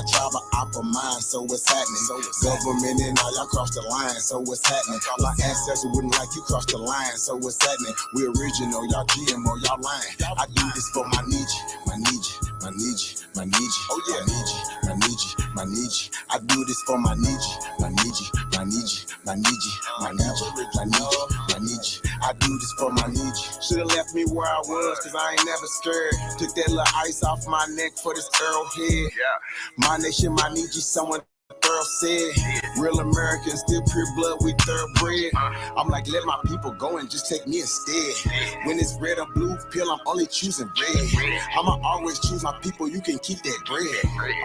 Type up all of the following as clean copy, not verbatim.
tribe of opera mind, so what's happening? Government and all y'all cross the line, so what's happening? My ancestors wouldn't like you cross the line, so what's happening? We original, y'all GMO, y'all lying. I do this for my Nietzsche, my Nietzsche, my Nietzsche, my Nietzsche. Oh yeah, my Nietzsche, my Nietzsche, my Nietzsche. I do this for my Nietzsche, my Nietzsche, my Nietzsche, my Nietzsche, my Nietzsche, my Nietzsche, my Nietzsche. I do this for my Nietzsche. Should've left me where I was, cause I ain't never scared. Took that little ice off my neck for this arrowhead. My nation, my Nietzsche, someone Earl said, real Americans, still pure blood, we thoroughbred. I'm like, let my people go and just take me instead. When it's red or blue pill, I'm only choosing red. I'ma always choose my people, you can keep that bread.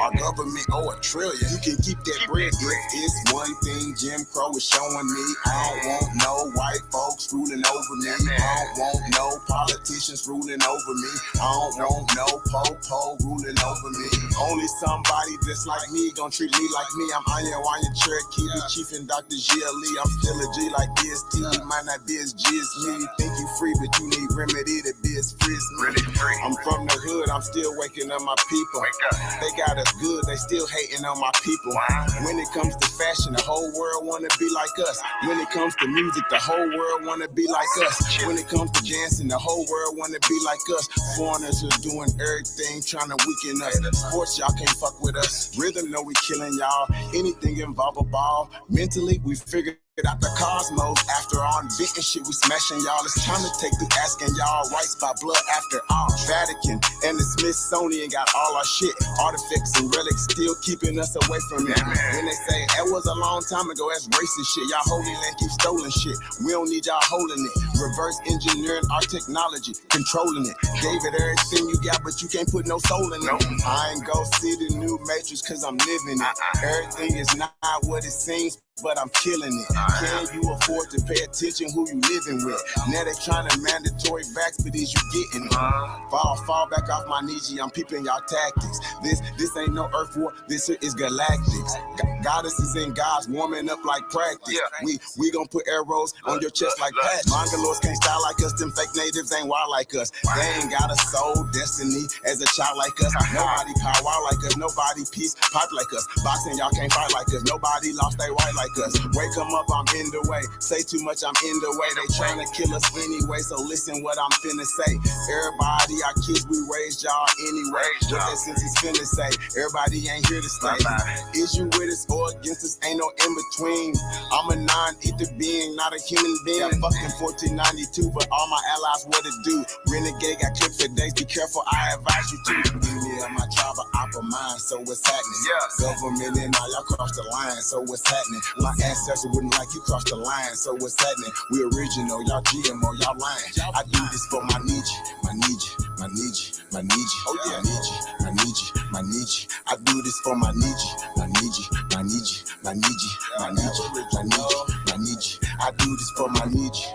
Our government owe $1 trillion, you can keep that bread. If it's one thing Jim Crow is showing me, I don't want no white folks ruling over me. I don't want no politicians ruling over me. I don't want no po-po ruling over me. Only somebody just like me gon' treat me like me. I'm Iron Cherokee, the chief and Dr. G.L.E. I'm still a G like DST. You might not be as G as me. Think you free, but you need remedy to be as free as me. I'm from the hood, I'm still waking up my people. They got us good, they still hating on my people. When it comes to fashion, the whole world wanna be like us. When it comes to music, the whole world wanna be like us. When it comes to dancing, the whole world wanna be like us. Foreigners are doing everything, trying to weaken us. Sports, y'all can't fuck with us. Rhythm, know we killing y'all. Anything involve a ball. Mentally, we figured out the cosmos. After all inventing shit, we smashing y'all. It's time to take through asking y'all rights by blood after all. Vatican and the Smithsonian got all our shit. Artifacts and relics still keeping us away from it. When they say it was a long time ago, that's racist shit. Y'all holy land keep stolen shit. We don't need y'all holding it. Reverse engineering our technology, controlling it. Gave it everything you got, but you can't put no soul in it. I ain't go see the new Matrix cause I'm living it. Everything is not what it seems, but I'm killing it. Can you afford to pay attention who you living with? Now they trying to mandatory vax, but is you getting it? Fall back off my Nietzsche, I'm peeping y'all tactics. This ain't no earth war, this is galactics. Goddesses and gods warming up like practice. We gon' put arrows on your chest like patches. Mongoloids can't style like us, them fake natives ain't wild like us. They ain't got a soul, destiny as a child like us. Nobody power like us, nobody peace pipe like us. Boxing, y'all can't fight like us, nobody lost their right like us. Wake 'em up, I'm in the way. Say too much, I'm in the way. They tryna kill us anyway, so listen what I'm finna say. Everybody, our kids, we raised y'all anyway. What that since he's finna say, everybody ain't here to stay. Is you with us or against us, ain't no in between. I'm a non-ether being, not a human being. Fucking 1492, but all my allies what it do. Renegade got clipped for days, be careful, I advise you to. Yeah, my tribe of opera mind, so what's happening? Government and all y'all cross the line, so what's happening? My ancestors wouldn't like you cross the line, so what's happening? We original, y'all GMO, y'all lying. I do this for my Nietzsche, my Nietzsche, my Nietzsche, my Nietzsche. Oh yeah, my Nietzsche, my Nietzsche, my Nietzsche. I do this for my Nietzsche, my Nietzsche, my Nietzsche, my Nietzsche, my Nietzsche, my Nietzsche, my Nietzsche. I do this for my Nietzsche.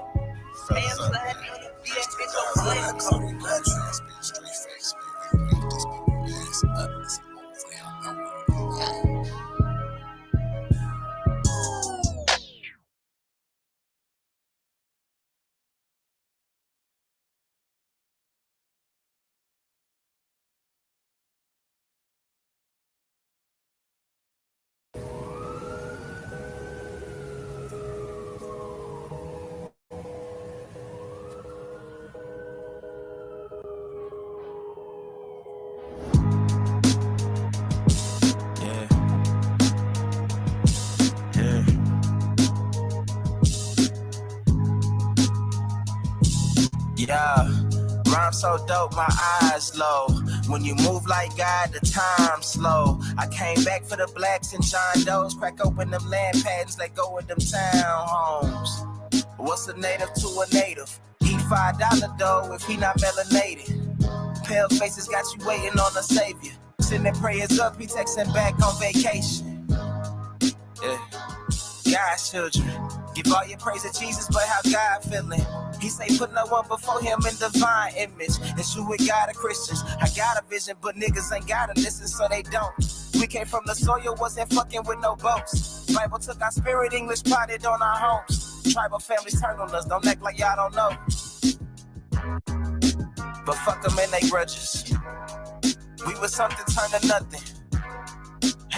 Yeah, rhyme so dope, my eyes low. When you move like God, the time slow. I came back for the blacks and John Doe's. Crack open them land patents, let go of them townhomes. What's a native to a native? Eat $5 dough if he not melanated. Pale faces got you waiting on a savior. Sending prayers up, he texting back on vacation. Yeah, God's children. Give all your praise to Jesus, but how God feeling? He say put no one before him in divine image. It's you with God of Christians. I got a vision, but niggas ain't gotta listen, so they don't. We came from the soil, wasn't fucking with no boats. Bible took our spirit, English potted on our homes. Tribal families turn on us, don't act like y'all don't know. But fuck them and they grudges. We was something turned to nothing.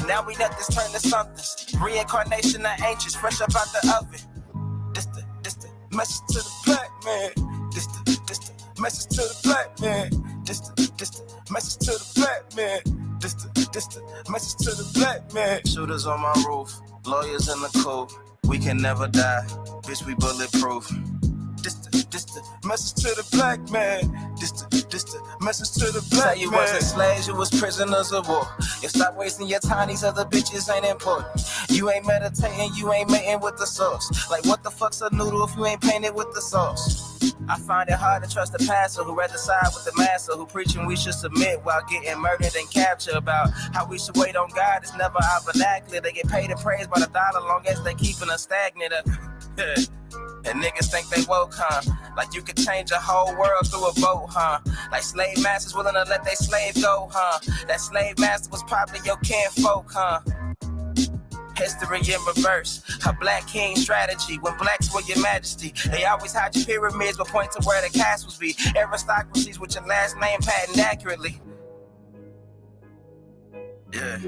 Now we let this turn to something. Reincarnation of ancients, fresh up out the oven. This the message to the black man. This the message to the black man. This the message to the black man. This the message to the black man. Shooters on my roof, lawyers in the coop. We can never die, bitch, we bulletproof. This the message to the black man. This the message to the black man. You wasn't slaves, you was prisoners of war. You stop wasting your time, these other bitches ain't important. You ain't meditating, you ain't mating with the sauce. Like what the fuck's a noodle if you ain't painted with the sauce? I find it hard to trust the pastor who rather side with the master, who preaching we should submit while getting murdered and captured. About how we should wait on God is never our vernacular. They get paid and praised by the dollar long as they keeping us stagnant. And niggas think they woke, huh? Like you could change a whole world through a vote, huh? Like slave masters willing to let their slave go, huh? That slave master was probably your kinfolk, huh? History in reverse, a black king strategy. When blacks were your majesty, they always hide your pyramids but point to where the castles be. Aristocracies with your last name patented accurately. Yeah.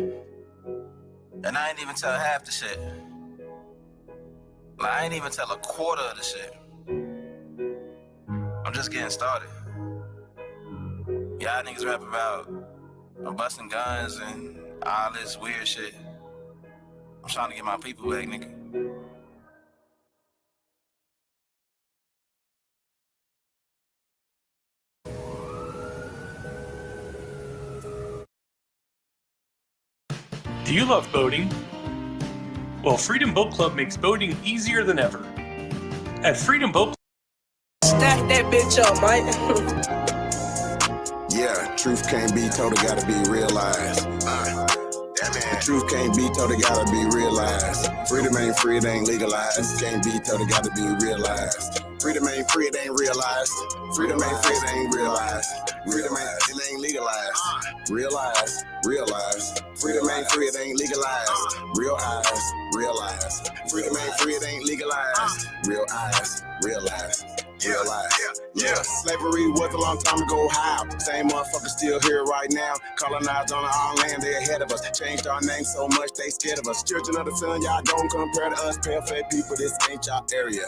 And I ain't even tell half the shit. Like, I ain't even tell a quarter of the shit. I'm just getting started. Y'all niggas rap about busting guns and all this weird shit. I'm trying to get my people back, nigga. Do you love boating? Well, Freedom Boat Club makes boating easier than ever. At Freedom Boat Club, stack that bitch up, Mike. Yeah, truth can't be told, it gotta be realized. The truth can't be told, it gotta be realized. Freedom ain't free, it ain't legalized. Can't be told, it gotta be realized. Freedom ain't free, it ain't realized. Freedom ain't free, it ain't realized. Freedom ain't, it ain't legalized. Realize, realize. Freedom ain't free, it ain't legalized. Real eyes, realize. Freedom ain't free, it ain't legalized. Real eyes, realize. Yeah. Slavery was a long time ago. How? Same motherfuckers still here right now. Colonized on our land, they ahead of us. Changed our name so much they scared of us. Children of the sun, y'all don't compare to us. Pale-faced people, this ain't y'all area.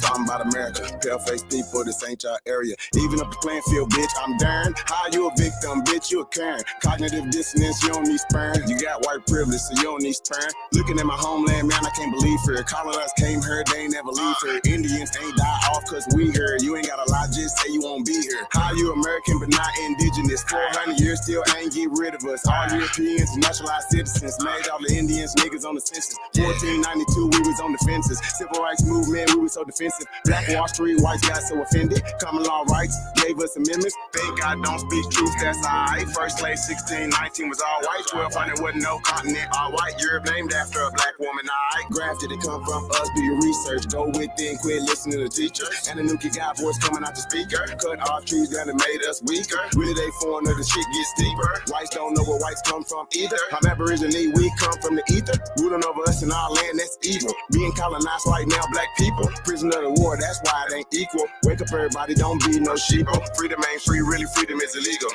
Talking about America, pale-faced people, this ain't y'all area. Even up the playing field, bitch, I'm darn. How you a victim, bitch, you a Karen. Cognitive dissonance, you don't need sperm. You got white privilege, so you don't need sperm. Looking at my homeland, man, I can't believe here. Colonized came here, they ain't never leave here. Indians ain't die off cause we here. You ain't gotta lie, just say you won't be here. How you American but not indigenous? 400 years still ain't get rid of us. All Europeans, naturalized citizens, made all the Indians niggas on the census. 1492, we was on the fences. Civil rights movement, we was so defensive. Black Wall Street, whites got so offended. Common law rights gave us amendments. Thank God don't speak truth, that's alright. First slave 1619 was all white. 1200 wasn't no continent, all white. Europe named after a black woman, alright. Grafted, it come from us, do your research. Go within, quit listening to the teacher. And the new kid got voice coming out the speaker. Cut off trees down and made us weaker. Really they foreigner, the shit gets deeper. Whites don't know where whites come from either. I'm Aborigine, we come from the ether. Ruling over us in our land, that's evil. Being colonized right now, black people. Prisoner of the war, that's why it ain't equal. Wake up everybody, don't be no sheeple. Freedom ain't free, really freedom is illegal.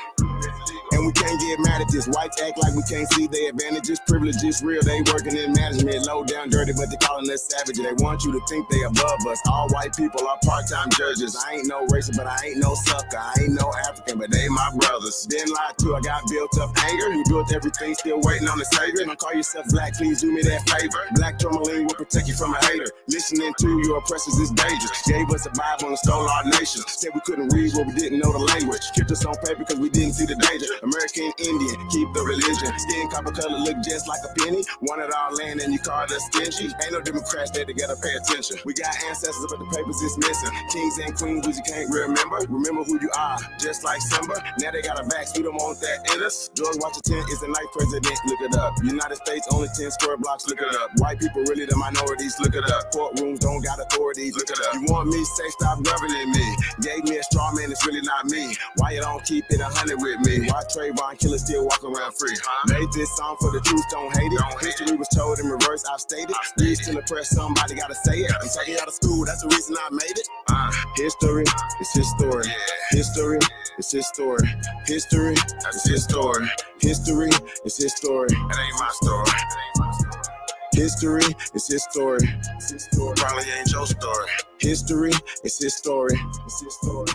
And we can't get mad at this. Whites act like we can't see their advantages. Privileges real, they working in management. Low down dirty, but they calling us savage. They want you to think they above us. All white people are part-time judges. I ain't no racist, but I ain't no sucker. I ain't no African, but they my brothers. Been lied to, I got built up anger. You built everything, still waiting on the savior. Don't call yourself black, please do me that favor. Black tourmaline will protect you from a hater. Listening to your oppressors is dangerous. Gave us a Bible and stole our nation. Said we couldn't read, but we didn't know the language. Kept us on paper because we didn't see the danger. American Indian, keep the religion. Skin copper color look just like a penny. Wanted our land and you called us stingy. Ain't no Democrats there to get to pay attention. We got ancestors but the papers is missing. Kings and queens we just can't remember. Remember who you are, just like Simba. Now they got a vax, we don't want that in us. George Washington is the ninth president, look it up. United States only 10 square blocks, look it up. White people really the minorities, look it up. Courtrooms don't got authorities, look it up. You want me, say stop governing me. Gave me a straw man, it's really not me. Why you don't keep it 100 with me? Why Trayvon killers still walk around free? Made this song for the truth, don't hate it. History was told in reverse, I've stated. Please still oppress, somebody gotta say it. I'm taking out of school, that's the reason I made it. History is his story. History is his story. History is his story. History is his story. It ain't my story. History is his story. Probably ain't your story. History is his story. It's his story.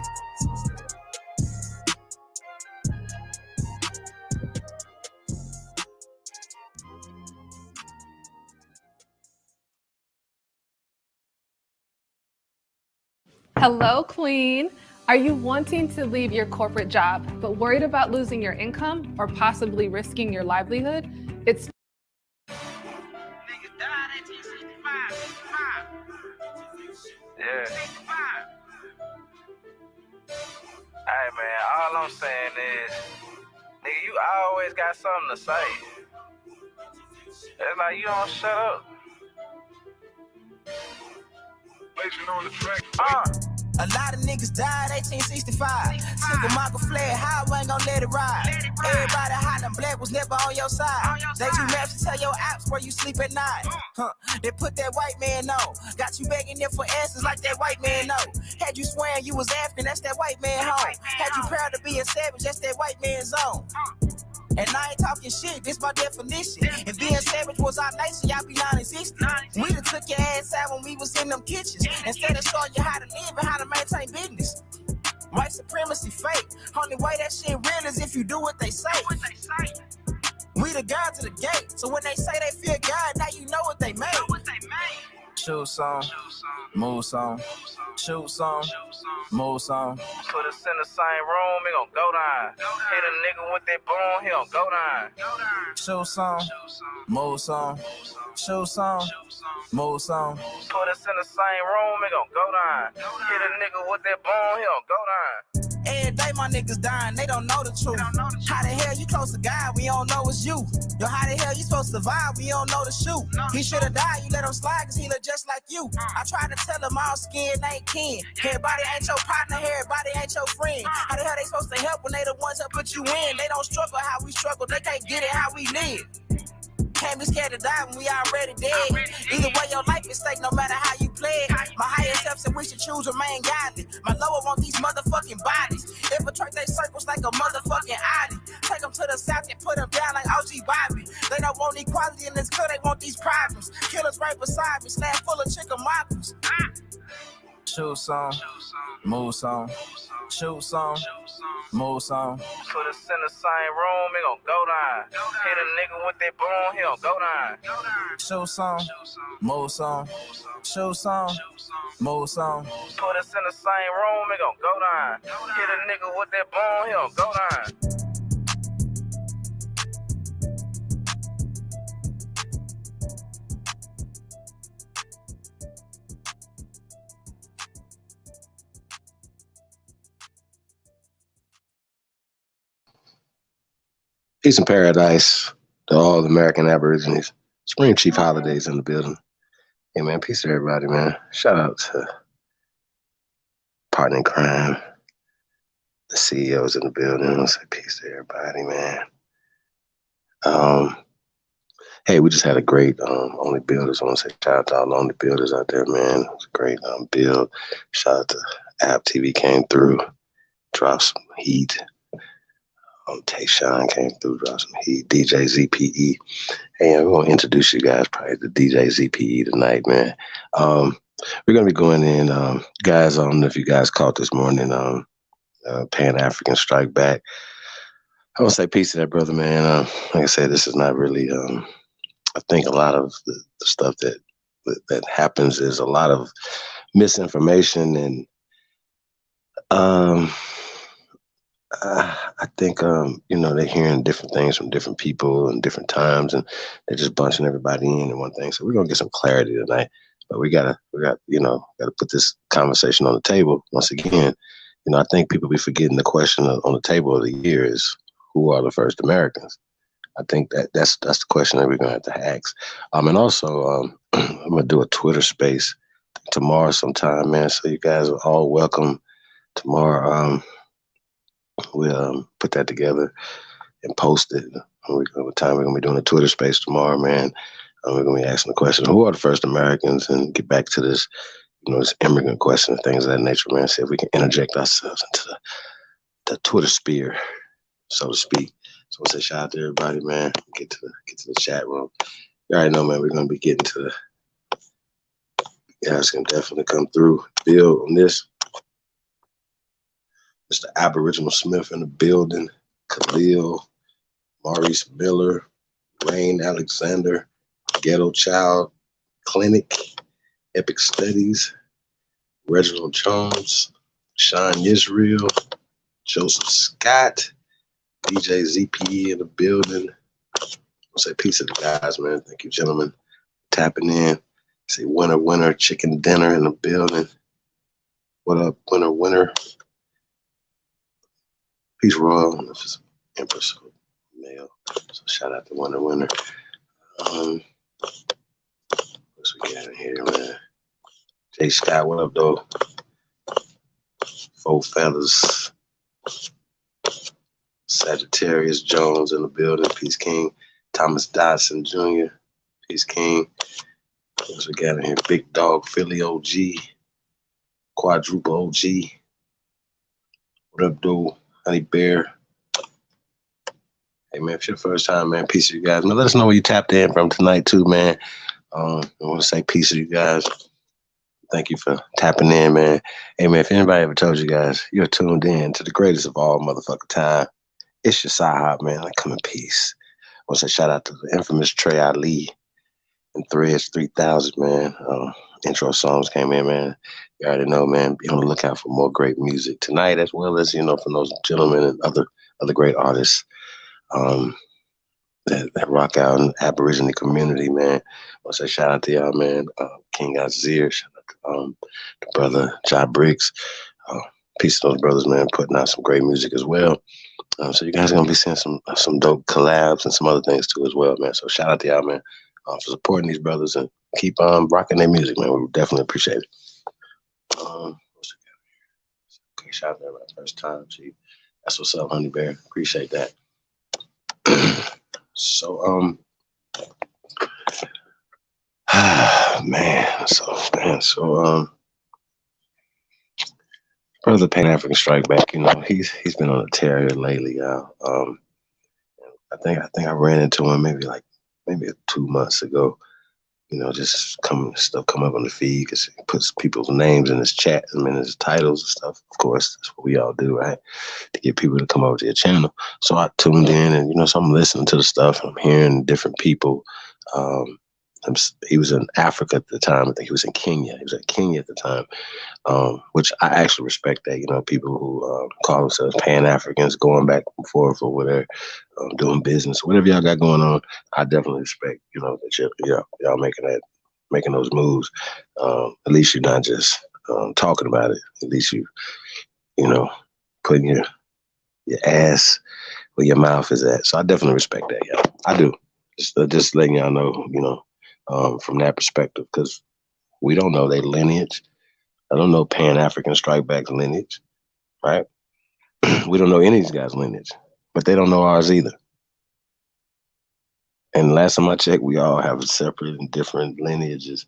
Hello, Queen. Are you wanting to leave your corporate job, but worried about losing your income or possibly risking your livelihood? It's Yeah. Hey man, all I'm saying is, nigga, you always got something to say. It's like you don't shut up. On the track. A lot of niggas died 1865. Single Michael fled, how I ain't gon' let it ride. Everybody hiding black was never on your side. They do maps to tell your apps where you sleep at night. They put that white man on. Got you begging them for answers like that white man know. Had you swearing you was African, that's that white man home. Had you proud to be a savage, that's that white man's zone. And I ain't talking shit, this my definition. If being savage was our nation, y'all be non-existent. We done took your ass out when we was in them kitchens. Instead of showing you how to live and how to maintain business. White supremacy fake. Only way that shit real is if you do what they say. We the guards of the gate. So when they say they fear God, now you know what they made. Shoot some, move some, shoot some, move some. Put us in the same room, he gon' go down. Hit a nigga with that boom, he gon' go down. Shoot some, move some, shoot some, move some. Put us in the same room, he gon' go down. Hit a nigga with that boom, he gon' go down. Every day my niggas dying, they don't know the truth. How the hell you close to God, we don't know it's you. Yo, how the hell you supposed to survive, we don't know the shoot. He should've died, you let him slide, cause he look just like you. I tried to tell him all skin ain't kin. Everybody ain't your partner, everybody ain't your friend. How the hell they supposed to help when they the ones that put you in? They don't struggle how we struggle, they can't get it how we live. Can't be scared to die when we already dead. Either way, your life is stake no matter how you play it. My higher self said we should choose remain godly. My lower want these motherfucking bodies. Infiltrate they circles like a motherfucking Audi. Take them to the south and put them down like OG Bobby. They don't want equality in this club, they want these problems. Killers right beside me, slab full of chicken moppers. Shoot some, move some, shoot some, move some. Put us in the same room, he gon' go down. Hit a nigga with that boom, he gon' go down. Shoot some, move some, shoot some, move some. Put us in the same room, he gon' go down. Hit a nigga with that boom, he gon' go down. Peace and paradise to all the American Aborigines. Spring Chief holidays in the building. Hey, man, peace to everybody, man. Shout out to Partner in Crime, the CEOs in the building. I want to say peace to everybody, man. Hey, we just had a great Only Builders. I want to say shout out to all the Only Builders out there, man. It was a great build. Shout out to App TV came through, dropped some heat. Tayshawn came through, dropped some heat. DJ ZPE. Hey, we're going to introduce you guys probably to DJ ZPE tonight, man. We're going to be going in, guys, I don't know if you guys caught this morning, Pan-African Strike Back. I want to say peace to that brother, man. Like I said, this is not really, I think a lot of the stuff that happens is a lot of misinformation and I think, they're hearing different things from different people and different times, and they're just bunching everybody in one thing. So we're going to get some clarity tonight, but we got to put this conversation on the table. Once again, I think people be forgetting the question on the table of the year is, who are the first Americans? I think that's the question that we're going to have to ask. And also, I'm going to do a Twitter space tomorrow sometime, man. So you guys are all welcome tomorrow. We'll put that together and post it. We're going to be doing a Twitter space tomorrow, man. We're going to be asking the question, who are the first Americans? And get back to this, this immigrant question and things of that nature, man. See if we can interject ourselves into the Twitter sphere, so to speak. So I say shout out to everybody, man. Get to the chat room. You already know, man, we're gonna be getting to the, you guys can definitely come through, build on this. Mr. Aboriginal Smith in the building, Khalil, Maurice Miller, Rain Alexander, Ghetto Child Clinic, Epic Studies, Reginald Jones, Sean Israel, Joseph Scott, DJ ZPE in the building. I'll say peace to the guys, man. Thank you, gentlemen, tapping in. Say winner, chicken dinner in the building. What up, winner? Peace, Royal. This is Empress male. So shout out to winner. What's we got in here, man? Jay Scott, what up, though? Four fellas. Sagittarius Jones in the building. Peace King. Thomas Dodson Jr. Peace King. What's we got in here? Big Dog Philly OG. Quadruple OG. What up, dude? Honey Bear. Hey, man, if it's your first time, man, peace to you guys. Man, let us know where you tapped in from tonight, too, man. I want to say peace to you guys. Thank you for tapping in, man. Hey, man, if anybody ever told you guys you're tuned in to the greatest of all motherfucking time, it's your side, man. Like, come in peace. I want to say shout out to the infamous Trey Ali and Threads 3000, man. Intro songs came in, man. You already know, man. Be on the lookout for more great music tonight, as well as, from those gentlemen and other great artists that rock out in the Aborigine community, man. I want to say shout out to y'all, man. King Azir, shout out to the brother Jai Briggs. Peace to those brothers, man, putting out some great music as well. So you guys are gonna be seeing some dope collabs and some other things too as well, man. So shout out to y'all, man, for supporting these brothers and keep rocking their music, man. We definitely appreciate it. Okay, shout out to everybody first time, Chief. That's what's up, Honey Bear. Appreciate that. So brother Pan-African Strike Back, he's been on a tear lately, y'all. I think I ran into him maybe 2 months ago. Just come up on the feed because he puts people's names in his chat, his titles and stuff. Of course, that's what we all do, right? To get people to come over to your channel. So I tuned in, and so I'm listening to the stuff. I'm hearing different people. He was in Africa at the time. I think he was in Kenya. He was in Kenya at the time, which I actually respect that. People who call themselves Pan-Africans, going back and forth or whatever, doing business, whatever y'all got going on. I definitely respect, that y'all making those moves. At least you're not just talking about it. At least you putting your ass where your mouth is at. So I definitely respect that, y'all. I do. Just letting y'all know, from that perspective, because we don't know their lineage. I don't know Pan-African Strike Back's lineage, right? We don't know any of these guys' lineage, but they don't know ours either. And last time I checked, we all have separate and different lineages.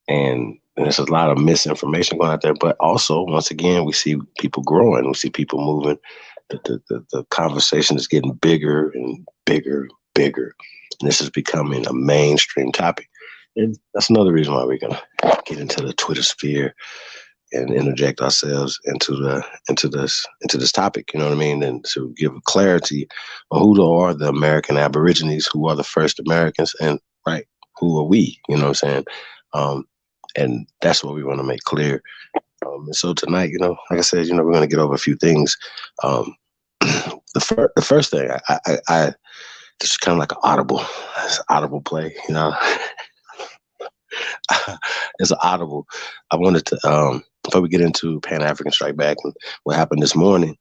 And there's a lot of misinformation going out there. But also, once again, we see people growing. We see people moving. The conversation is getting bigger and bigger. And this is becoming a mainstream topic. And that's another reason why we're gonna get into the Twitter sphere and interject ourselves into this topic, you know what I mean? And to give clarity on who are the American Aborigines, who are the first Americans, and who are we, you know what I'm saying? And that's what we want to make clear. And so tonight, like I said, we're gonna get over a few things. The first thing, I just kind of like an audible play, It's an audible. I wanted to, before we get into Pan-African Strike Back and what happened this morning,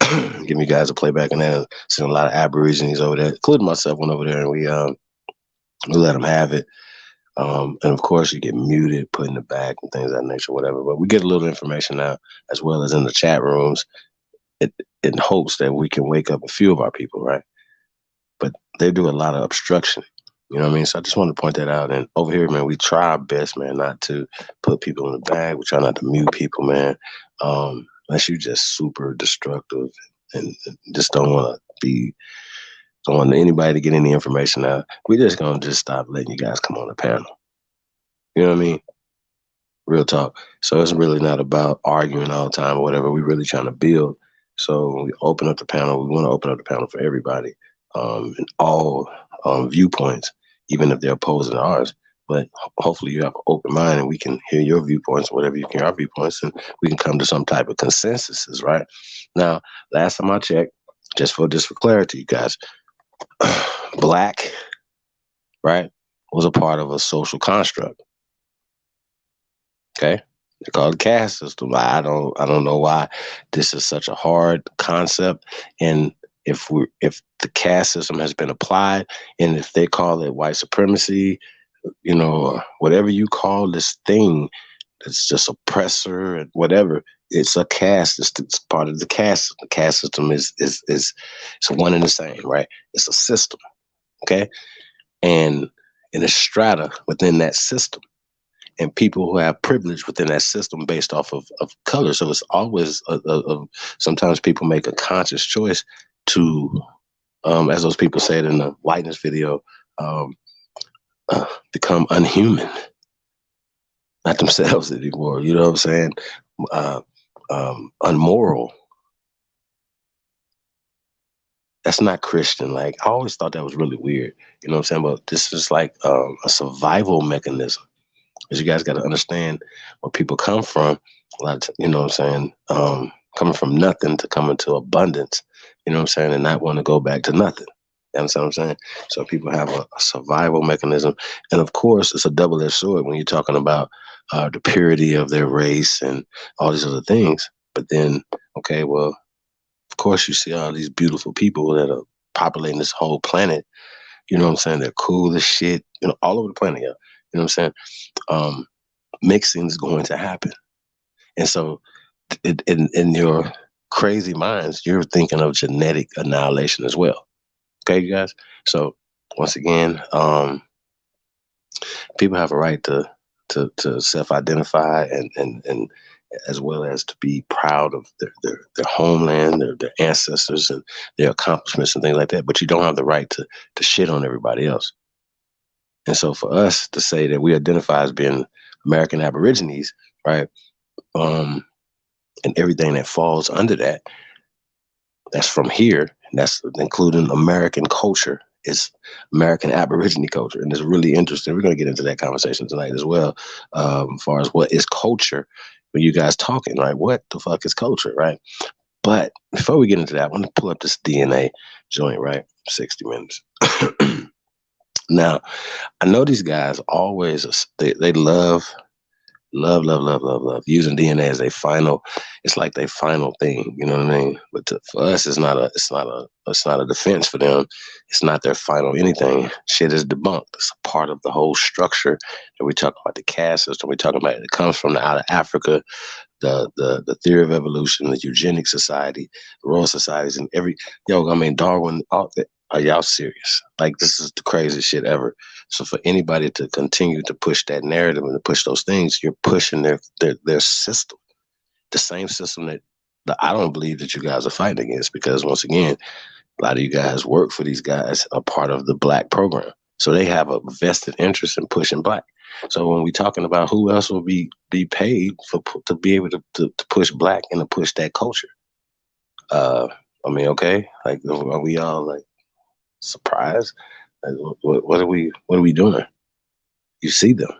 give you guys a playback and then seen a lot of Aborigines over there, including myself, went over there and we let them have it. And of course you get muted, put in the back and things of that nature, whatever. But we get a little information now, as well as in the chat rooms, in hopes that we can wake up a few of our people, right? But they do a lot of obstruction. You know what I mean? So I just wanted to point that out. And over here, man, we try our best, man, not to put people in the bag. We try not to mute people, man. Unless you're just super destructive and just don't want to be going to anybody to get any information out. We just gonna just stop letting you guys come on the panel. You know what I mean? Real talk. So it's really not about arguing all the time or whatever. We're really trying to build. So when we open up the panel, we want to open up the panel for everybody, and all viewpoints, even if they're opposing ours. But hopefully you have an open mind and we can hear your viewpoints, whatever you can hear our viewpoints, and we can come to some type of consensus, right? Now, last time I checked, just for clarity, you guys, Black, right, was a part of a social construct. Okay, they call it caste system. I don't know why this is such a hard concept, and if the caste system has been applied, and if they call it white supremacy, you know, whatever you call this thing, it's just oppressor and whatever. It's a caste. It's part of the caste. The caste system is it's one and the same, right? It's a system, okay, and in a strata within that system, and people who have privilege within that system based off of color. So it's always sometimes people make a conscious choice to, as those people said in the whiteness video, become unhuman, not themselves anymore. You know what I'm saying? Unmoral. That's not Christian. Like, I always thought that was really weird. You know what I'm saying? But this is like a survival mechanism. Because you guys got to understand where people come from. A lot of you know what I'm saying? Coming from nothing to coming to abundance. You know what I'm saying? And not want to go back to nothing. You understand what I'm saying? So people have a survival mechanism. And of course, it's a double-edged sword when you're talking about the purity of their race and all these other things. But then, okay, well, of course, you see all these beautiful people that are populating this whole planet. You know what I'm saying? They're cool as shit, you know, all over the planet. Yeah. You know what I'm saying? Mixing is going to happen. And so in your crazy minds, you're thinking of genetic annihilation as well. Okay, you guys? So once again, people have a right to self-identify and as well as to be proud of their homeland, their ancestors and their accomplishments and things like that. But you don't have the right to shit on everybody else. And so for us to say that we identify as being American Aborigines, right, and everything that falls under that, that's from here, and that's including American culture, is American Aborigine culture. And it's really interesting. We're going to get into that conversation tonight as well, as far as what is culture when you guys talking, right? What the fuck is culture, right? But before we get into that, I want to pull up this DNA joint, right? 60 minutes. Now, I know these guys always, they love using DNA as it's like their final thing, you know what I mean? But for us, it's not a defense for them. It's not their final anything. Shit is debunked. It's a part of the whole structure that we talk about, the caste system. We talk about it comes from out of Africa, the theory of evolution, the eugenic society, the royal societies, and Darwin, all that. Are y'all serious? Like, this is the craziest shit ever. So for anybody to continue to push that narrative and to push those things, you're pushing their system, the same system that I don't believe that you guys are fighting against, because once again, a lot of you guys work for these guys, are part of the Black program. So they have a vested interest in pushing Black. So when we're talking about who else will be paid to be able to push Black and to push that culture, okay, like, are we all like surprised? Like, what are we doing? You see them.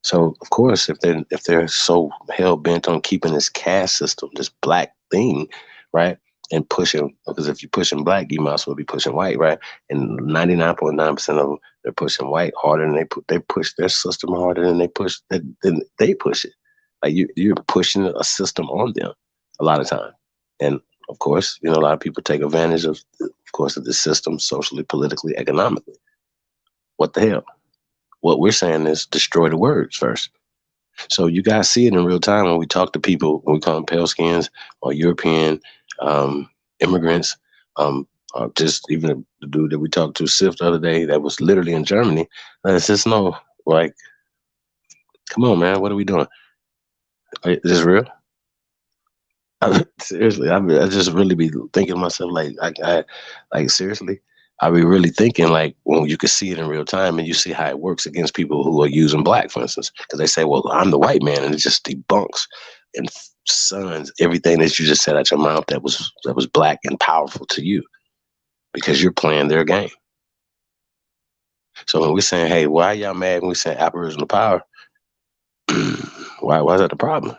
So of course, if they're so hell bent on keeping this caste system, this Black thing, right, and pushing, because if you're pushing Black, you might as well be pushing white, right? And 99.9% of them, they're pushing white harder, and they push their system harder than they push it. Like, you're pushing a system on them a lot of time, and of course, a lot of people take advantage of course, of the system, socially, politically, economically. What the hell? What we're saying is destroy the words first. So you guys see it in real time when we talk to people, when we call them pale skins or European immigrants, or just even the dude that we talked to, Sif, the other day, that was literally in Germany. It's just like, come on, man, what are we doing? Is this real? Seriously, I just really be thinking to myself, like seriously, I be really thinking like when you could see it in real time and you see how it works against people who are using black, for instance, because they say, well, I'm the white man, and it just debunks and sons everything that you just said out your mouth that was black and powerful to you because you're playing their game. So when we're saying, hey, why are y'all mad when we saying Aboriginal power? why is that the problem?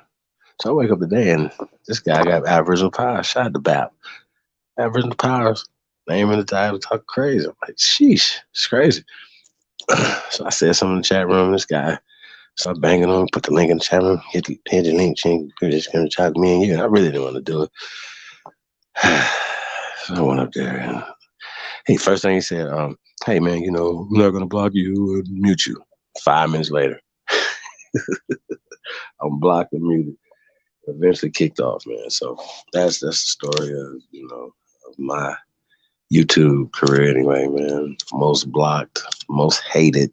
So I wake up today and this guy got Aboriginal power. Shout out to BAP. Aboriginal powers. Name in the title, talk crazy. I'm like, sheesh, it's crazy. So I said something in the chat room. This guy started banging on, put the link in the chat room, hit the link, you're just going to talk me and you. And I really didn't want to do it. So I went up there and first thing he said, hey man, you know, I'm not going to block you or mute you. 5 minutes later, I'm blocked and muted. Eventually kicked off, man. So that's the story of, you know, of my YouTube career anyway, man. Most blocked, most hated,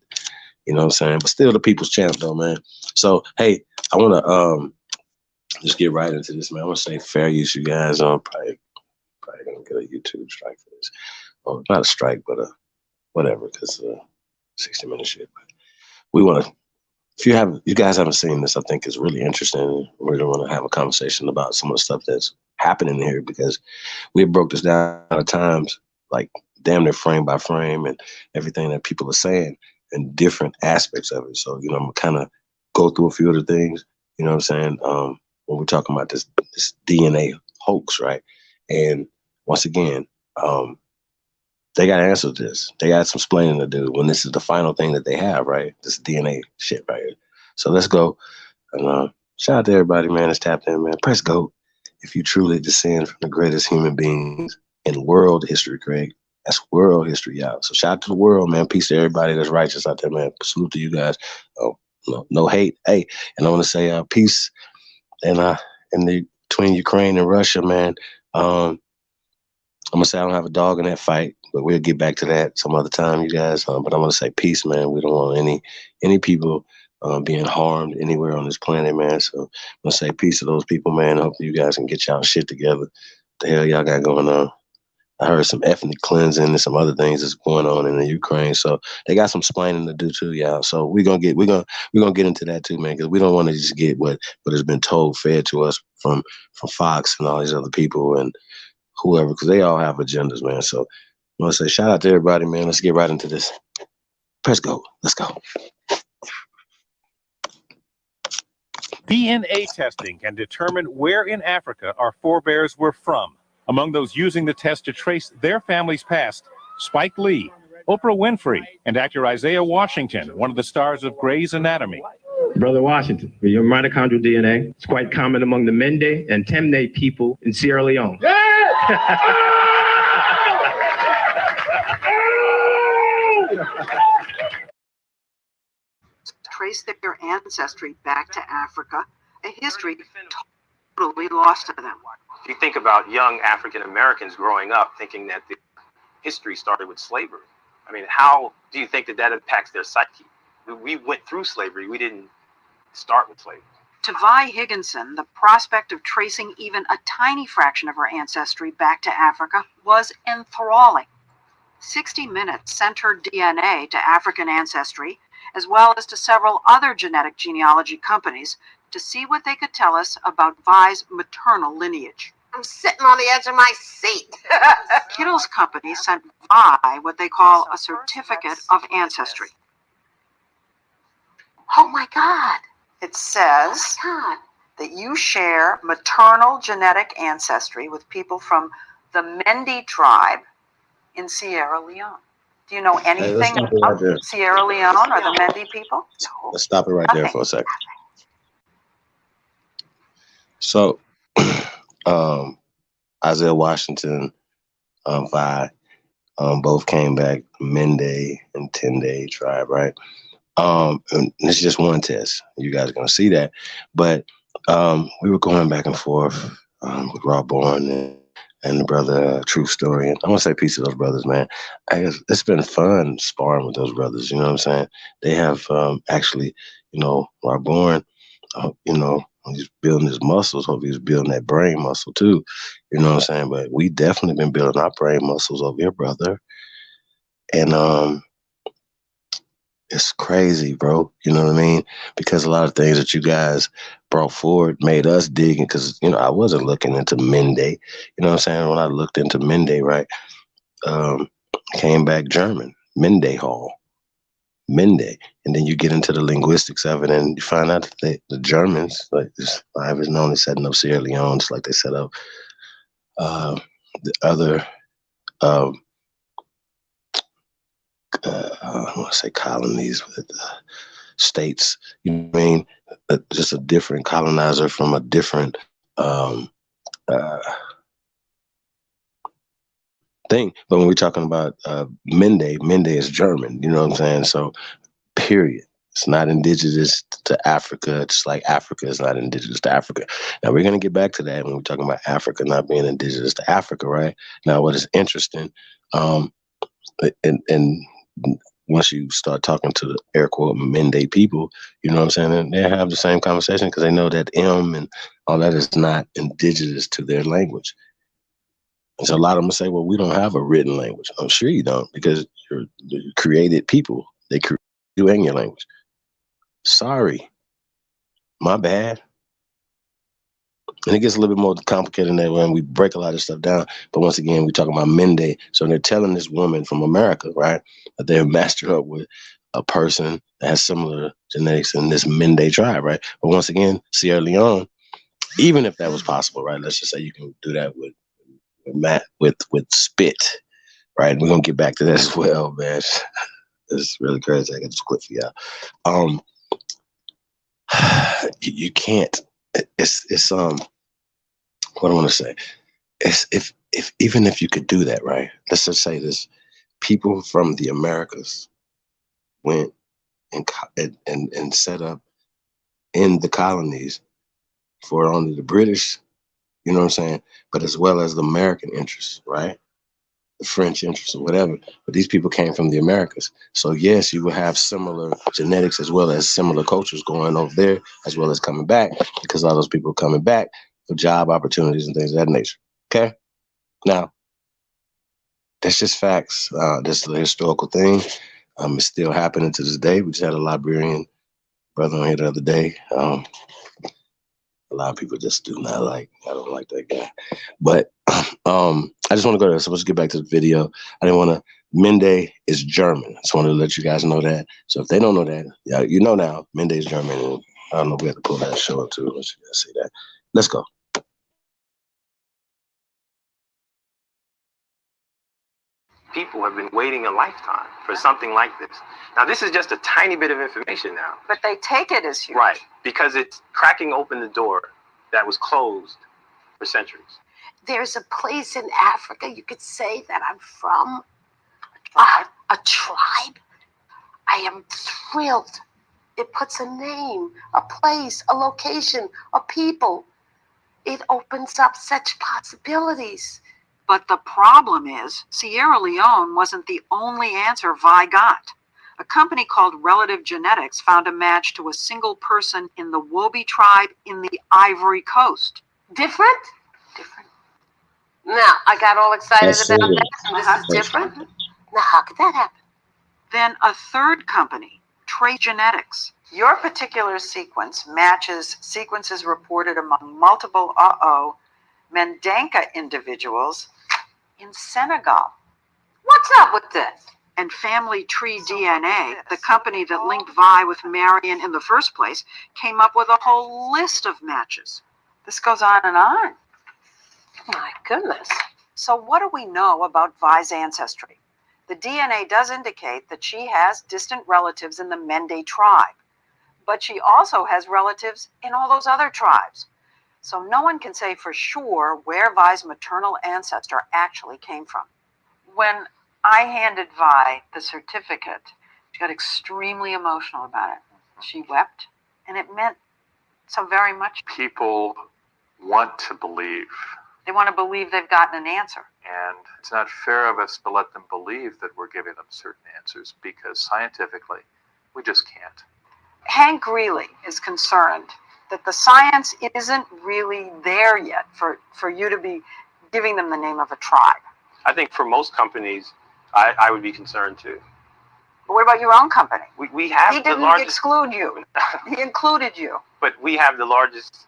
you know what I'm saying? But still the people's champ though, man. So, hey, I want to just get right into this, man. I want to say fair use, you guys. Probably going to get a YouTube strike for this. Well, not a strike, but whatever, because 60-minute shit. But we want to, if you guys haven't seen this, I think it's really interesting. We're going to want to have a conversation about some of the stuff that's happening here because we broke this down at times, like damn near frame by frame and everything that people are saying and different aspects of it. So, you know, I'm going to kind of go through a few of the things, you know what I'm saying, when we're talking about this DNA hoax, right? And once again, they got to answer this. They got some explaining to do when this is the final thing that they have, right? This DNA shit right here. So let's go. And shout out to everybody, man, that's tapped in, man. Press go if you truly descend from the greatest human beings in world history, Craig. That's world history, y'all. So shout out to the world, man. Peace to everybody that's righteous out there, man. Salute to you guys. Oh, no hate. Hey, and I want to say peace between Ukraine and Russia, man. I'm gonna say I don't have a dog in that fight, but we'll get back to that some other time, you guys. But I'm gonna say peace, man. We don't want any people being harmed anywhere on this planet, man. So I'm gonna say peace to those people, man. Hopefully you guys can get y'all shit together. What the hell y'all got going on? I heard some ethnic cleansing and some other things that's going on in the Ukraine. So they got some explaining to do too, y'all. So we're gonna get into that too, man, because we don't want to just get what has been fed to us from Fox and all these other people and whoever, because they all have agendas, man. So I want to say shout out to everybody, man. Let's get right into this. Press go. Let's go. DNA testing can determine where in Africa our forebears were from. Among those using the test to trace their family's past, Spike Lee, Oprah Winfrey, and actor Isaiah Washington, one of the stars of Grey's Anatomy. Brother Washington, for your mitochondrial DNA, it's quite common among the Mende and Temne people in Sierra Leone. Trace their ancestry back to Africa, a history totally lost to them. If you think about young African Americans growing up thinking that the history started with slavery, I mean, how do you think that impacts their psyche? We went through slavery. We didn't start with slavery. To Vi Higginson, the prospect of tracing even a tiny fraction of her ancestry back to Africa was enthralling. 60 Minutes sent her DNA to African Ancestry, as well as to several other genetic genealogy companies, to see what they could tell us about Vi's maternal lineage. I'm sitting on the edge of my seat. Kittle's company sent Vi what they call a certificate of ancestry. Oh my God. It says that you share maternal genetic ancestry with people from the Mende tribe in Sierra Leone. Do you know anything about Sierra Leone or the Mende people? No. Let's stop it right there for a second. So, Isaiah Washington, Vi, both came back, Mende and Tende tribe, right? And it's just one test. You guys are going to see that. But we were going back and forth with Raw Born and the brother True Story. And I want to say peace to those brothers, man. It's been fun sparring with those brothers. You know what I'm saying? They have actually, you know, Raw Born, you know, He's building his muscles. Hope he's building that brain muscle too. You know what I'm saying? But we definitely been building our brain muscles over here, brother. And it's crazy, bro. You know what I mean? Because a lot of things that you guys brought forward made us dig. Because, you know, I wasn't looking into Mende. You know what I'm saying? When I looked into Mende, right, came back German, Mende Hall, Mende. And then you get into the linguistics of it and you find out that the Germans, like this, I was known as setting up Sierra Leone, just like they set up the other, I want to say colonies, but states. You know what I mean? Just a different colonizer from a different thing. But when we're talking about Mende is German. You know what I'm saying? So, period. It's not indigenous to Africa, just like Africa is not indigenous to Africa. Now, we're going to get back to that when we're talking about Africa not being indigenous to Africa, right? Now, what is interesting, and once you start talking to the air quote Mende people, you know what I'm saying? And they have the same conversation because they know that M and all that is not indigenous to their language. And so a lot of them say, well, we don't have a written language. I'm sure you don't, because you're created people. They create you and your language. Sorry. My bad. And it gets a little bit more complicated than that when we break a lot of stuff down. But once again, we're talking about Mende. So they're telling this woman from America, right, that they've mastered up with a person that has similar genetics in this Mende tribe, right? But once again, Sierra Leone, even if that was possible, right? Let's just say you can do that with spit, right? And we're gonna get back to that as well, man. It's really crazy. I got this clip for y'all. You can't. It's what I want to say. It's if even if you could do that, right? Let's just say this: people from the Americas went and set up in the colonies for only the British, you know what I'm saying? But as well as the American interests, right? The French interests or whatever. But these people came from the Americas. So yes, you will have similar genetics as well as similar cultures going over there, as well as coming back, because all those people are coming back for job opportunities and things of that nature. Okay? Now, that's just facts. This is a historical thing. It's still happening to this day. We just had a Liberian brother on here the other day. A lot of people just do not like. I don't like that guy. But I just want to go there. So let's get back to the video. I didn't want to. Mende is German. I just wanted to let you guys know that. So if they don't know that, yeah, you know now. Mende is German. And I don't know. We have to pull that show up too. Let's see that. Let's go. People have been waiting a lifetime for something like this. Now, this is just a tiny bit of information now. But they take it as huge. Right, because it's cracking open the door that was closed for centuries. There's a place in Africa you could say that I'm from. A tribe. I am thrilled. It puts a name, a place, a location, a people. It opens up such possibilities. But the problem is, Sierra Leone wasn't the only answer Vi got. A company called Relative Genetics found a match to a single person in the Wobi tribe in the Ivory Coast. Different? Different. Now, I got all excited That's about it. that. This is different. Now, how could that happen? Then a third company, Trace Genetics. Your particular sequence matches sequences reported among multiple Mendanka individuals in Senegal. What's up with this? And Family Tree DNA, the company that linked Vi with Marion in the first place, came up with a whole list of matches. This goes on and on. My goodness. So what do we know about Vi's ancestry? The DNA does indicate that she has distant relatives in the Mende tribe, but she also has relatives in all those other tribes. So no one can say for sure where Vi's maternal ancestor actually came from. When I handed Vi the certificate, she got extremely emotional about it. She wept, and it meant so very much. People want to believe. They want to believe they've gotten an answer. And it's not fair of us to let them believe that we're giving them certain answers, because scientifically, we just can't. Hank Greeley is concerned that the science isn't really there yet for you to be giving them the name of a tribe? I think for most companies, I would be concerned too. But what about your own company? We have He the didn't largest, exclude you. He included you. but we have the largest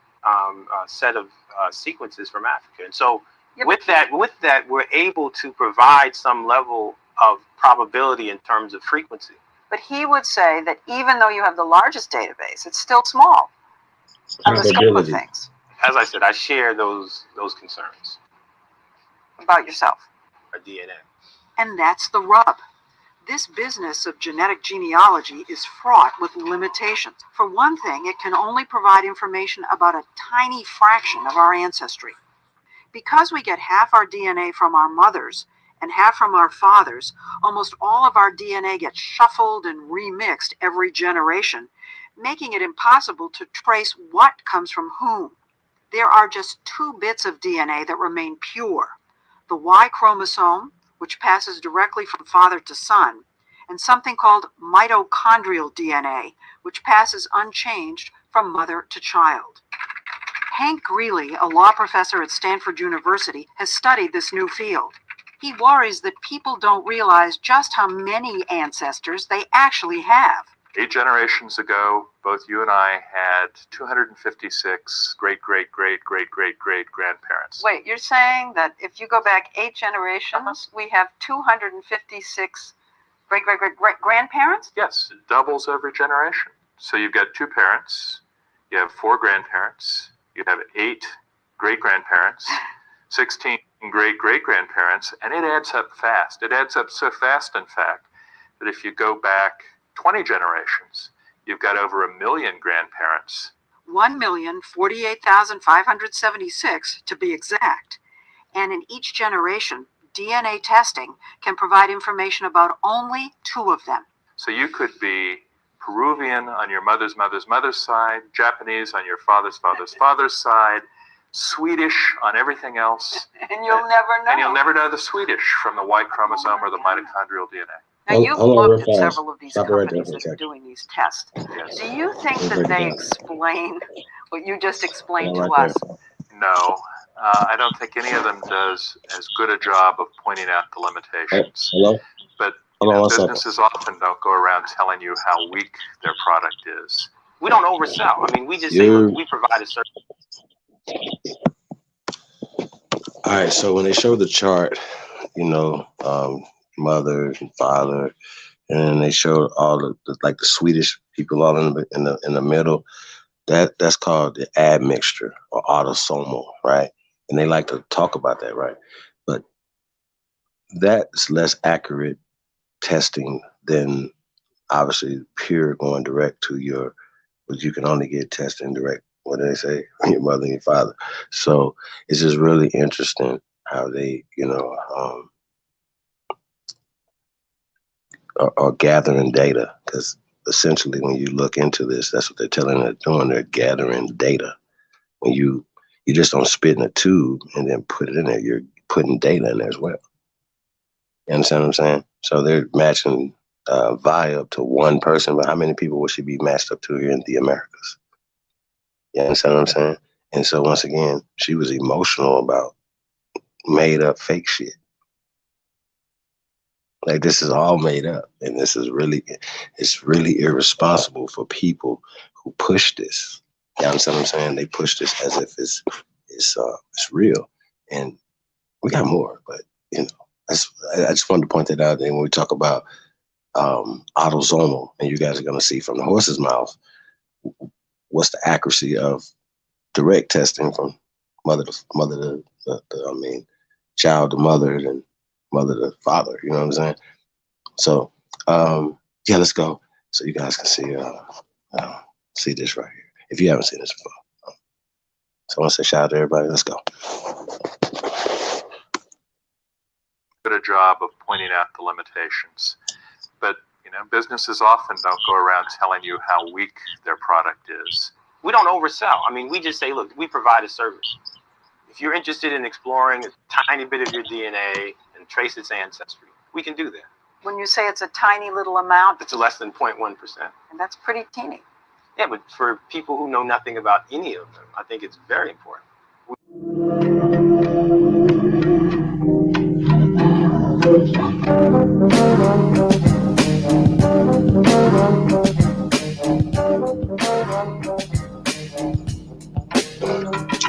set of sequences from Africa, and so with that, we're able to provide some level of probability in terms of frequency. But he would say that even though you have the largest database, it's still small on the scope of things. As I said, I share those concerns about yourself. Our DNA. And that's the rub. This business of genetic genealogy is fraught with limitations. For one thing, it can only provide information about a tiny fraction of our ancestry. Because we get half our DNA from our mothers and half from our fathers, almost all of our DNA gets shuffled and remixed every generation, making it impossible to trace what comes from whom. There are just 2 bits of DNA that remain pure: the Y chromosome, which passes directly from father to son, and something called mitochondrial DNA, which passes unchanged from mother to child. Hank Greeley, a law professor at Stanford University, has studied this new field. He worries that people don't realize just how many ancestors they actually have. 8 generations ago, both you and I had 256 great-great-great-great-great-great-grandparents. Wait, you're saying that if you go back 8 generations, we have 256 great-great-great-grandparents? Yes, it doubles every generation. So you've got 2 parents, you have 4 grandparents, you have 8 great-grandparents, 16 great-great-grandparents, and it adds up fast. It adds up so fast, in fact, that if you go back 20 generations, you've got over 1 million grandparents. 1,048,576 to be exact. And in each generation, DNA testing can provide information about only 2 of them. So you could be Peruvian on your mother's mother's mother's side, Japanese on your father's father's father's side, Swedish on everything else. And you'll never know. And you'll never know the Swedish from the Y chromosome or the mitochondrial DNA. Now, you've looked at several of these companies that are doing these tests. Yes. Do you think that they explain what you just explained to right us? No, I don't think any of them does as good a job of pointing out the limitations. Hello? But Hold on one businesses often don't go around telling you how weak their product is. We don't oversell. I mean, we just say, look, we provide a service. All right, so when they show the chart, mother and father, and then they show all the Swedish people all in the middle. That's called the admixture or autosomal, right? And they like to talk about that, right? But that's less accurate testing than obviously pure going direct to but you can only get testing direct. What do they say? Your mother and your father. So it's just really interesting how they, are gathering data, because essentially when you look into this, that's what they're telling they're doing. They're gathering data. When you just don't spit in a tube and then put it in there, you're putting data in there as well. You understand what I'm saying? So they're matching Vi up to one person, but how many people will she be matched up to here in the Americas? You understand what I'm saying? And so once again, she was emotional about made up fake shit. Like, this is all made up, and it's really irresponsible for people who push this. You understand what I'm saying? They push this as if it's real, and we got more. But I just wanted to point that out. And when we talk about autosomal, and you guys are going to see from the horse's mouth, what's the accuracy of direct testing from child to mother and mother to father, you know what I'm saying? So, let's go. So you guys can see this right here. If you haven't seen this before. So I want to say shout out to everybody. Let's go. Good a job of pointing out the limitations. But, businesses often don't go around telling you how weak their product is. We don't oversell. I mean, we just say, look, we provide a service. If you're interested in exploring a tiny bit of your DNA and trace its ancestry, we can do that. When you say it's a tiny little amount, it's less than 0.1%. And that's pretty teeny. Yeah, but for people who know nothing about any of them, I think it's very important.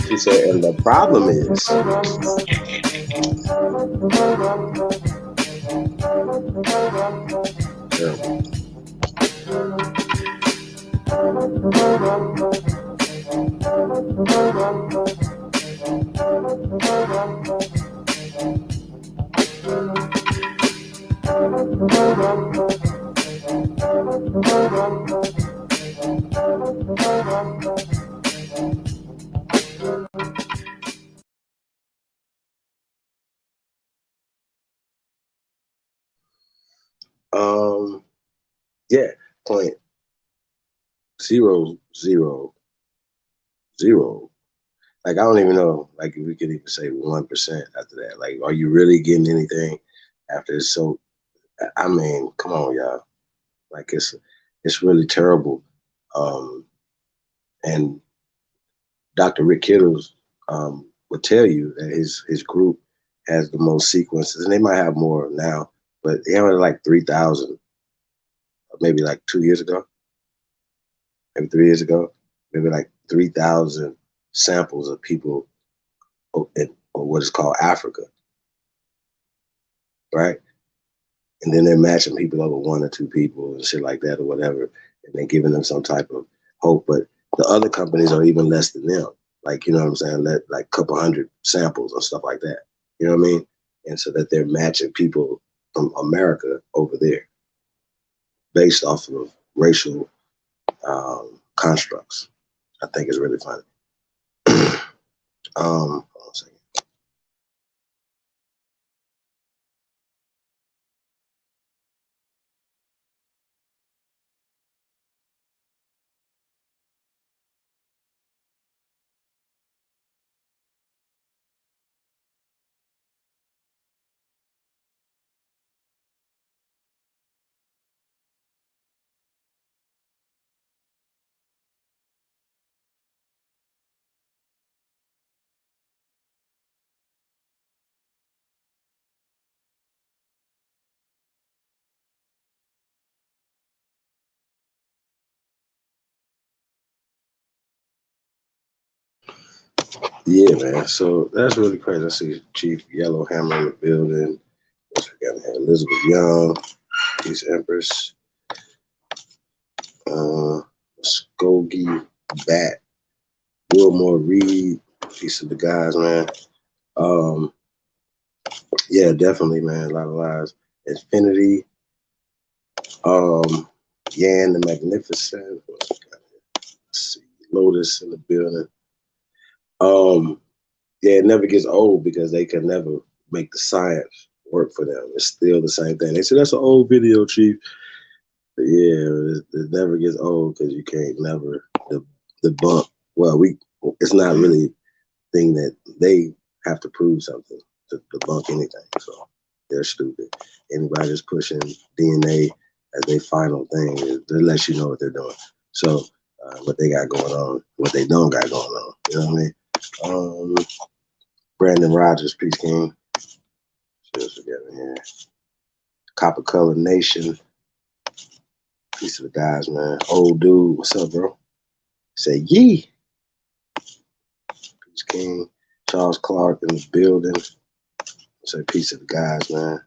She said, and the problem is, yeah, 0.000. Like, I don't even know, like, if we could even say 1% after that. Like, are you really getting anything after it's so, I mean, come on, y'all. Like, it's really terrible. And Dr. Rick Kittles would tell you that his group has the most sequences, and they might have more now, but they only like 3,000, maybe like 2 years ago, maybe 3 years ago, maybe like 3,000 samples of people in what is called Africa, right? And then they're matching people over 1 or 2 people and shit like that or whatever, and they're giving them some type of hope. But the other companies are even less than them. Like, you know what I'm saying? Like a couple hundred samples or stuff like that. You know what I mean? And so that they're matching people from America over there based off of racial constructs. I think it's really funny. Hold on a second. Yeah, man. So that's really crazy. I see Chief Yellowhammer in the building. We got Elizabeth Young, Peace Empress, Skogie Bat, Wilmore Reed, peace of the guys, man. Yeah, definitely, man. A lot of lives. Infinity, Yan the Magnificent. Let's see, Lotus in the building. Yeah, it never gets old because they can never make the science work for them. It's still the same thing. They say that's an old video, Chief. But yeah, it never gets old because you can't never debunk. Well, it's not really a thing that they have to prove something to debunk anything. So they're stupid. Anybody that's pushing DNA as their final thing, it lets you know what they're doing. So what they got going on, what they don't got going on. You know what I mean? Brandon Rogers, Peace King. Just together here. Copper Color Nation. Peace to the guys, man. Old dude, what's up, bro? Say yee. Peace King. Charles Clark in the building. Say peace to the guys, man.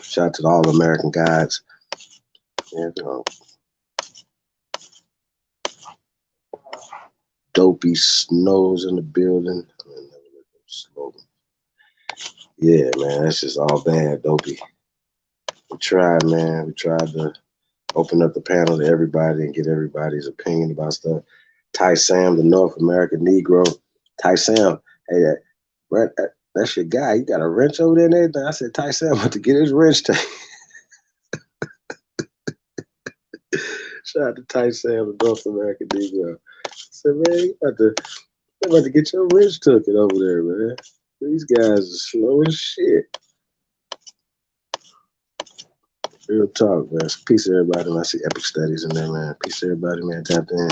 Shout out to the All American guys. Yeah, you know. Dopey Snows in the building. Yeah, man, that's just all bad, Dopey. We tried, man. We tried to open up the panel to everybody and get everybody's opinion about stuff. Ty Sam, the North American Negro. Ty Sam, hey, that's your guy. You got a wrench over there and everything. I said, Ty Sam went to get his wrench taken. Shout out to Ty Sam, the North American Negro. I said, man, you about to get your wrench taken over there, man. These guys are slow as shit. Real talk, man. So peace to everybody, man. I see Epic Studies in there, man. Peace to everybody, man. Tapped in.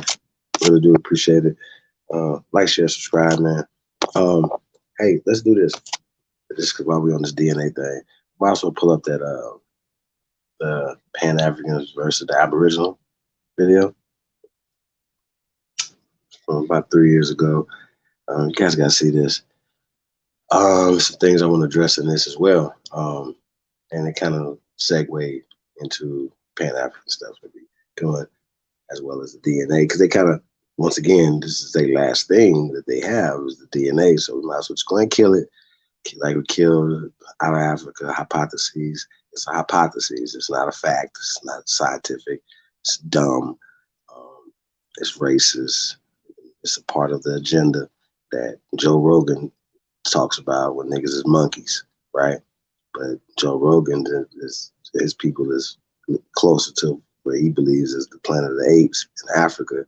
Really do appreciate it. Like, share, subscribe, man. Hey, let's do this. Just while we're on this DNA thing, we also pull up that the Pan-Africans versus the Aboriginal video from about 3 years ago. You guys gotta see this. Some things I want to address in this as well. And it kind of segued into Pan-African stuff that we doing, as well as the DNA, because they kind of, once again, this is their last thing that they have is the DNA. So we might as well just go and kill it, like we killed out of Africa hypotheses. It's a hypothesis. It's not a fact. It's not scientific. It's dumb. It's racist. It's a part of the agenda that Joe Rogan talks about when niggas is monkeys, right? But Joe Rogan, his people is closer to where he believes is the planet of the apes in Africa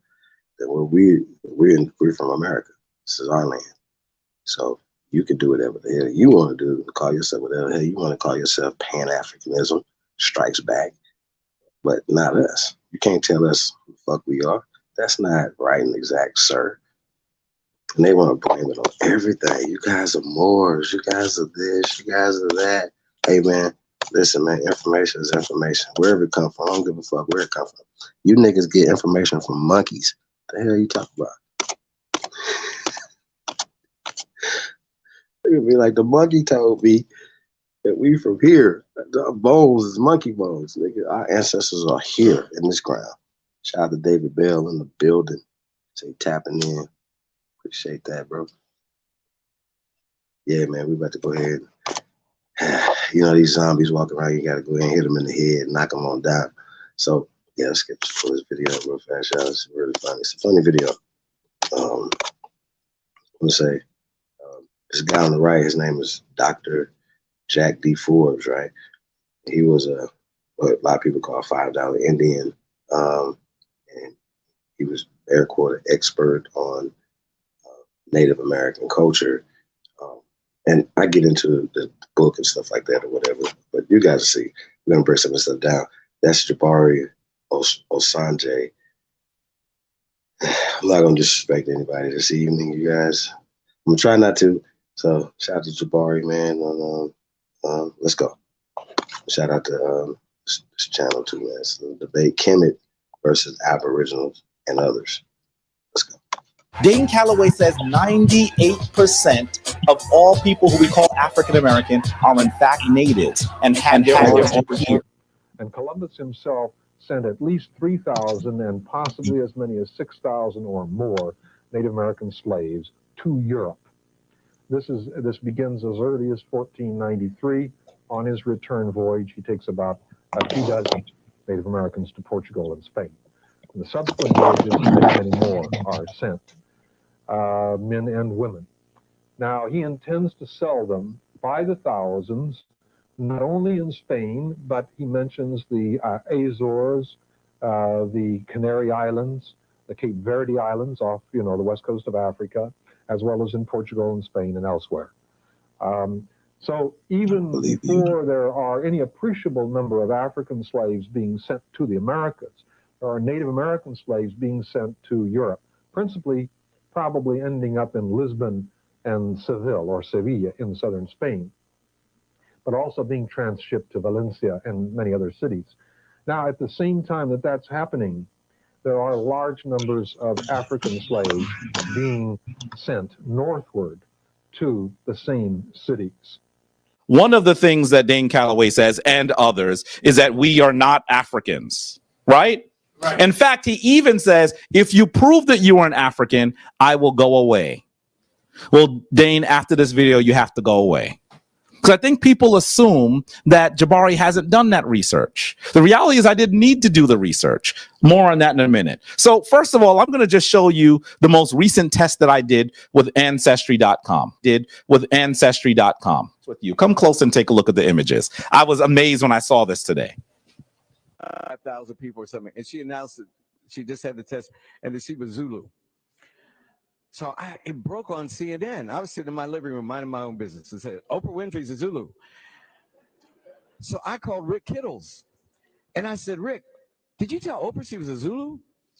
than where we're from America. This is our land. So you can do whatever the hell you want to do, call yourself whatever the hell you want to call yourself. Pan-Africanism strikes back, but not us. You can't tell us who the fuck we are. That's not right and exact, sir. And they want to blame it on everything. You guys are Moors. You guys are this. You guys are that. Hey, man, listen, man, information is information. Wherever it come from, I don't give a fuck where it come from. You niggas get information from monkeys. What the hell you talking about? It'd be like the monkey told me that we from here. The bones is monkey bones. Nigga. Our ancestors are here in this ground. Shout out to David Bell in the building. Say tapping in. Appreciate that, bro. Yeah, man, we about to go ahead. You know, these zombies walking around, you got to go ahead and hit them in the head, knock them on down. So, yeah, let's get to this video real fast, y'all. It's really funny. It's a funny video. I'm going to say, this guy on the right, his name is Dr. Jack D. Forbes, right? He was what a lot of people call $5 Indian. And he was air quote expert on Native American culture. And I get into the book and stuff like that or whatever, but you guys see, we're going to break some of this stuff down. That's Jabari Osanje. I'm not going to disrespect anybody this evening, you guys. I'm going to try not to. So shout out to Jabari, man. Let's go. Shout out to this channel too, man. It's the debate, Kemet versus Aboriginals and others. Let's go. Dane Calloway says 98% of all people who we call African American are in fact natives and had their origin here. And Columbus himself sent at least 3,000 and possibly as many as 6,000 or more Native American slaves to Europe. This begins as early as 1493. On his return voyage, he takes about a few dozen Native Americans to Portugal and Spain. In the subsequent voyages, many more are sent, men and women. Now, he intends to sell them by the thousands, not only in Spain, but he mentions the Azores, the Canary Islands, the Cape Verde Islands off, the west coast of Africa, as well as in Portugal and Spain and elsewhere. So even before there are any appreciable number of African slaves being sent to the Americas, there are Native American slaves being sent to Europe, principally probably ending up in Lisbon and Seville or Sevilla in southern Spain, but also being transshipped to Valencia and many other cities. Now, at the same time that that's happening, there are large numbers of African slaves being sent northward to the same cities. One of the things that Dane Calloway says, and others, is that we are not Africans, right? In fact, he even says, if you prove that you are an African, I will go away. Well, Dane, after this video, you have to go away. Because I think people assume that Jabari hasn't done that research. The reality is I didn't need to do the research. More on that in a minute. So first of all, I'm going to just show you the most recent test that I did with Ancestry.com. With you. Come close and take a look at the images. I was amazed when I saw this today. 5,000 people or something. And she announced that she just had the test and that she was Zulu. So it broke on CNN. I was sitting in my living room minding my own business and said, Oprah Winfrey's a Zulu. So I called Rick Kittles And I said, Rick, did you tell Oprah she was a Zulu?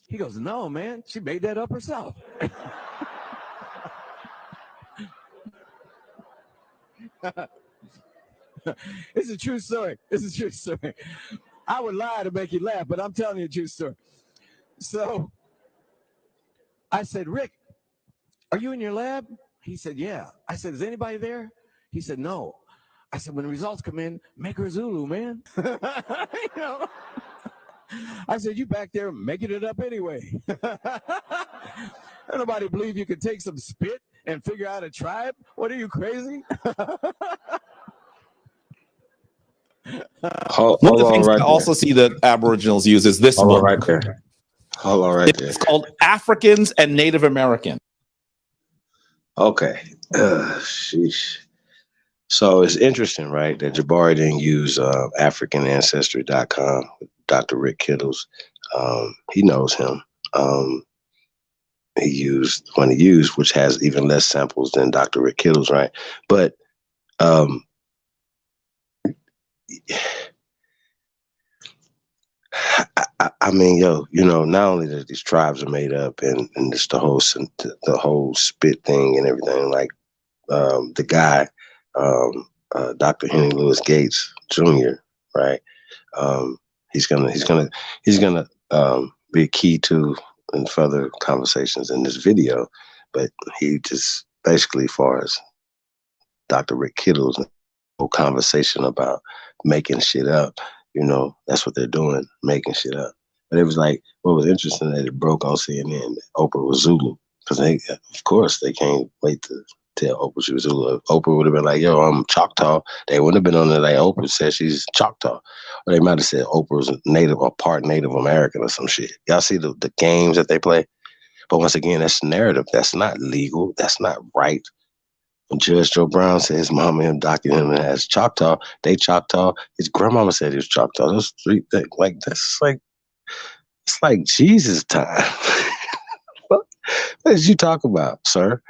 He goes, no, man, she made that up herself. It's a true story. It's a true story. I would lie to make you laugh, but I'm telling you a true story. So I said, Rick, are you in your lab? He said, yeah. I said, is anybody there? He said, no. I said, when the results come in, make her Zulu, man. You know? I said, you back there making it up anyway. Nobody believe you can take some spit and figure out a tribe? What are you, crazy? One of the things I also see that Aboriginals use is this book. Right there. Hold on right there. It's called Africans and Native Americans. Okay. Sheesh. So it's interesting, right, that Jabari didn't use AfricanAncestry.com with Dr. Rick Kittles. He knows him. He used one he used, which has even less samples than Dr. Rick Kittles, right? But I mean, yo, you know, not only that these tribes are made up and it's the whole spit thing and everything, like the guy, Dr. Henry Louis Gates Jr., right? He's gonna be key to in further conversations in this video, but he just basically, as far as Dr. Rick Kittles, whole conversation about making shit up, you know, that's what they're doing, making shit up. But it was like, what was interesting that it broke on CNN, Oprah was Zulu, because of course, they can't wait to tell Oprah she was Zulu. Oprah would have been like, yo, I'm Choctaw. They wouldn't have been on there like Oprah said she's Choctaw. Or they might have said Oprah's Native or part Native American or some shit. Y'all see the games that they play? But once again, that's narrative. That's not legal. That's not right. When Judge Joe Brown said his mama and documented him as Choctaw, they Choctaw. His grandmama said he was Choctaw. Those three things, like, that's like, it's like Jesus time. What did you talk about, sir?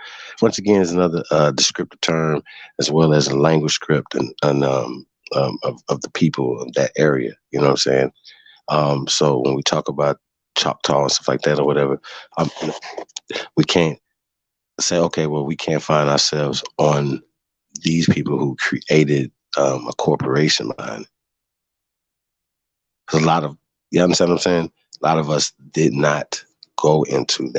Once again, is another descriptive term, as well as a language script and of the people of that area. You know what I'm saying? So when we talk about Choctaw and stuff like that or whatever, we can't say, okay, well, we can't find ourselves on these people who created a corporation behind it. 'Cause a lot of, you understand what I'm saying? A lot of us did not go into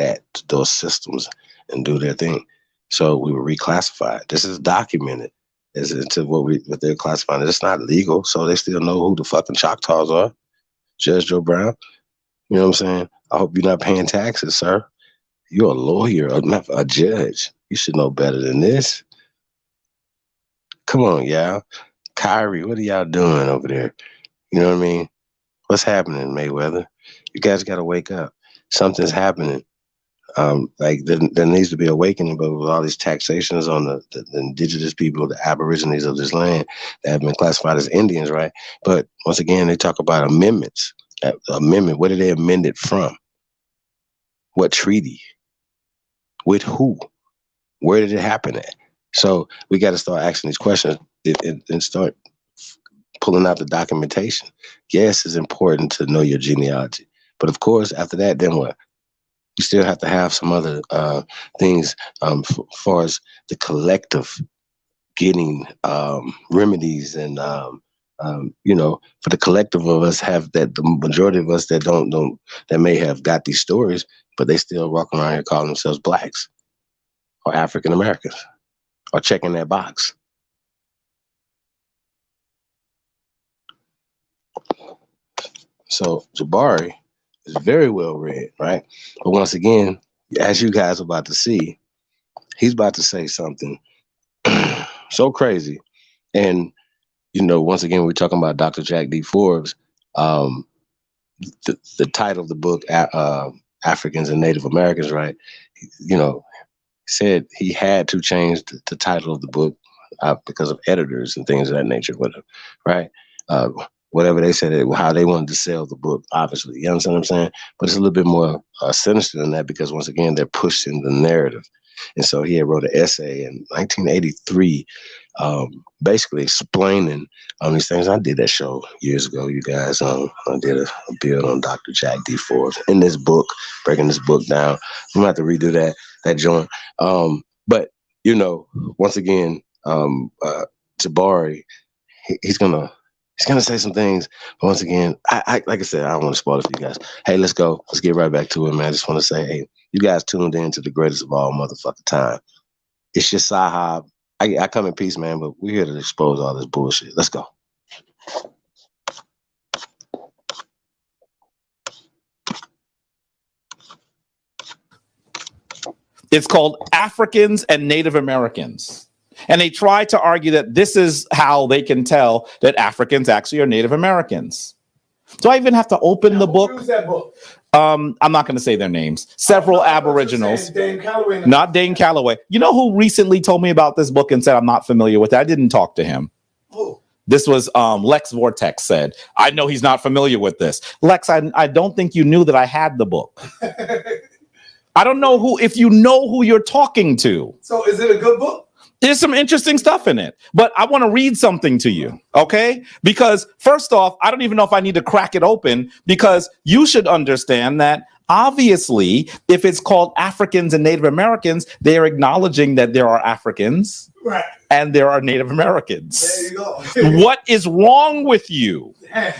those systems and do their thing. So we were reclassified. This is documented as into what they're classifying. It's not legal, so they still know who the fucking Choctaws are. Judge Joe Brown. You know what I'm saying? I hope you're not paying taxes, sir. You're a lawyer, a judge. You should know better than this. Come on, y'all. Kyrie, what are y'all doing over there? You know what I mean? What's happening, Mayweather? You guys got to wake up. Something's happening. Like there needs to be awakening, but with all these taxations on the indigenous people, the Aborigines of this land that have been classified as Indians, right? But once again, they talk about amendments. Amendment, where did they amend it from? What treaty? With who? Where did it happen at? So we got to start asking these questions and start pulling out the documentation. Yes, it's important to know your genealogy. But of course, after that, then what? You still have to have some other things as far as the collective getting remedies and, you know, for the collective of us have that, the majority of us that that may have got these stories, but they still walk around here calling themselves blacks or African Americans or checking that box. So Jabari is very well read, right? But once again, as you guys are about to see, he's about to say something so crazy. And, you know, once again, we're talking about Dr. Jack D. Forbes. The title of the book, Africans and Native Americans, right? You know, said he had to change the title of the book because of editors and things of that nature, whatever, right? Whatever they said, how they wanted to sell the book, obviously. You understand what I'm saying? But it's a little bit more sinister than that because, once again, they're pushing the narrative. And so he had wrote an essay in 1983 basically explaining these things. I did that show years ago, you guys. I did a build on Dr. Jack D. Forbes in this book, breaking this book down. I'm gonna have to redo that joint. But once again, Jabari, he's gonna say some things. But once again, I like I said, I don't want to spoil it for you guys. Hey, let's go. Let's get right back to it, man. I just want to say, hey, you guys tuned in to the greatest of all motherfucking time. It's your Sahab. I come in peace, man, but we're here to expose all this bullshit. Let's go. It's called Africans and Native Americans. And they try to argue that this is how they can tell that Africans actually are Native Americans. Do I even have to open the book? Who's that book? I'm not going to say their names. Several Aboriginals. Not Dane Calloway. You know who recently told me about this book and said I'm not familiar with it? I didn't talk to him. Who? This was Lex Vortex said. I know he's not familiar with this. Lex, I don't think you knew that I had the book. I don't know if you know who you're talking to. So is it a good book? There's some interesting stuff in it, but I want to read something to you, okay? Because first off, I don't even know if I need to crack it open, because you should understand that obviously, if it's called Africans and Native Americans, they are acknowledging that there are Africans and there are Native Americans. There you go. What is wrong with you?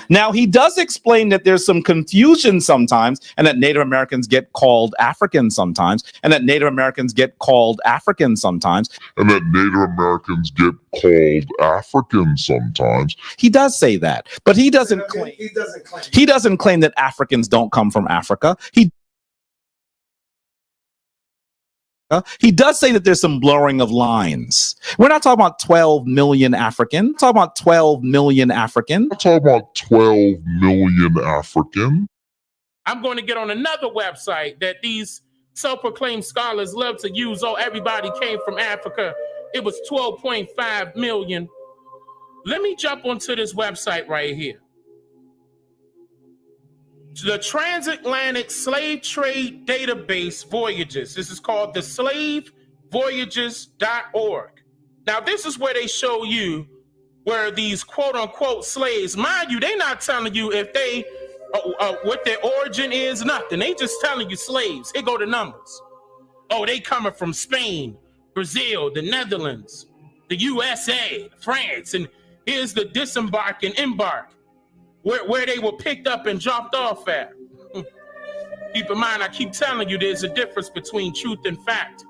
Now, he does explain that there's some confusion sometimes, and that Native Americans get called Africans sometimes, and that Native Americans get called Africans sometimes. And that Native Americans get called Africans sometimes. He does say that, but he doesn't claim. He doesn't claim that Africans don't come from Africa. He does say that there's some blurring of lines. We're not talking about 12 million African. We're talking about 12 million African. We're talking about 12 million African. I'm going to get on another website that these self-proclaimed scholars love to use. Oh, everybody came from Africa. It was 12.5 million. Let me jump onto this website right here. The Transatlantic Slave Trade Database Voyages. This is called the slavevoyages.org. Now, this is where they show you where these quote-unquote slaves, mind you, they're not telling you if they, what their origin is, nothing. They just telling you slaves. Here go the numbers. Oh, they coming from Spain, Brazil, the Netherlands, the USA, France, and here's the disembark and embark. Where they were picked up and dropped off at. Keep in mind, I keep telling you, there's a difference between truth and fact.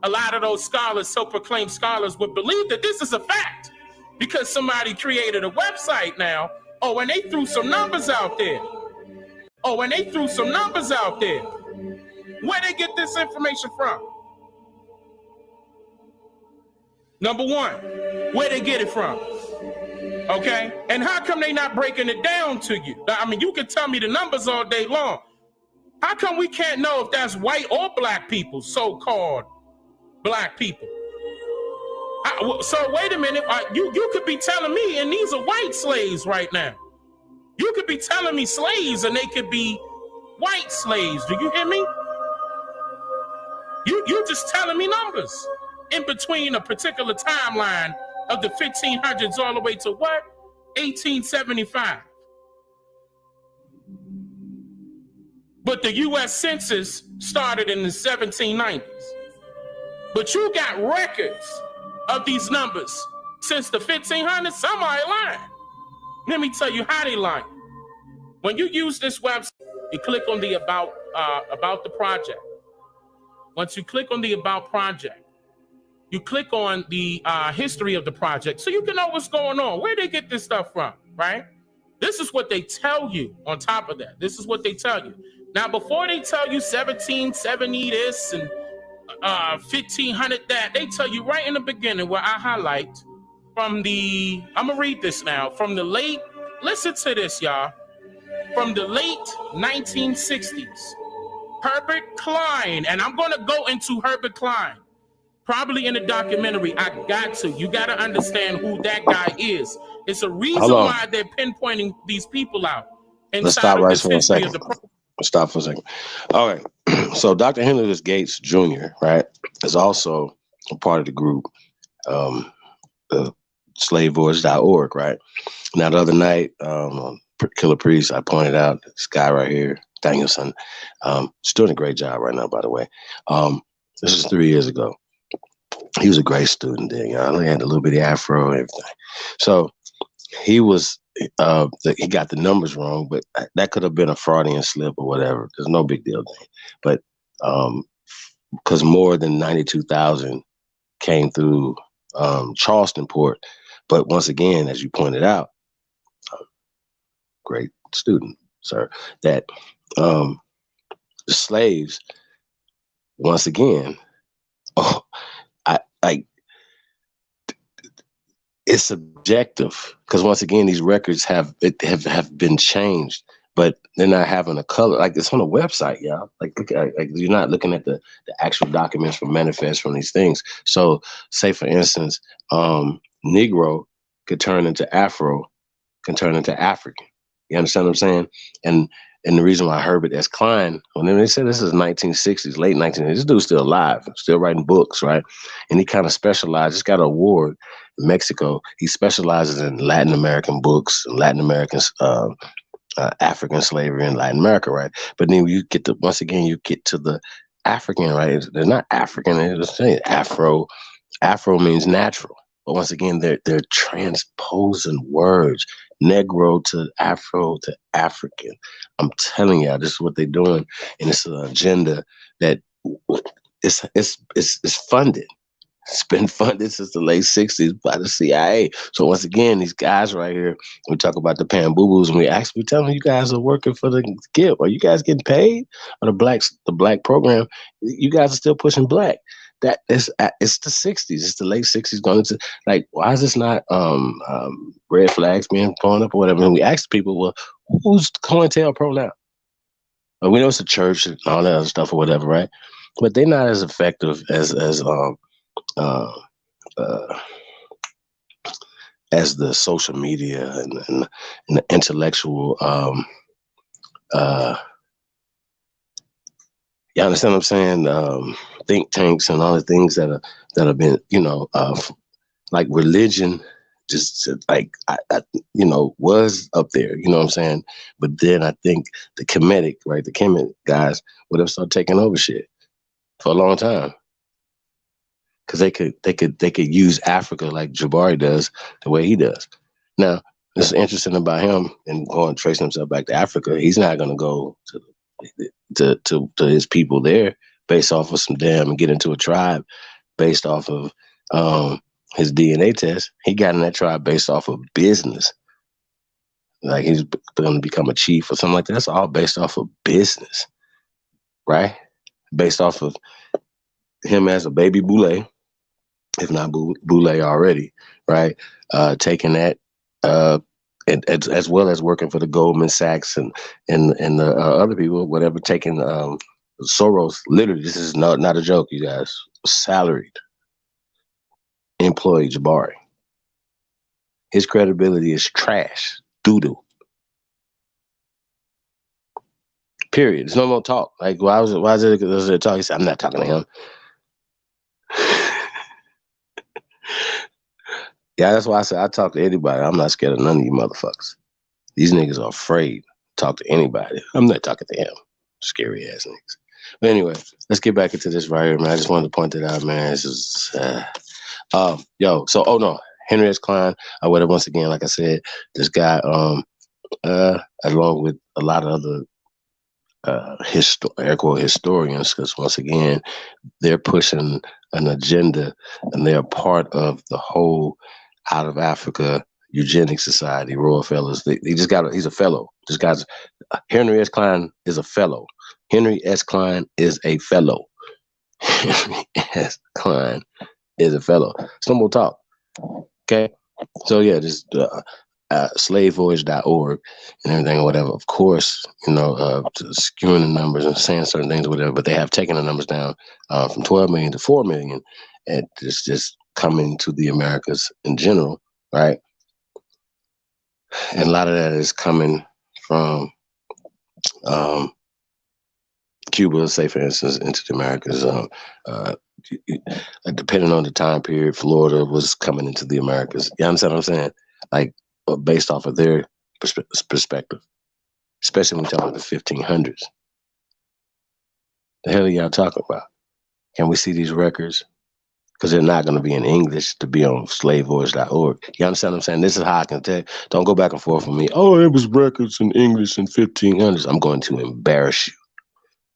A lot of those scholars, self-proclaimed scholars, would believe that this is a fact because somebody created a website now. Oh, and they threw some numbers out there. Where they get this information from? Number one, where they get it from? Okay, and how come they not breaking it down to you? I mean, you can tell me the numbers all day long. How come we can't know if that's white or black people, so-called black people? So wait a minute, you could be telling me, and these are white slaves right now. You could be telling me slaves, and they could be white slaves. Do you hear me? You're just telling me numbers in between a particular timeline of the 1500s all the way to what? 1875. But the U.S. Census started in the 1790s. But you got records of these numbers since the 1500s. Somebody lying. Let me tell you how they lying. When you use this website, you click on the about the project. Once you click on the About Project, you click on the history of the project so you can know what's going on, where they get this stuff from, right? This is what they tell you on top of that. This is what they tell you. Now, before they tell you 1770 this and 1500 that, they tell you right in the beginning where I highlight from the, I'm going to read this now, from the late, listen to this, y'all, from the late 1960s, Herbert Klein, and I'm going to go into Herbert Klein. Probably in the documentary, you got to understand who that guy is. It's a reason why they're pinpointing these people out. Let's stop right for a second. Stop for a second. All right. So Dr. Henry Gates Jr., right, is also a part of the group slavevoyage.org, right? Now, the other night, Killer Priest, I pointed out this guy right here, Danielson, he's doing a great job right now, by the way. This was 3 years ago. He was a great student then, you know, he had a little bitty afro and everything. So he was, he got the numbers wrong, but that could have been a Freudian slip or whatever. There's no big deal then. But because more than 92,000 came through Charleston port. But once again, as you pointed out, great student, sir, that the slaves, once again, it's subjective because once again, these records have been changed, but they're not having a color. Like it's on a website, y'all. Like you're not looking at the actual documents from manifest from these things. So say for instance, Negro could turn into Afro, can turn into African. You understand what I'm saying? And the reason why Herbert S. Klein, when they said this is 1960s, late 1960s, this dude's still alive, still writing books, right? And he kind of specialized, just got an award in Mexico. He specializes in Latin American books, Latin American, African slavery in Latin America, right? But then you get to, once again, you get to the African, right? They're not African, they're just saying Afro. Afro means natural. But once again, they're transposing words. Negro to Afro to African. I'm telling y'all, this is what they're doing, and it's an agenda that it's funded. It's been funded since the late 60s by the CIA. So once again, these guys right here, we talk about the Pan-Boo-Boos, and we tell them you guys are working for the GIP. Are you guys getting paid? Or the black program, you guys are still pushing black. That is, it's the 60s. It's the late 60s going into, like, why is this not red flags being thrown up or whatever? And we ask people, well, who's COINTELPRO now? Well, we know it's a church and all that other stuff or whatever, right? But they're not as effective as the social media and the intellectual. You understand what I'm saying? Think tanks and all the things that have been, like religion, just like was up there. You know what I'm saying? But then I think the Kemetic, right? The Kemet guys would have started taking over shit for a long time. Because they could use Africa like Jabari does, the way he does. Now, it's interesting about him and going tracing himself back to Africa. He's not going to go to his people there based off of some and get into a tribe based off of his DNA test. He got in that tribe based off of business. Like he's going to become a chief or something like that. That's all based off of business, right? Based off of him as a baby Boule, if not Boule already, right? Taking that, as well as working for the Goldman Sachs and the other people, whatever, taking Soros. Literally, this is not a joke, you guys. Salaried employee Jabari. His credibility is trash, doo-doo. Period. There's no more talk. Like, why is it talk? He said, I'm not talking to him. Yeah, that's why I said I talk to anybody. I'm not scared of none of you motherfuckers. These niggas are afraid to talk to anybody. I'm not talking to him. Scary ass niggas. But anyway, let's get back into this right here, man. I just wanted to point that out, man. This is Henry S. Klein, or whatever. Once again, like I said, this guy, along with a lot of other air quote historians, because once again, they're pushing an agenda and they're part of the whole out of Africa eugenics society, Royal Fellows. He's a fellow. This guy's Henry S. Klein is a fellow. Henry S. Klein is a fellow. Henry S. Klein is a fellow. Some more talk. Okay. So yeah, just slavevoyage.org and everything or whatever. Of course, skewing the numbers and saying certain things or whatever, but they have taken the numbers down from 12 million to 4 million, and it's just coming to the Americas in general, right? And a lot of that is coming from Cuba, say for instance, into the Americas. depending on the time period, Florida was coming into the Americas. You understand what I'm saying? Like, based off of their perspective, especially when you're talking about the 1500s. The hell are y'all talking about? Can we see these records? Because they're not going to be in English to be on slavevoyage.org. You understand what I'm saying? This is how I can tell. Don't go back and forth with me. Oh, it was records in English in 1500s. I'm going to embarrass you.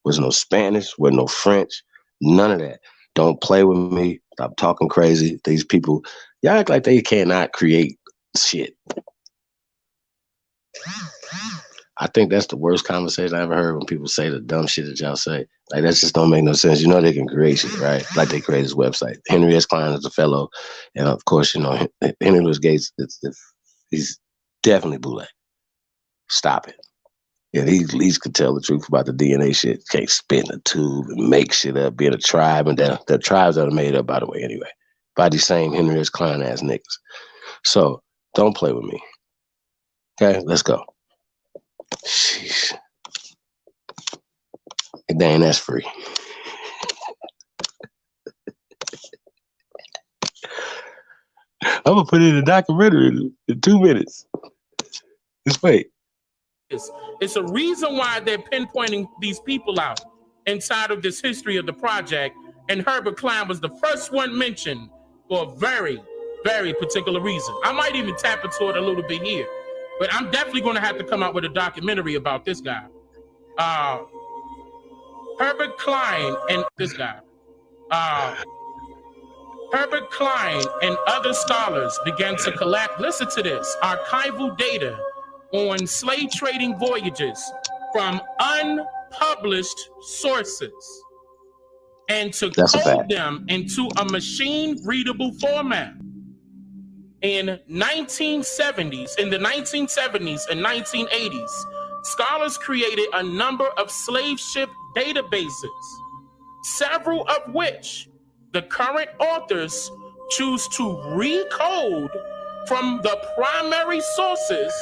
Was no Spanish, was no French, none of that. Don't play with me. Stop talking crazy. These people, y'all act like they cannot create shit. I think that's the worst conversation I ever heard when people say the dumb shit that y'all say. Like, that just don't make no sense. You know they can create shit, right? Like they created this website. Henry S. Klein is a fellow. And of course, you know, Henry Louis Gates, he's definitely bootleg. Stop it. Yeah, he at least could tell the truth about the DNA shit. Can't spit in a tube and make shit up, being a tribe. And the tribes that are made up, by the way, anyway, by these same Henry S. Klein ass niggas. So don't play with me. Okay, let's go. Sheesh. And dang, that's free. I'm gonna put it in a documentary in 2 minutes. Just wait. It's a reason why they're pinpointing these people out inside of this history of the project. And Herbert Klein was the first one mentioned for a very, very particular reason. I might even tap into it a little bit here, but I'm definitely going to have to come out with a documentary about this guy. Herbert Klein and this guy. Herbert Klein and other scholars began to collect, listen to this, archival data on slave trading voyages from unpublished sources and to code them into a machine-readable format. In the 1970s and 1980s, scholars created a number of slave ship databases, several of which the current authors choose to recode from the primary sources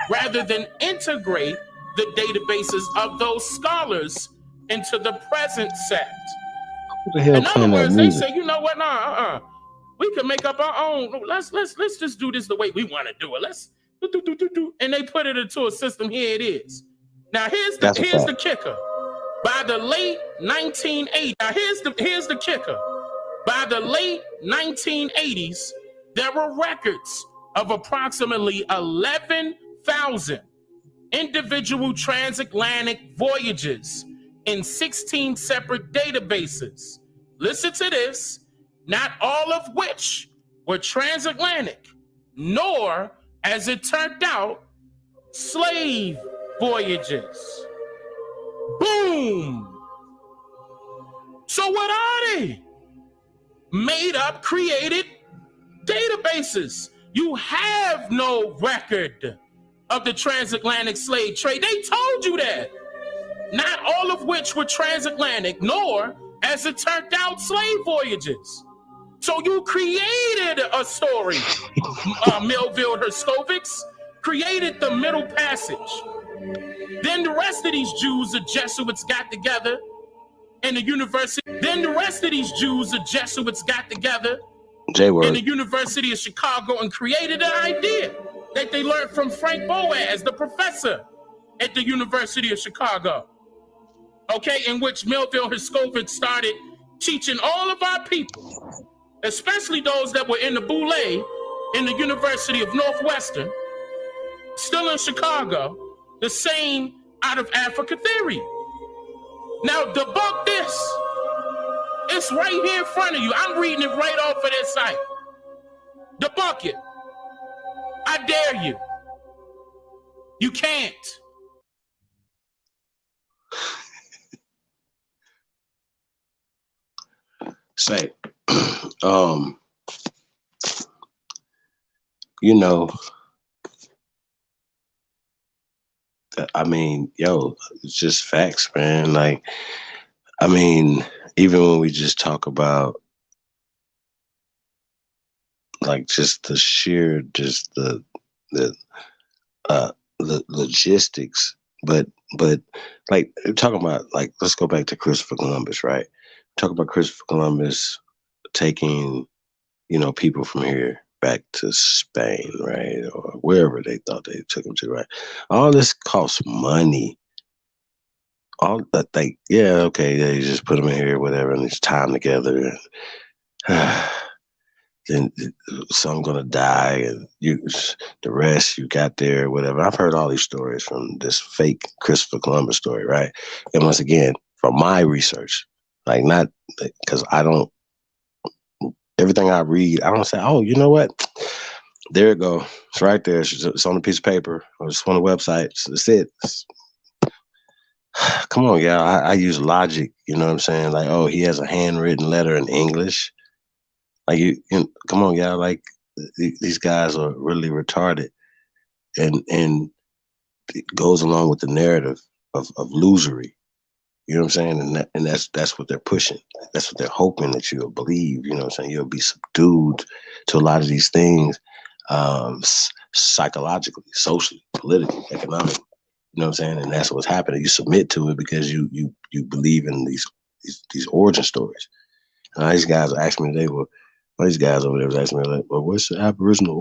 rather than integrate the databases of those scholars into the present set. What the hell? In other words, they say, you know what? We can make up our own. Let's just do this the way we want to do it. Let's do, and they put it into a system. Here it is. Now here's the kicker. By the late 1980s, now here's the kicker. By the late 1980s, there were records of approximately 11,000 individual transatlantic voyages in 16 separate databases. Listen to this, not all of which were transatlantic, nor, as it turned out, slave voyages. Boom! So what are they? Made up, created databases. You have no record of the transatlantic slave trade. They told you that. Not all of which were transatlantic, nor, as it turned out, slave voyages. So you created a story. Melville Herskovits created the Middle Passage. Then the rest of these Jews, the Jesuits, got together in the university. Then the rest of these Jews, the Jesuits, got together in the University of Chicago and created an idea that they learned from Frank Boas, the professor at the University of Chicago. Okay, in which Melville Herskovits started teaching all of our people, especially those that were in the Boule in the University of Northwestern, still in Chicago, the same out of Africa theory. Now debunk this. It's right here in front of you. I'm reading it right off of their site. Debunk it. I dare you. You can't. Say, you know, I mean, yo, it's just facts, man. Like, I mean, even when we just talk about like just the sheer, just the logistics, but like talking about like, let's go back to Christopher Columbus, right? talk about Christopher Columbus taking, people from here back to Spain, right? Or wherever they thought they took them to, right? All this costs money. All that they just put them in here, whatever, and it's time together. And then some gonna die, and the rest you got there, whatever. I've heard all these stories from this fake Christopher Columbus story, right? And once again, from my research, like not because I don't. Everything I read, I don't say, oh, you know what? There it go. It's right there. It's on a piece of paper or it's on the website. It's it. Come on, y'all. I use logic. You know what I'm saying? Like, oh, he has a handwritten letter in English. Like, come on, y'all. Like, these guys are really retarded, and it goes along with the narrative of losery. You know what I'm saying? And that's what they're pushing. That's what they're hoping that you'll believe. You know what I'm saying? You'll be subdued to a lot of these things, psychologically, socially, politically, economically. You know what I'm saying? And that's what's happening. You submit to it because you believe in these origin stories. And these guys asked me today, these guys over there was asking me, like, well, what's the Aboriginal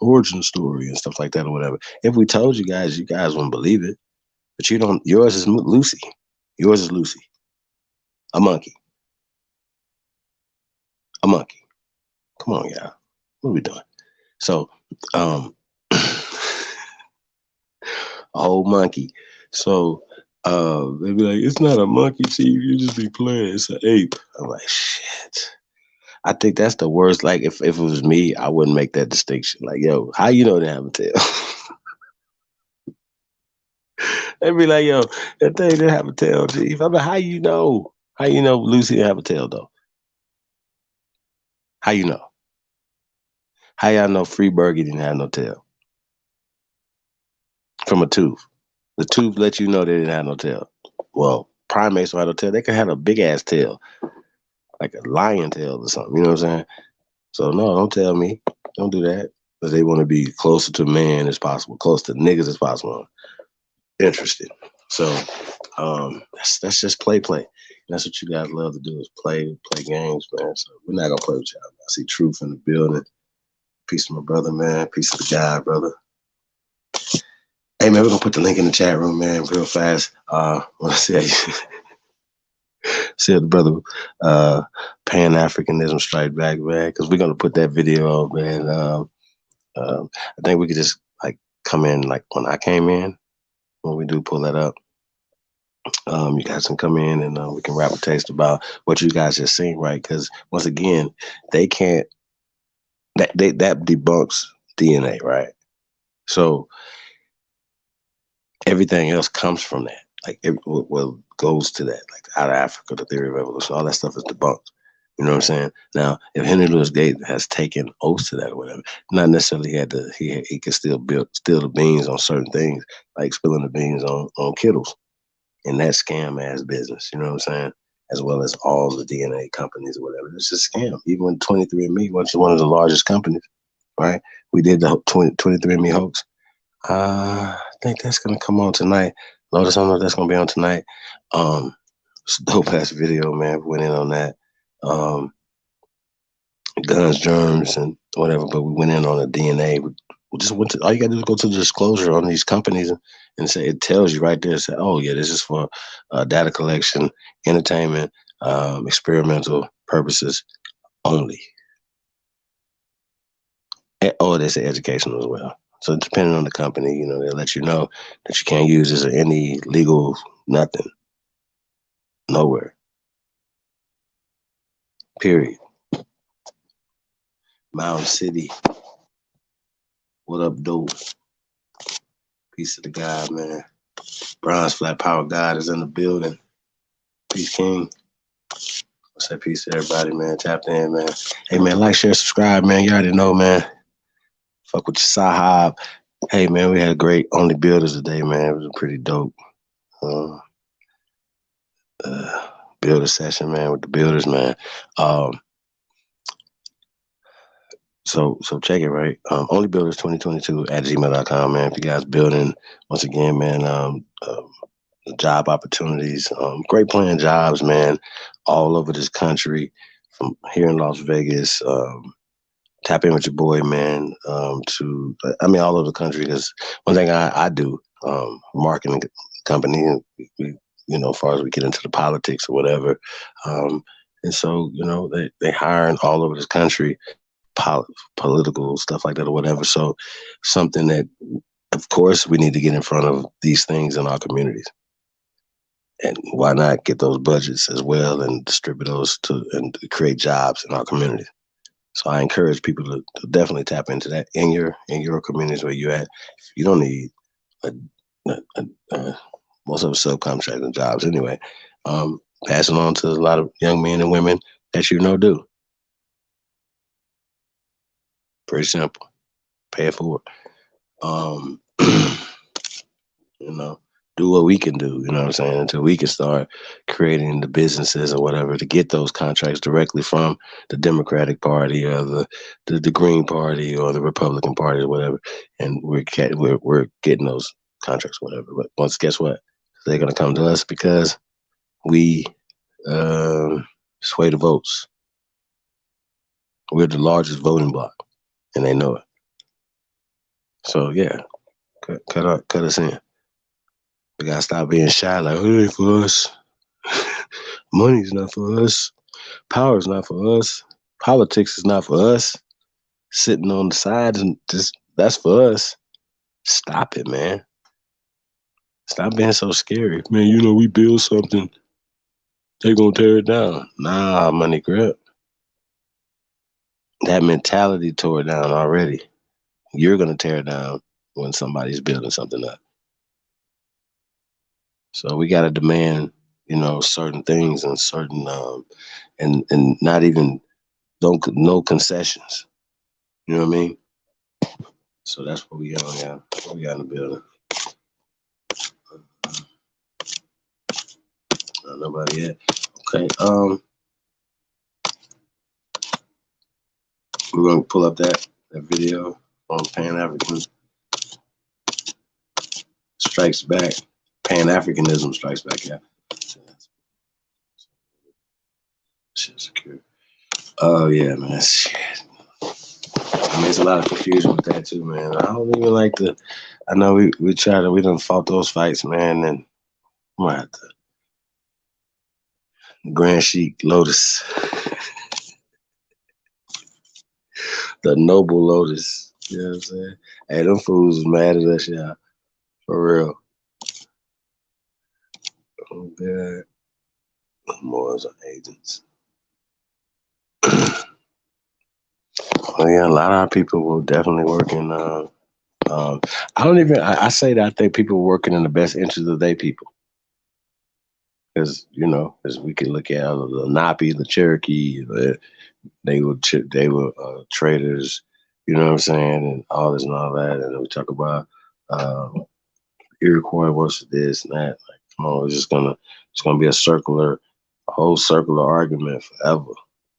origin story and stuff like that or whatever. If we told you guys wouldn't believe it. But you don't. Yours is Lucy. Yours is Lucy. A monkey. A monkey. Come on, y'all. What are we doing? So, a whole monkey. So, they be like, it's not a monkey, Chief. You just be playing. It's an ape. I'm like, shit. I think that's the worst. Like, if it was me, I wouldn't make that distinction. Like, yo, how you know they have a tail? They'd be like, yo, that thing didn't have a tail, Chief. I'm like, how you know? How you know Lucy didn't have a tail, though? How you know? How y'all know Freeburger didn't have no tail? From a tooth. The tooth let you know they didn't have no tail. Well, primates don't have no tail. They could have a big-ass tail, like a lion tail or something. You know what I'm saying? So, no, don't tell me. Don't do that. Because they want to be closer to man as possible, close to niggas as possible. Interested. So that's just play. And that's what you guys love to do is play games, man. So we're not gonna play with y'all. I see Truth in the building. Peace to my brother, man. Peace to the guy, brother. Hey man, we're gonna put the link in the chat room, man, real fast. When I say the brother Pan-Africanism Strike Back, man, because we're gonna put that video up, man. I think we could just like come in like when I came in. When we do pull that up, you guys can come in and we can rap a taste about what you guys just seen, right? Because once again, they can't. That debunks DNA, right? So everything else comes from that. Like well goes to that, like out of Africa, the theory of evolution, all that stuff is debunked. You know what I'm saying? Now, if Henry Louis Gates has taken oaths to that or whatever, not necessarily he could still steal the beans on certain things, like spilling the beans on Kittles and that scam ass business. You know what I'm saying? As well as all the DNA companies or whatever. It's just a scam. Even 23andMe, which is one of the largest companies, right? We did the 23andMe hoax. I think that's gonna come on tonight. Notice I don't know if that's gonna be on tonight. It's a dope ass video, man. We went in on that. Guns, germs, and whatever, but we went in on the DNA. We just went to, all you gotta do is go to the disclosure on these companies and say, it tells you right there, say, oh yeah, this is for data collection, entertainment, experimental purposes only. Or they say educational as well. So depending on the company, you know, they'll let you know that you can't use this or any legal nothing. Nowhere. Period. Mountain City. What up, dope? Peace to the God, man. Bronze Flat Power God is in the building. Peace, King. What's up? Peace to everybody, man. Tapped in, man. Hey, man, like, share, subscribe, man. You already know, man. Fuck with your sahab. Hey, man, we had great Only Builders today, man. It was pretty dope. Builder session, man, with the builders, man. So check it, right? OnlyBuilders2022 @gmail.com, man. If you guys building, once again, man, the job opportunities, great paying jobs, man, all over this country, from here in Las Vegas. Tap in with your boy, man, all over the country. Because one thing I do, marketing company, and as far as we get into the politics or whatever. And so, they hiring all over this country, political stuff like that or whatever. So something that, of course, we need to get in front of these things in our communities. And why not get those budgets as well and distribute those and create jobs in our communities? So I encourage people to definitely tap into that in your communities where you're at. You don't need most of the subcontracting jobs anyway. Pass it on to a lot of young men and women that do. Pretty simple. Pay it forward. Do what we can do, you know what I'm saying, until we can start creating the businesses or whatever to get those contracts directly from the Democratic Party or the Green Party or the Republican Party or whatever. And we're getting those contracts, whatever. But guess what? They're going to come to us because we sway the votes. We're the largest voting bloc, and they know it. So, yeah, cut us in. We gotta stop being shy, like, it ain't for us. Money's not for us. Power's not for us. Politics is not for us. Sitting on the sides and that's for us. Stop it, man. Stop being so scary. Man, we build something, they gonna tear it down. Nah, money grab. That mentality tore it down already. You're gonna tear it down when somebody's building something up. So we got to demand, certain things and certain, and not even, no concessions. You know what I mean? So that's what we on, yeah. What we got in the building. Nobody yet. Okay. We're gonna pull up that video on Pan-Africanism Strikes Back. Pan-Africanism Strikes Back, yeah. Shit secure. Oh yeah, man. Shit. There's a lot of confusion with that too, man. I don't even like I know we done fought those fights, man, and I might have to. Grand Sheik Lotus. The Noble Lotus. You know what I'm saying? Hey, them fools was mad at us, y'all. For real. Oh, God. More agents. Well, yeah, a lot of our people were definitely working. I say that I think people were working in the best interest of their people. Because, as we can look at the Napi, the Cherokee, they were traders, you know what I'm saying, and all this and all that. And then we talk about Iroquois versus this and that. Like, come on, it's gonna be a whole circular argument forever.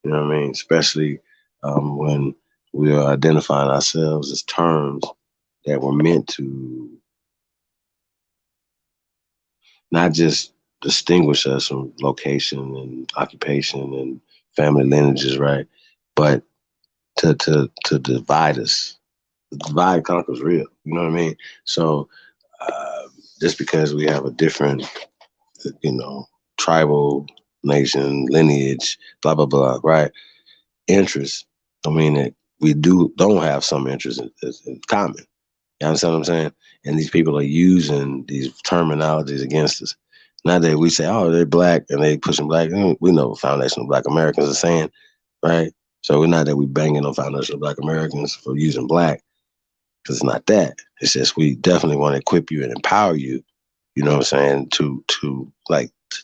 You know what I mean? Especially when we are identifying ourselves as terms that were meant to not just distinguish us from location and occupation and family lineages, right? But to divide us. The divide conquers real. You know what I mean? So just because we have a different, tribal nation, lineage, blah, blah, blah, right? Interests, I mean that we don't have some interests in common. You understand what I'm saying? And these people are using these terminologies against us. Not that we say, oh, they're black and they pushing black. We know foundational Black Americans are saying, right? So we're not that we banging on foundational Black Americans for using black, because it's not that. It's just we definitely want to equip you and empower you, you know what I'm saying, to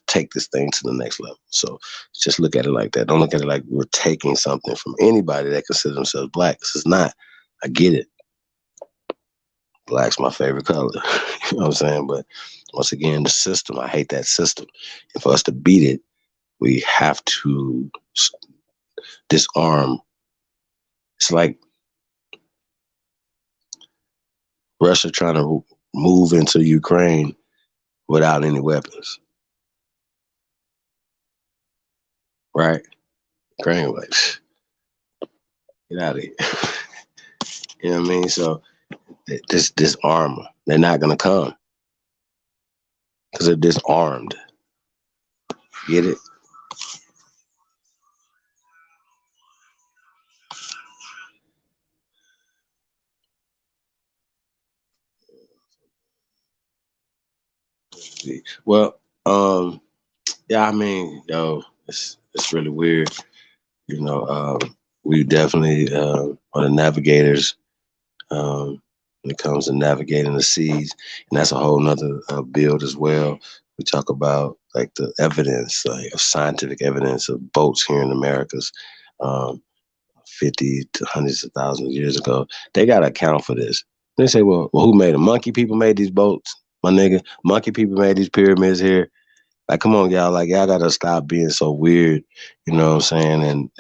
take this thing to the next level. So just look at it like that. Don't look at it like we're taking something from anybody that considers themselves black. This is not. I get it. Black's my favorite color. You know what I'm saying? But once again, the system, I hate that system. And for us to beat it, we have to disarm. It's like Russia trying to move into Ukraine without any weapons. Right? Ukraine was like, get out of here. You know what I mean? So this armor, they're not gonna come because they're disarmed. Get it? Well, yeah, I mean, yo, it's really weird. You know, we definitely are the navigators when it comes to navigating the seas, and that's a whole nother build as well. We talk about like the evidence, of scientific evidence of boats here in Americas, 50 to hundreds of thousands of years ago. They got to account for this. They say, well, who made them? Monkey people made these boats, my nigga. Monkey people made these pyramids here. Like, come on, y'all. Like, y'all gotta stop being so weird. You know what I'm saying?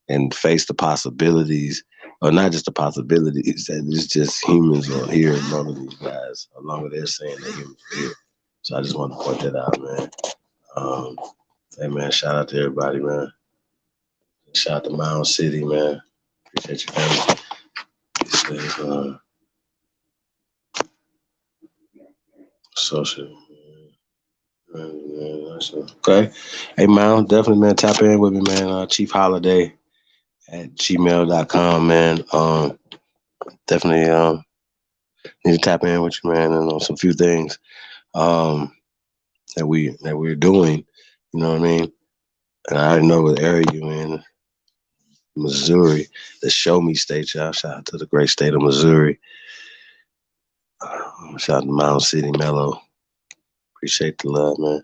And face the possibilities, or not just the possibilities that it's just humans are here. None of these guys, along with they're saying they're humans are here. So I just want to point that out, man. Hey, man, shout out to everybody, man. Shout out to Mound City, man. Appreciate you, family. Social. Okay. Hey, man, definitely, man, tap in with me, man. Chief Holiday at gmail.com, man. Definitely need to tap in with you, man, and on some few things that we're doing. You know what I mean? And I already know what area you in. Missouri, the show me state, y'all. Shout out to the great state of Missouri. Shout out to Mound City, Mellow. Appreciate the love, man.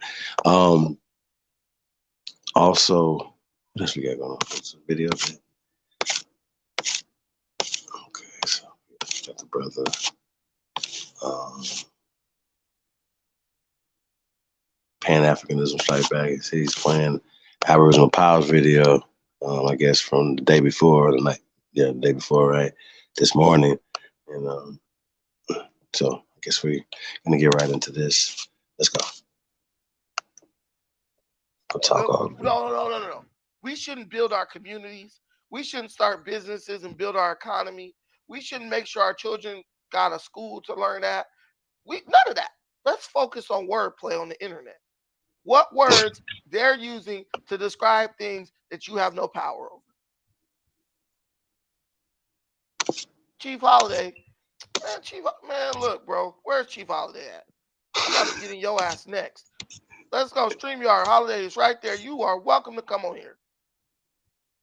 Also, what else we got going on? Some videos. Okay, so we got the brother. PanAfricanism Strike Back. He's playing Aboriginal Powers video, I guess from the day before, or the night, the day before, right? This morning. And so I guess we're gonna get right into this. Let's go. I'll talk all No. We shouldn't build our communities. We shouldn't start businesses and build our economy. We shouldn't make sure our children got a school to learn that. None of that. Let's focus on wordplay on the internet. What words they're using to describe things that you have no power over. Chief Holiday, man, look, bro, where's Chief Holiday at? I'm about to get in your ass next. Let's go. StreamYard. Holiday is right there. You are welcome to come on here.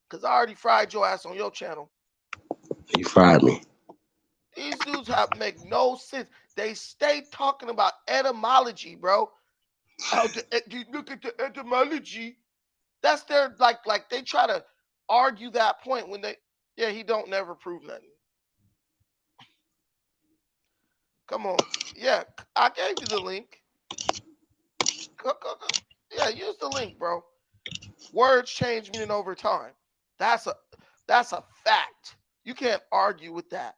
Because I already fried your ass on your channel. You fried me. These dudes make no sense. They stay talking about etymology, bro. You look at the etymology. That's their, like they try to argue that point when he don't never prove nothing. Come on. Yeah, I gave you the link. Go. Yeah, use the link, bro. Words change meaning over time. That's a fact. You can't argue with that.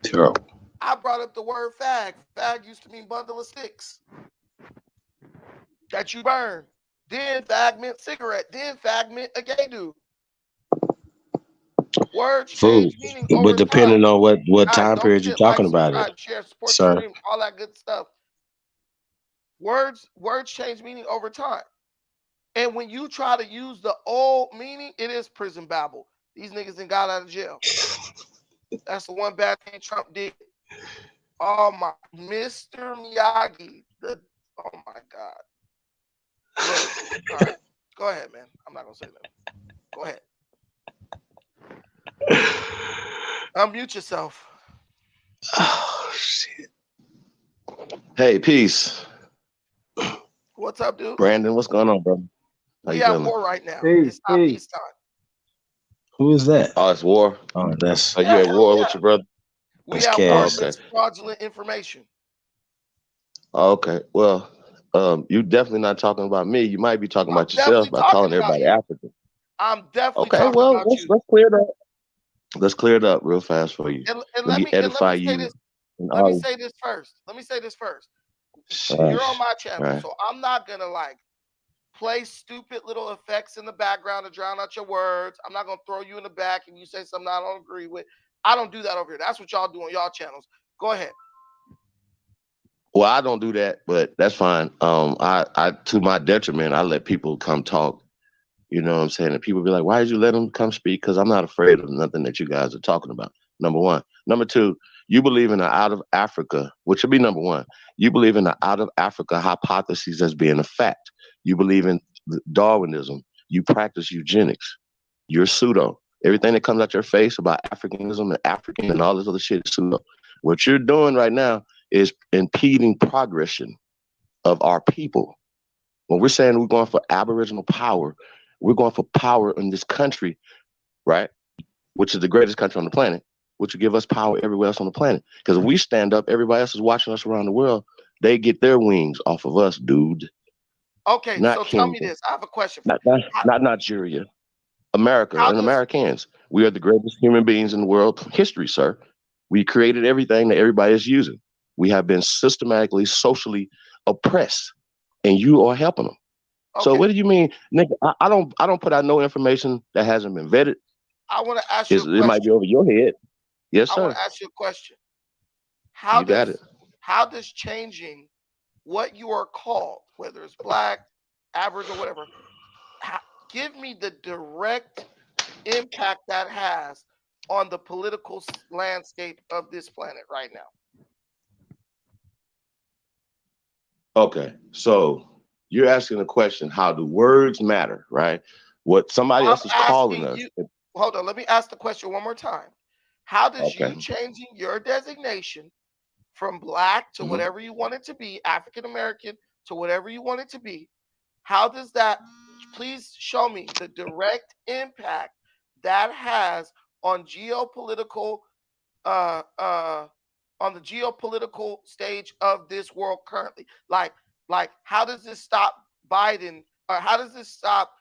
Zero. I brought up the word fag. Fag used to mean bundle of sticks that you burn. Then fag meant cigarette. Then fag meant a gay dude. Words change meaning over but depending time. on what time period you're talking about, share, support the stream, all that good stuff. Words change meaning over time. And when you try to use the old meaning, it is prison babble. These niggas ain't got out of jail. That's the one bad thing Trump did. Oh my, Mr. Miyagi. Oh my God. Look, all right. Go ahead, man. I'm not gonna say that. Go ahead. Unmute yourself. Oh shit. Hey, peace. What's up, dude? Brandon, what's going on, bro? We have war right now. It's not peacetime. Who is that? Oh, it's war. Oh, that's. Are you at war with your brother? We have war against fraudulent information. Okay. Well, you definitely not talking about me. You might be talking about yourself by calling everybody African. I'm definitely okay. talking Well, about let's you. clear it up. Let's clear it up real fast for you. And let me edify you. Let me say this first. You're on my channel, Right. so I'm not gonna like play stupid little effects in the background to drown out your words. I'm not gonna throw you in the back and you say something I don't agree with. I don't do that over here. That's what y'all do on y'all channels. Go ahead. Well, I don't do that, but that's fine. I to my detriment, I let people come talk. You know what I'm saying? And people be like, why did you let them come speak? Because I'm not afraid of nothing that you guys are talking about. Number one. Number two, you believe in the out of Africa, which would be number one. You believe in the out of Africa hypotheses as being a fact. You believe in Darwinism. You practice eugenics. You're pseudo. Everything that comes out your face about Africanism and African and all this other shit is pseudo. What you're doing right now is impeding progression of our people. When we're saying we're going for Aboriginal power, we're going for power in this country, right? Which is the greatest country on the planet, which will give us power everywhere else on the planet. Because if we stand up, everybody else is watching us around the world. They get their wings off of us, dude. Okay, Not so Kenya. tell me this. I have a question. Not Nigeria. America and Americans. We are the greatest human beings in the world history, sir. We created everything that everybody is using. We have been systematically, socially oppressed, and you are helping them. So what do you mean, nigga? I don't put out no information that hasn't been vetted. I want to ask you a question. It might be over your head. Yes, sir. I want to ask you a question. You got it. How does changing what you are called, whether it's black, Aboriginal, whatever, give me the direct impact that has on the political landscape of this planet right now? Okay, so you're asking a question, how do words matter, right? What somebody else is calling us. Hold on, let me ask the question one more time. How does Okay. you changing your designation from black to whatever you want it to be, African American to whatever you want it to be, how does that, please show me the direct impact that has on geopolitical on the geopolitical stage of this world currently? Like how does this stop Biden, or how does this stop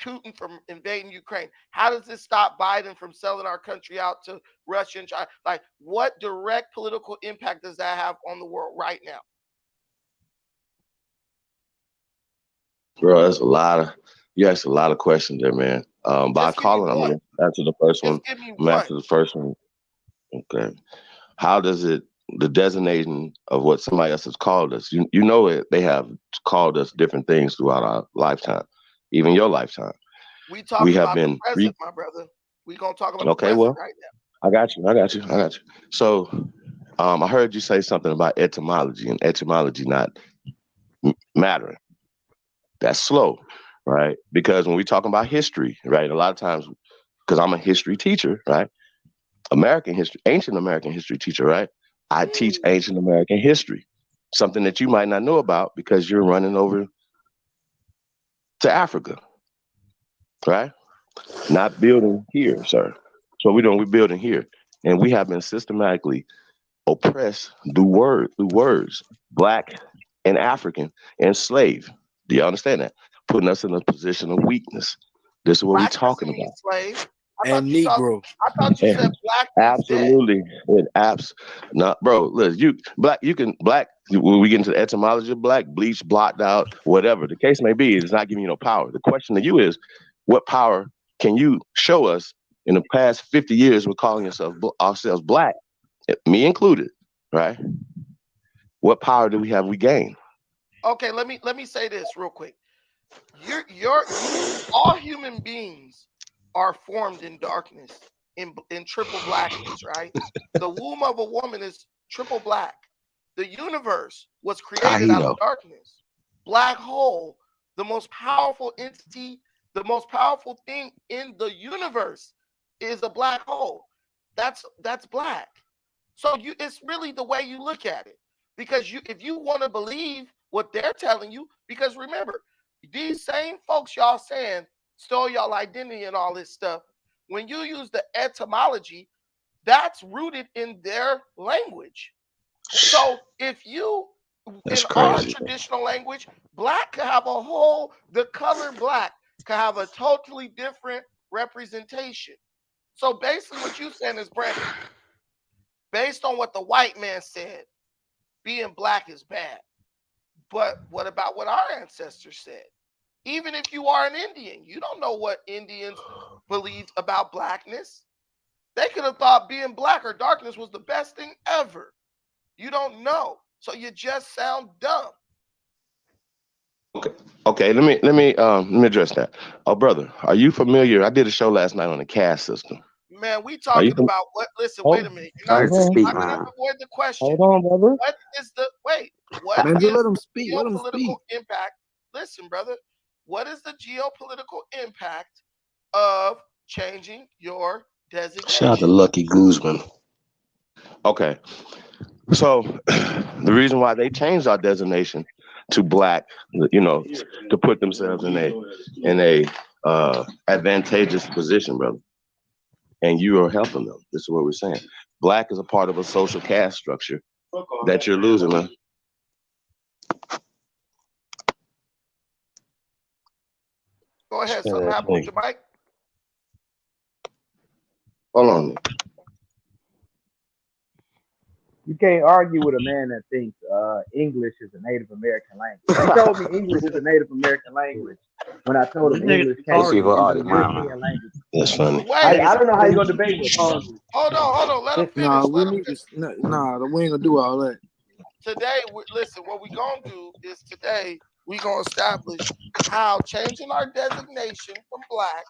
Putin from invading Ukraine? How does this stop Biden from selling our country out to Russia and China? Like, what direct political impact does that have on the world right now? Bro, that's you asked a lot of questions there, man. By calling, I'm gonna answer the first one. I'm gonna answer the first one. Okay. How does the designating of what somebody else has called us, you know it, they have called us different things throughout our lifetime, even your lifetime. We talking about the present, my brother. We gonna talk about the present right now. I got you. So I heard you say something about etymology and etymology not mattering. That's slow, right? Because when we talking about history, right, a lot of times, because I'm a history teacher, right? American history, ancient American history teacher, right? I teach ancient American history, something that you might not know about because you're running over to Africa, right? Not building here, sir. So we're building here. And we have been systematically oppressed through words, black and African and slave. Do you understand that? Putting us in a position of weakness. This is what we're talking about. Slave. And Negro. I thought you said black. Absolutely. Bro, listen, when we get into the etymology of black, bleached, blocked out, whatever the case may be, it's not giving you no power. The question to you is, what power can you show us in the past 50 years we're calling ourselves black, me included, right? What power do we gained? Okay, let me say this real quick. All human beings are formed in darkness, in triple blackness, right? The womb of a woman is triple black. The universe was created out of darkness. Black hole, the most powerful entity, the most powerful thing in the universe is a black hole. That's black. So it's really the way you look at it. Because if you want to believe what they're telling you, because remember, these same folks y'all saying stole y'all identity and all this stuff, when you use the etymology, that's rooted in their language. So if you, our traditional language, black could have the color black could have a totally different representation. So basically what you're saying is, Brandon, based on what the white man said, being black is bad. But what about what our ancestors said? Even if you are an Indian, you don't know what Indians believed about blackness. They could have thought being black or darkness was the best thing ever. You don't know. So you just sound dumb. Okay, let me address that. Oh, brother, are you familiar? I did a show last night on the caste system. Man, we talking about what? Listen, wait a minute. You're not going to avoid the question. Hold on, brother. What is the What Man, is just let him the speak. Let him speak. geopolitical impact? Listen, brother. What is the geopolitical impact of changing your designation? Shout out to Lucky Guzman. Okay, so the reason why they changed our designation to black, you know, to put themselves in a advantageous position, brother. And you are helping them. This is what we're saying. Black is a part of a social caste structure that you're losing, man. Go ahead. Something happened with your mic? Hold on. You can't argue with a man that thinks English is a Native American language. He told me English is a Native American language when I told him English can't be a European language. That's funny. I don't know how you're going to debate with him. Hold on. Let him finish. Nah, we ain't gonna do all that. Today, listen, what we're going to do is today we're going to establish how changing our designation from black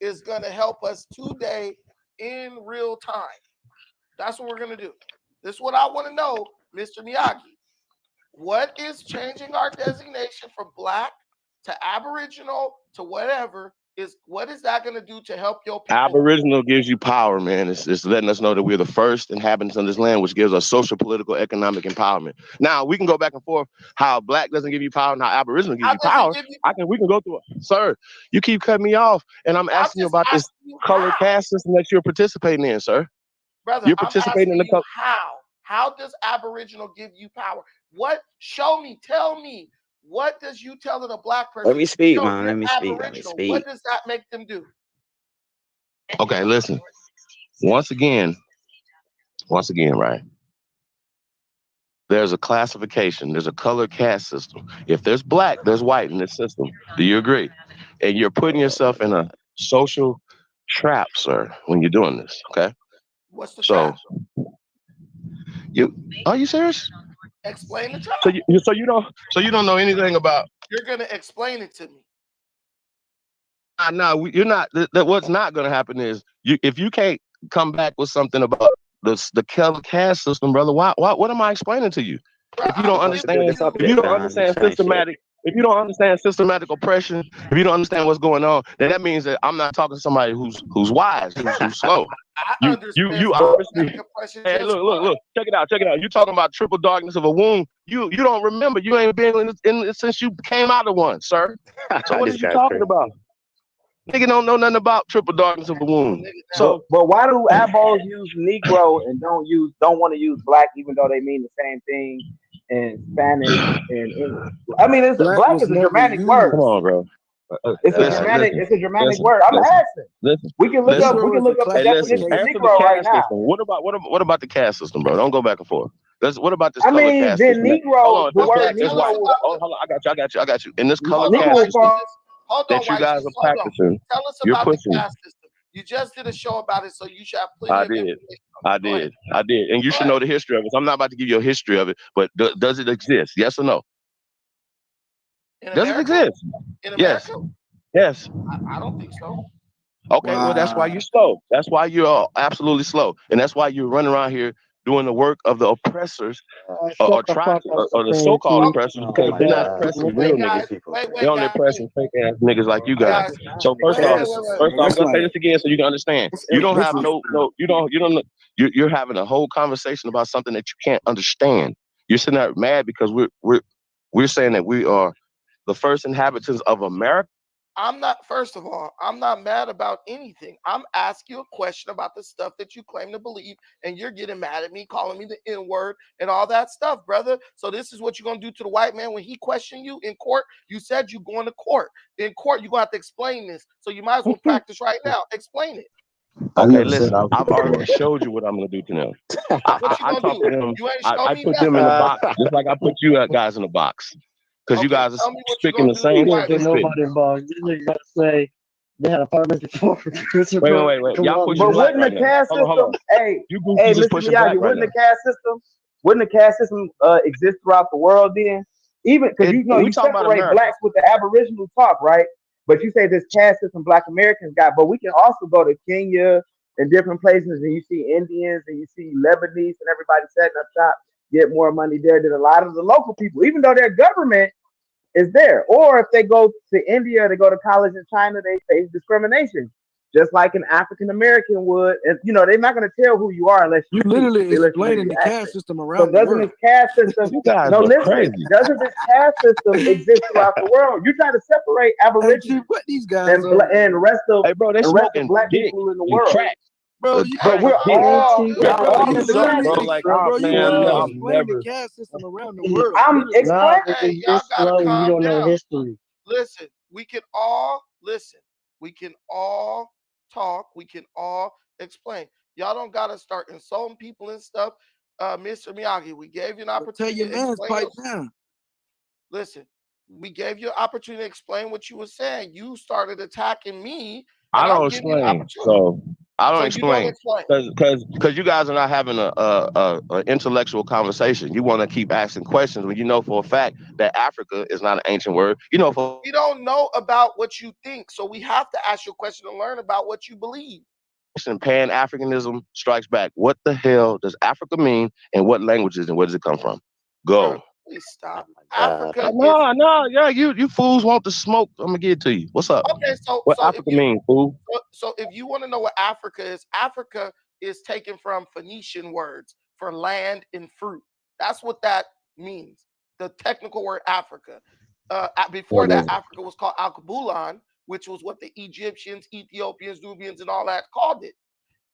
is going to help us today in real time. That's what we're going to do. This is what I want to know, Mr. Miyagi. What is changing our designation from black to aboriginal to whatever what is that going to do to help your people? Aboriginal gives you power, man. It's letting us know that we're the first inhabitants of this land, which gives us social, political, economic empowerment. Now we can go back and forth how black doesn't give you power and how Aboriginal gives you power. We can go through it. Sir, you keep cutting me off, and I'm asking you about this color caste system that you're participating in, sir. Brother, you're participating in the you how does Aboriginal give you power? What? Show me. Tell me. What does you telling a black person? Let me speak, man. Let me speak. What does that make them do? Okay, listen. Once again, right? There's a classification. There's a color caste system. If there's black, there's white in this system. Do you agree? And you're putting yourself in a social trap, sir, when you're doing this. Okay. What's the trap? Are you serious? Explain the trap. So you don't know anything about. You're gonna explain it to me. No, you're not. What's not gonna happen is if you can't come back with something about the color caste system, brother. What am I explaining to you? If you don't understand, if you don't understand systematic oppression, if you don't understand what's going on, then that means that I'm not talking to somebody who's wise, who's slow. You obviously. Hey, look, check it out. You talking about triple darkness of a womb? You don't remember? You ain't been in since you came out of one, sir. So what are you talking about? Nigga don't know nothing about triple darkness of a womb. So, but why do Abos use Negro and don't want to use black, even though they mean the same thing in Spanish and English? I mean, black is a Germanic word. Come on, bro. It's a Germanic word. I'm asking. We can look up the definition of Negro right now. What about the caste system, bro? Don't go back and forth. What about this? I mean, the Negro, the word Negro. Hold on, I got you. In this color caste system that you guys are practicing, tell us you're about pushing. the caste system. You just did a show about it, so you should have plenty of information. I did, and you should know the history of it. So I'm not about to give you a history of it, but does it exist? Yes or no? Does it exist? In America? Yes. I don't think so. Okay, well, that's why you're slow. That's why you're absolutely slow, and that's why you're running around here doing the work of the oppressors or the so-called oppressors, because they're not oppressing real niggas. They're only oppressing fake ass niggas like you guys. So first off, I'm gonna say this again so you can understand. You don't have you're having a whole conversation about something that you can't understand. You're sitting there mad because we're saying that we are the first inhabitants of America. First of all, I'm not mad about anything. I'm asking you a question about the stuff that you claim to believe, and you're getting mad at me, calling me the N-word and all that stuff, brother. So this is what you're going to do to the white man when he questioned you in court. You said you're going to court. In court, you're going to have to explain this. So you might as well practice right now. Explain it. Okay, listen, I've already showed you what I'm gonna do to them. I talk to them. I put them in a box, just like I put you guys in a box, because you guys are speaking the same shit. Get nobody involved. You niggas gotta say they had a parliamentary form for Wait. Y'all pushing But black wouldn't right the now. caste Hold system, on. hey, You goofies is Mr. pushing black Miyagi, right now. wouldn't the caste system exist throughout the world then? Even because you we you talking about separate America. blacks with the Aboriginal talk, right? But you say this caste system Black Americans got, but we can also go to Kenya and different places, and you see Indians and you see Lebanese and everybody setting up shop, get more money there than a lot of the local people, even though their government is there. Or if they go to India, they go to college in China, they face discrimination, just like an African American would. And they're not going to tell who you are unless you You literally speak, unless you make explaining the the accent. caste system So around the doesn't world. this caste system? You guys No, are listen. crazy. Doesn't this caste system exist throughout the world? You try to separate Aborigines What these guys and the rest of Hey, bro, they the rest of smoking Black dick people in the and world. crack. Bro, But we're Dick. all you Bro, literally, like, bro, you man, literally I'm explain the never. caste system around the world. I'm Literally. explaining. Hey, y'all gotta calm down. Listen, we can all listen. We can all talk. We can all explain. Y'all don't gotta start insulting people and stuff. Mr. Miyagi, we gave you an opportunity Tell your to man's explain. pipe down. Listen, we gave you an opportunity to explain what you were saying. You started attacking me. I And don't I'm giving you an explain. opportunity. So I don't So you don't explain because you guys are not having a intellectual conversation. You want to keep asking questions when you know for a fact that Africa is not an ancient word. You know for We don't know about what you think, so we have to ask you a question to learn about what you believe. Pan-Africanism strikes back. What the hell does Africa mean, and what languages and where does it come from? Go. Please stop. Africa No, yeah, you fools want the smoke. I'm gonna give it to you. What's up? Okay, What Africa mean, fool? So if you want to know what Africa is taken from Phoenician words for land and fruit. That's what that means. The technical word Africa. Before that, Africa was called Alkebulan, which was what the Egyptians, Ethiopians, Nubians, and all that called it.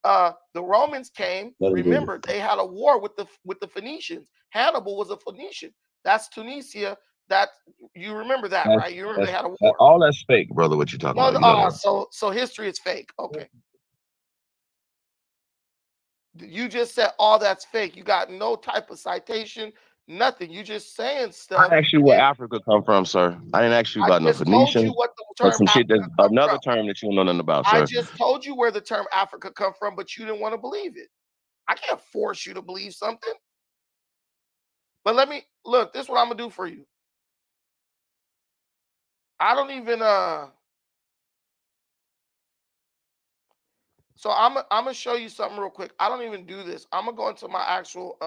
The Romans came. Remember, they had a war with the Phoenicians. Hannibal was a Phoenician. That's Tunisia. That you remember that, right? You remember they had a war. All that's fake, brother. What you talking about? You know that. So history is fake. Okay. You just said all that's fake. You got no type of citation, nothing. You just saying stuff. I asked you where Africa come from, sir. I didn't ask you about no Phoenicians or some shit that's another term that you don't know nothing about, sir. I just told you where the term Africa come from, but you didn't want to believe it. I can't force you to believe something. But let me look. This is what I'm gonna do for you. I don't even So I'm gonna show you something real quick. I don't even do this. I'm gonna go into my actual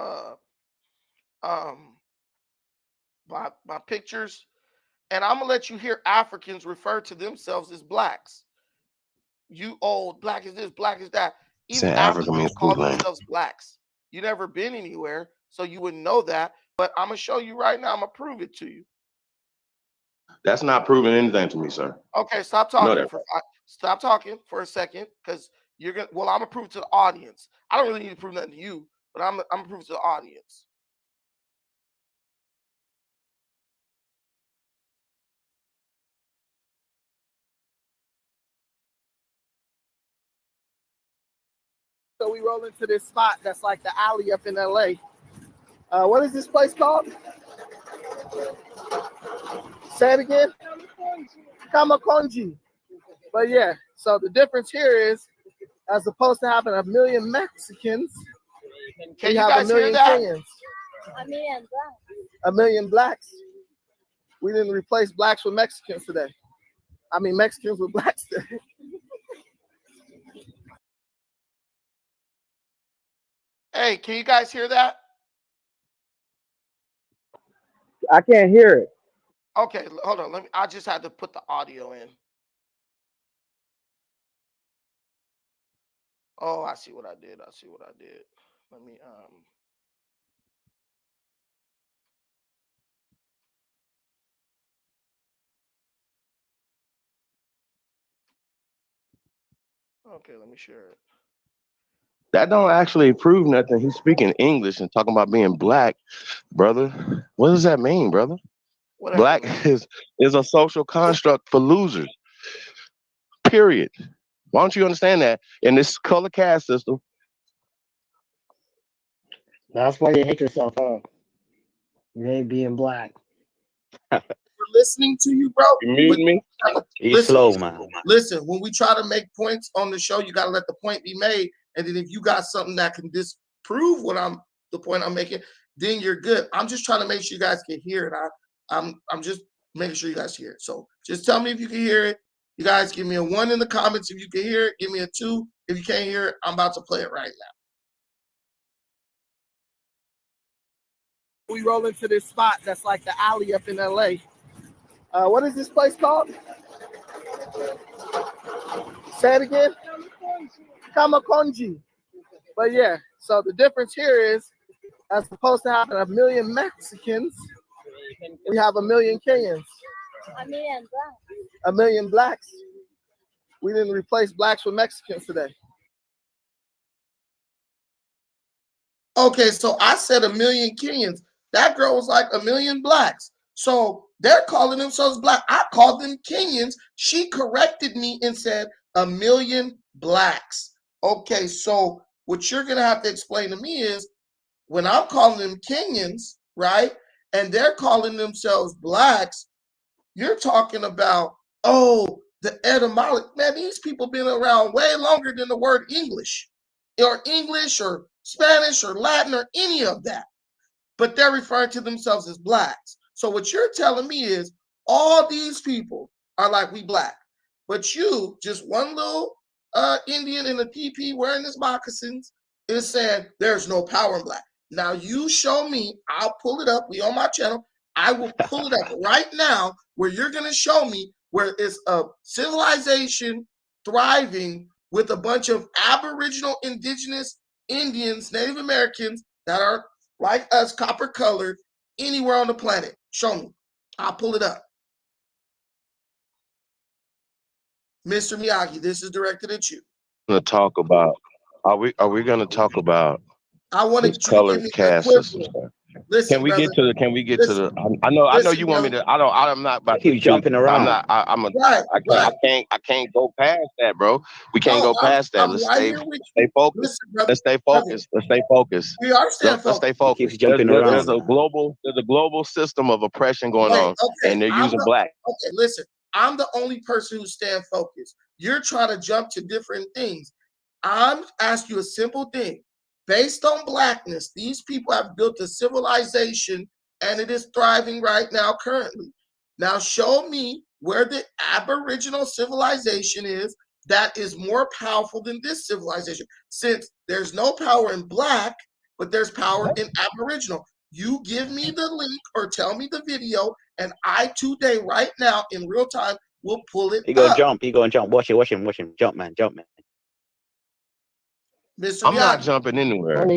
my pictures, and I'm gonna let you hear Africans refer to themselves as blacks. You old black is this, black is that. Even Africans call themselves blacks. You never been anywhere, so you wouldn't know that. But I'm gonna show you right now. I'm gonna prove it to you. That's not proving anything to me, sir. Okay, stop talking stop talking for a second, because you're gonna. Well, I'm gonna prove it to the audience. I don't really need to prove nothing to you, but I'm gonna prove it to the audience. So we roll into this spot that's like the alley up in LA. What is this place called? Say it again. Kamakonji. But yeah, so the difference here is, as opposed to having 1 million Mexicans, Can we you have guys 1 million hear that? Kenyans. 1 million blacks. 1 million blacks. We didn't replace blacks with Mexicans today. I mean, Mexicans with blacks today. Hey, can you guys hear that? I can't hear it. Okay, hold on. I just had to put the audio in. Oh, I see what I did. Let me okay, let me share it. That don't actually prove nothing. He's speaking English and talking about being black, brother. What does that mean, brother? Whatever, black is a social construct for losers. Period. Why don't you understand that in this color caste system? That's why you hate yourself, huh? You hate being black. We're listening to you, bro. You mute me? He's slow, man. Listen, when we try to make points on the show, you got to let the point be made. And then if you got something that can disprove the point I'm making, then you're good. I'm just trying to make sure you guys can hear it. I'm just making sure you guys hear it. So just tell me if you can hear it. You guys give me a 1 in the comments if you can hear it. Give me a 2 if you can't hear it. I'm about to play it right now. We roll into this spot that's like the alley up in LA. What is this place called? Say it again. Kamakonji. But yeah, so the difference here is, as opposed to having 1 million Mexicans, we have 1 million Kenyans. 1 million blacks. 1 million blacks. We didn't replace blacks with Mexicans today. Okay, so I said 1 million Kenyans. That girl was like 1 million blacks. So they're calling themselves black. I called them Kenyans. She corrected me and said 1 million blacks. Okay, so what you're going to have to explain to me is when I'm calling them Kenyans, right, and they're calling themselves blacks, you're talking about, oh, the etymology. Man, these people been around way longer than the word English or Spanish or Latin or any of that. But they're referring to themselves as blacks. So what you're telling me is all these people are like, we black. But you, just one little Indian in a TP wearing his moccasins, is saying there's no power in black. Now you show me, I'll pull it up. We on my channel. I will pull it up right now where you're going to show me where it's a civilization thriving with a bunch of Aboriginal, indigenous Indians, Native Americans that are like us, copper colored, anywhere on the planet. Show me. I'll pull it up. Mr. Miyagi, this is directed at you. Going to talk about, are we going to talk about I want this colored caste system stuff? Listen, Can we get to the? I know you want me to. I'm not about to keep jumping around. I can't go past that, bro. We can't go past that. Let's stay focused. Let's stay focused. Let's stay focused. We are staying focused. Let's stay focused. Keeps jumping around. There's a global system of oppression going on, and they're using black. Okay, listen. I'm the only person who's staying focused. You're trying to jump to different things. I'm asking you a simple thing. Based on blackness, these people have built a civilization and it is thriving right now currently. Now show me where the Aboriginal civilization is that is more powerful than this civilization. Since there's no power in black, but there's power in Aboriginal. You give me the link or tell me the video and I today right now in real time will pull it He gonna up. jump. He gonna jump. Watch him. Jump, man. Mr. I'm not jumping anywhere. I'm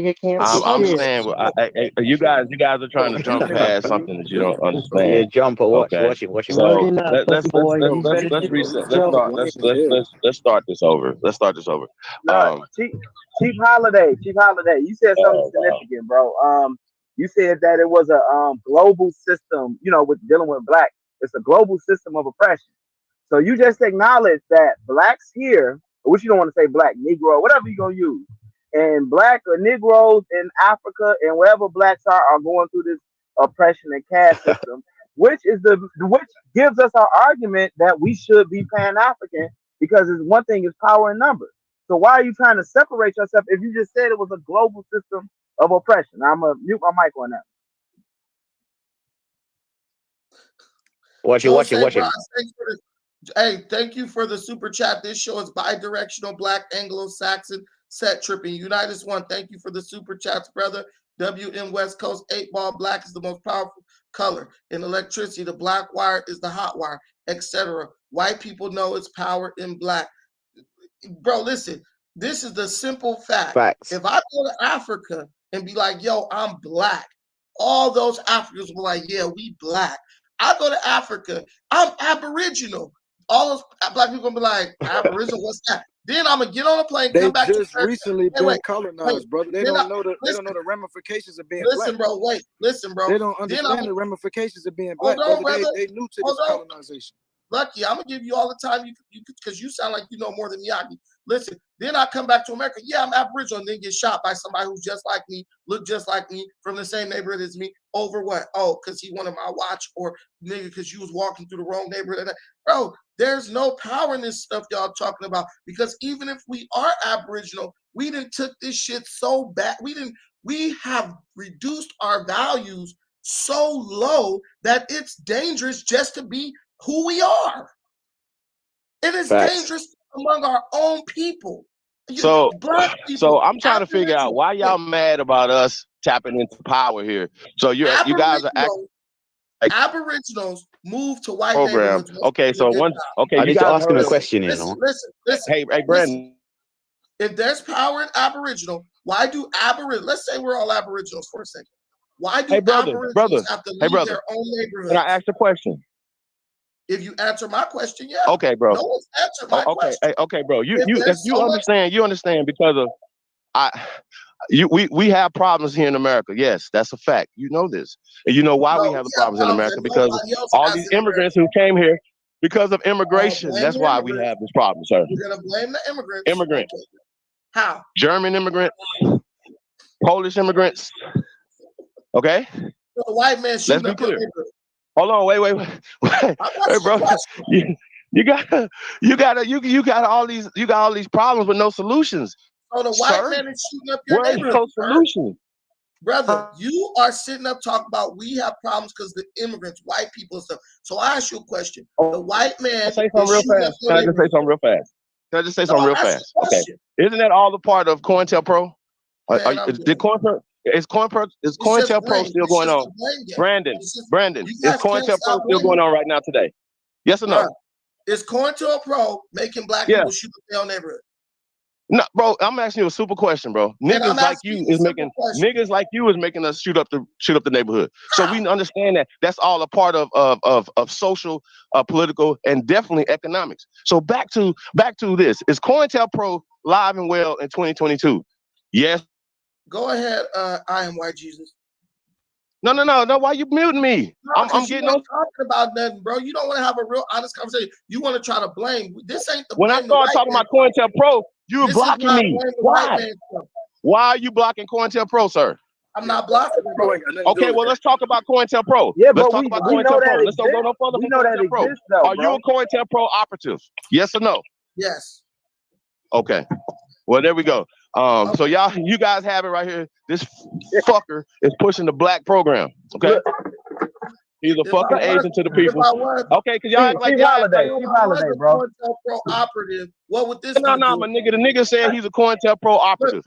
saying, you guys are trying to jump past something that you don't understand. Yeah, jump or watch him. So let's reset. Let's start this over. Chief Holiday, you said something significant, bro. You said that it was a global system, with dealing with black. It's a global system of oppression. So you just acknowledge that blacks here, which you don't want to say black, Negro, whatever you're going to use, and black or Negroes in Africa and wherever blacks are going through this oppression and caste system, which gives us our argument that we should be Pan-African because it's one thing is power in numbers. So why are you trying to separate yourself if you just said it was a global system of oppression? I'm going to mute my mic on that. Watch him. Hey, thank you for the super chat. This show is bi-directional, black, Anglo-Saxon, set tripping. Unitas one, thank you for the super chats, brother. WM West Coast, 8-ball, black is the most powerful color. In electricity, the black wire is the hot wire, etc. White people know it's power in black. Bro, listen, this is the simple fact. Facts. If I go to Africa and be like, yo, I'm black, all those Africans will be like, yeah, we black. I go to Africa, I'm Aboriginal. All those black people gonna be like, Aboriginal, what's that? Then I'm gonna get on a plane, come back. They just recently been colonized, brother. They don't know the ramifications of being black. Listen, bro. They don't understand the ramifications of being black, brother. They new to this colonization. Lucky, I'm gonna give you all the time you because you sound like you know more than Miyagi. Listen, then I come back to America. Yeah, I'm Aboriginal, and then get shot by somebody who's just like me, look just like me, from the same neighborhood as me. Over what? Oh, because he wanted my watch, or nigga, because you was walking through the wrong neighborhood. Bro, there's no power in this stuff y'all talking about. Because even if we are Aboriginal, we didn't took this shit so bad. We have reduced our values so low that it's dangerous just to be who we are. It is dangerous among our own people. So I'm trying to figure out why y'all mad about us tapping into power here. So you guys are Aboriginals move to white program. neighborhoods. Okay, so once I you need guys to ask him a heard question, you Listen, know. listen. Hey, Brandon. If there's power in Aboriginal, why do Aboriginals? Let's say we're all Aboriginals for a second. Why do Aboriginals have to leave their own neighborhoods? Can I ask a question? If you answer my question, yeah. Okay, bro. No one's answered my question. Okay, bro. You so understand because of we have problems here in America. Yes, that's a fact. You know this. And you know why we have the problems in America? Because of all these immigrants who came here because of immigration. That's why we have this problem, sir. You're gonna blame the immigrants. Immigrants. Okay. How? German immigrants, Polish immigrants. Okay? So the white man shooting Let's be up your clear. neighborhood. Hold on, wait. Hey, bro, you got all these problems with no solutions. So the white man is shooting up your neighborhood. Where's no solution? Brother, you are sitting up talking about we have problems because the immigrants, white people and stuff. So I ask you a question. The white man Can I just say something real fast? Can I just say something real fast? Okay. Isn't that all the part of COINTELPRO? Is COINTELPRO still going on? Brandon, is COINTELPRO still going on right now today? Yes or no? Is COINTELPRO making black people shoot up their own neighborhood? No, bro, I'm asking you a super question, bro. Niggas like you is making us shoot up the neighborhood. So we understand that that's all a part of social, political, and definitely economics. So back to this. Is COINTELPRO live and well in 2022? Yes. Go ahead, I am white Jesus. No. Why you muting me? No, I'm getting on talking about nothing, bro. You don't want to have a real honest conversation. You want to try to blame. This ain't the when I start talking about COINTELPRO, you're blocking me. Why? Why are you blocking COINTELPRO, sir? I'm not blocking it. Okay, well, let's talk about COINTELPRO. Yeah, let's but talk about COINTELPRO. Let's don't go no further from COINTELPRO. Are you a COINTELPRO operative? Yes or no? Yes. Okay. Well, there we go. So you guys have it right here. This fucker is pushing the black program. Okay. He's a fucking agent to the people. Okay, because y'all act like holiday, bro. COINTELPRO operative. What would this? No, my nigga. The nigga said he's a COINTELPRO operative.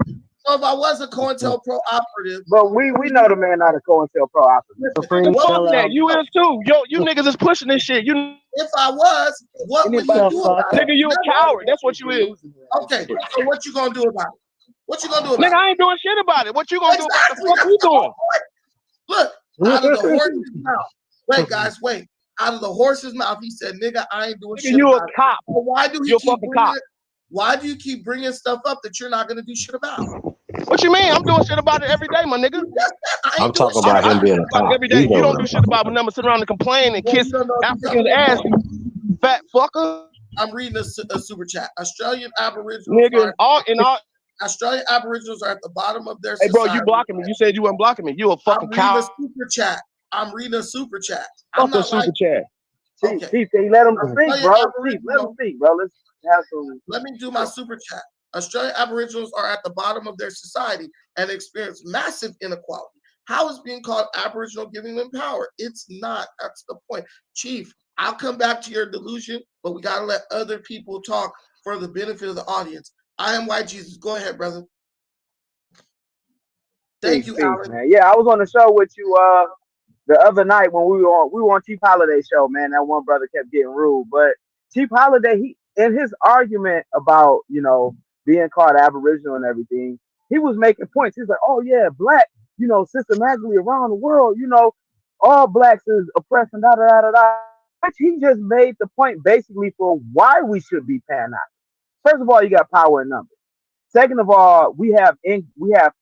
So if I was a COINTELPRO operative, but we know the man not a COINTELPRO operative. You is too. You niggas is pushing this shit. If I was, what would you do about it? Nigga, you a coward. That's what you is. Okay, so what you gonna do about it? What you gonna do about it? Nigga, I ain't doing shit about it. What you gonna do about it? What you doing? Look, out of the horse's mouth. Wait, guys, wait. Out of the horse's mouth, he said, "Nigga, I ain't doing shit." You a about cop. It. But why do why do you keep bringing stuff up that you're not gonna do shit about? What you mean? I'm doing shit about it every day, my nigga. I'm talking about him being a cop. Every day. You don't do shit about it. Never sit around and complain and kiss Africans' ass, fat fucker. I'm reading a super chat. Australian Aboriginals. Nigga, Australian Aboriginals are at the bottom of their society. Hey, bro, you blocking me. You said you weren't blocking me. You a fucking coward. I'm reading a super chat. Fuck a super chat. Chief, can you let him speak, bro? Chief, let him speak, bro. Let's have some. Let me do my super chat. Australian Aboriginals are at the bottom of their society and experience massive inequality. How is being called Aboriginal giving them power? It's not. That's the point. Chief, I'll come back to your delusion, but we got to let other people talk for the benefit of the audience. I am white Jesus. Go ahead, brother. Thank you, Alan. Man. Yeah, I was on the show with you the other night when we were on Chief Holiday show, man. That one brother kept getting rude. But Chief Holiday, he in his argument about, being called Aboriginal and everything, he was making points. He's like, oh yeah, black, systematically around the world, all blacks is oppressed and da-da-da-da-da. Which he just made the point basically for why we should be Pan-African. First of all, you got power in numbers. Second of all, we have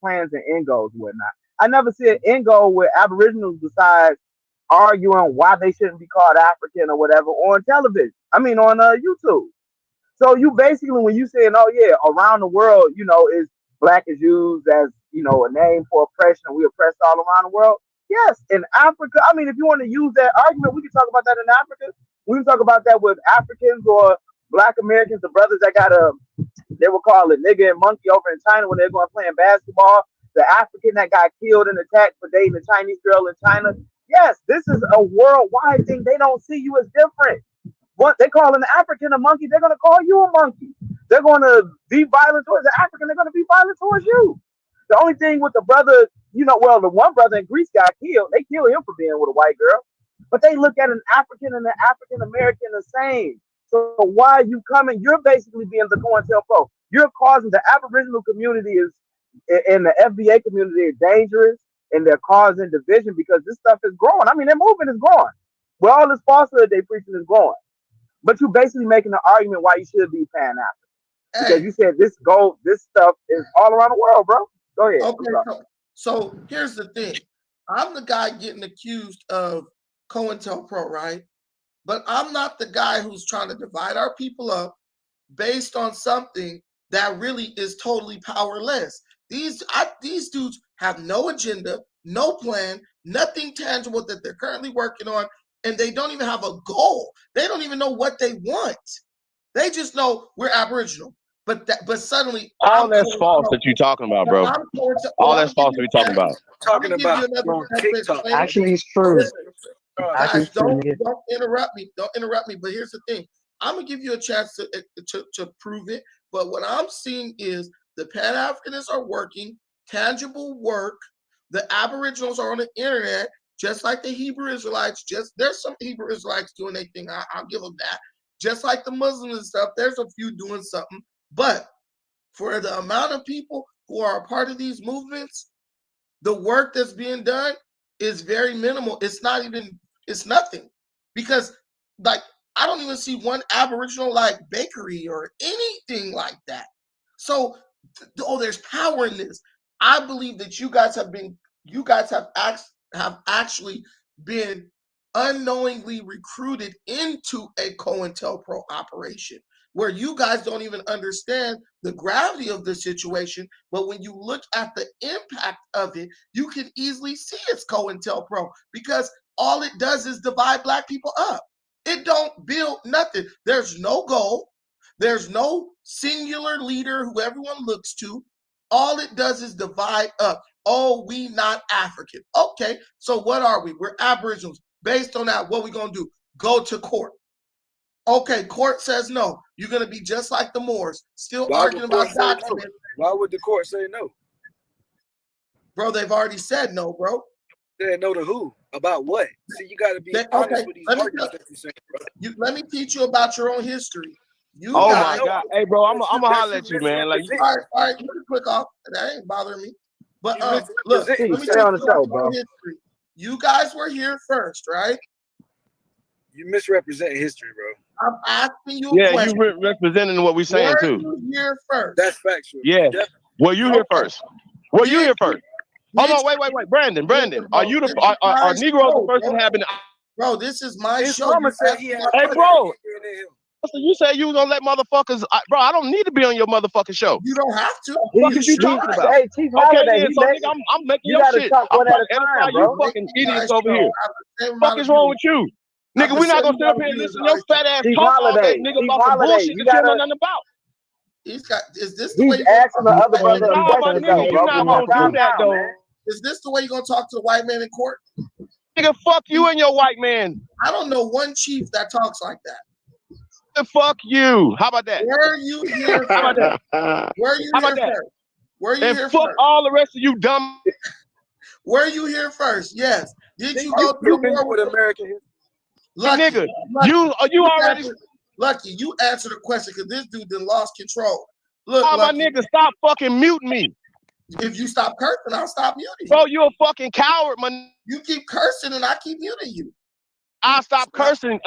plans and end goals and whatnot. I never see an end goal with Aboriginals besides arguing why they shouldn't be called African or whatever on television. I mean, on YouTube. So you basically, when you saying, oh yeah, around the world, is black is used as, a name for oppression, and we oppressed all around the world. Yes, in Africa, I mean, if you want to use that argument, we can talk about that in Africa. We can talk about that with Africans or Black Americans, the brothers that got they were called a nigga and monkey over in China when they were going playing basketball. The African that got killed in attack for dating a Chinese girl in China. Yes, this is a worldwide thing. They don't see you as different. What they call an African a monkey, they're gonna call you a monkey. They're gonna be violent towards the African, they're gonna be violent towards you. The only thing with the brother, the one brother in Greece got killed. They killed him for being with a white girl, but they look at an African and an African American the same. So why are you coming? You're basically being the COINTELPRO. You're causing the Aboriginal community and the FBA community is dangerous, and they're causing division because this stuff is growing. I mean, their movement is growing. Well, all this falsehood they preaching is growing. But you're basically making an argument why you should be Pan-African. Because you said this stuff is all around the world, bro. Go ahead. Okay, so here's the thing. I'm the guy getting accused of COINTELPRO, right? But I'm not the guy who's trying to divide our people up based on something that really is totally powerless. These dudes have no agenda, no plan, nothing tangible that they're currently working on, and they don't even have a goal. They don't even know what they want. They just know we're Aboriginal. But suddenly all that's false that you're talking about, bro. All that's false that you're talking about. Talking about TikTok. Actually, it's true. Guys, don't interrupt me. Don't interrupt me. But here's the thing. I'm gonna give you a chance to prove it. But what I'm seeing is the Pan-Africanists are working, tangible work. The Aboriginals are on the internet, just like the Hebrew Israelites. There's some Hebrew Israelites doing their thing. I'll give them that. Just like the Muslims and stuff, there's a few doing something. But for the amount of people who are a part of these movements, the work that's being done is very minimal. It's nothing. Because I don't even see one Aboriginal bakery or anything like that. So, there's power in this. I believe that you guys have actually been unknowingly recruited into a COINTELPRO operation where you guys don't even understand the gravity of the situation. But when you look at the impact of it, you can easily see it's COINTELPRO because all it does is divide Black people up. It don't build nothing. There's no goal. There's no singular leader who everyone looks to. All it does is divide up. Oh, we not African. Okay, so what are we? We're Aboriginals. Based on that, what we gonna do? Go to court. Okay, court says no. You're gonna be just like the Moors, still arguing about documents. Why would the court say no? Bro, they've already said no, bro. Said no to who? About what? See, you gotta be honest with these arguments that you're saying, bro. Let me teach you about your own history. My God. Hey, bro, I'm gonna holler at you, man. Like, all right, you can click off. That ain't bothering me. But look, let me stay on the show, bro. History. You guys were here first, right? You misrepresent history, bro. I'm asking you a question. You representing what we're saying too. Were you here first? That's factual. Yeah. Well, you here first. Well, you here first. Hold on, wait. Brandon, are you are Negroes the first one having? Bro, this is my show. Hey, bro. So you say you was gonna let motherfuckers, bro? I don't need to be on your motherfucking show. You don't have to. What are you talking about? Hey, Chief Holiday, so nigga, I'm making your shit. I'm trying to edify you fucking idiots over here. What is wrong with you? Nigga, we're not gonna sit up here and listen to your fat ass talk all day, nigga, about some bullshit that you don't know nothing about. Is this the way he's asking the other brother a question, though, bro? You're not gonna do that, though. Is this the way you're gonna talk to the white man in court? Nigga, fuck you and your white man. I don't know one chief that talks like that. Fuck you. How about that? Were you here first? How about that? Were you here first? Were you here fuck first? all the rest of you dumb. Were you here first? Yes. Did you go through the war with American? Lucky, nigga, you already Lucky. You answered the question because this dude done lost control. Look, my nigga, stop fucking muting me. If you stop cursing, I'll stop muting you. Bro, you a fucking coward, man. You keep cursing and I keep muting you. I'll stop cursing,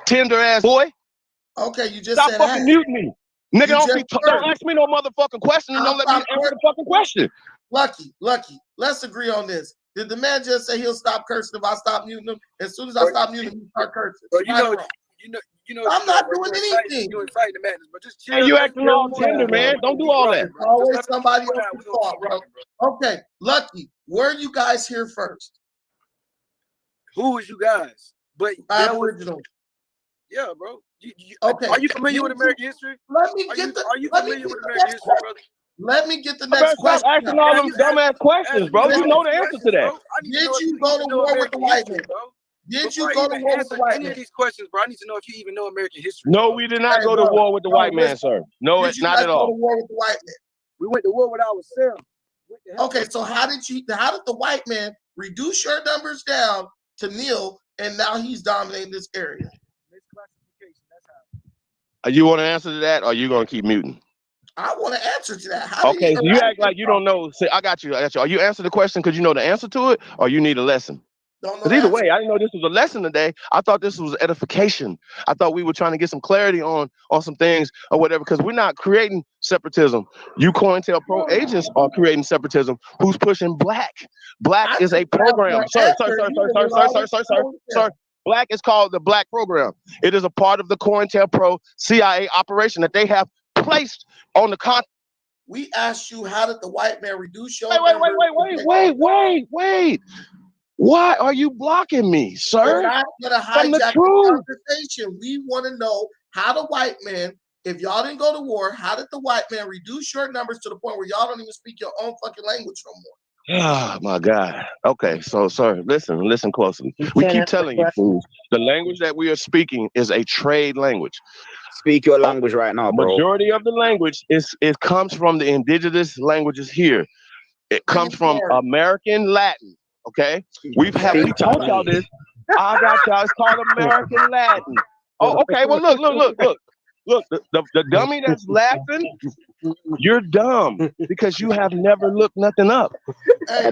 tender ass boy. Okay, you just stop said fucking muting me. Nigga, don't ask me no motherfucking question and don't let me answer the fucking question. Lucky. Let's agree on this. Did the man just say he'll stop cursing if I stop muting him? As soon as I stop muting him, you start cursing. But you know, I'm not doing anything. You're exciting the madness, but just chill. Hey, you acting all tender, man. Don't do all that. Always somebody else's fault, bro. Okay, Lucky, were you guys here first? Who was you guys? But Aboriginal. Yeah, bro. Okay. Are you familiar with American history? Let me get the. Are you familiar with American history, brother? Let me get the next question. Stop asking all them dumbass questions, bro. You know the answer to that. Did you go to war with the white man? Did you go to war with the white man? Any of these questions, bro, I need to know if you even know American history. No, we did not go to war with the white man, sir. No, it's not at all. Did you go to war with the white man? We went to war with ourselves. Okay, so how did the white man reduce your numbers down to nil, and now he's dominating this area? You want to answer to that, or are you going to keep muting? I want to answer to that. Okay, so you act like you don't know. See, I got you. Are you answering the question because you know the answer to it, or you need a lesson? Because either way, I didn't know this was a lesson today. I thought this was edification. I thought we were trying to get some clarity on some things or whatever, because we're not creating separatism. You COINTELPRO agents are creating separatism. Who's pushing black? Black is a program. Sir. Black is called the Black Program. It is a part of the COINTELPRO CIA operation that they have placed on the continent. We asked you, how did the white man reduce your Wait. Why are you blocking me, sir? We're not gonna hijack the conversation. We want to know how the white man, if y'all didn't go to war, how did the white man reduce your numbers to the point where y'all don't even speak your own fucking language no more? Oh my God. Okay, so sir, listen closely. We keep telling you, fools, the language that we are speaking is a trade language. Speak your language right now, bro. Majority of the language comes from the indigenous languages here. It comes from American Latin. Okay, we taught y'all this. I got y'all. It's called American Latin. Oh, okay. Well, look. The dummy that's laughing, you're dumb because you have never looked nothing up.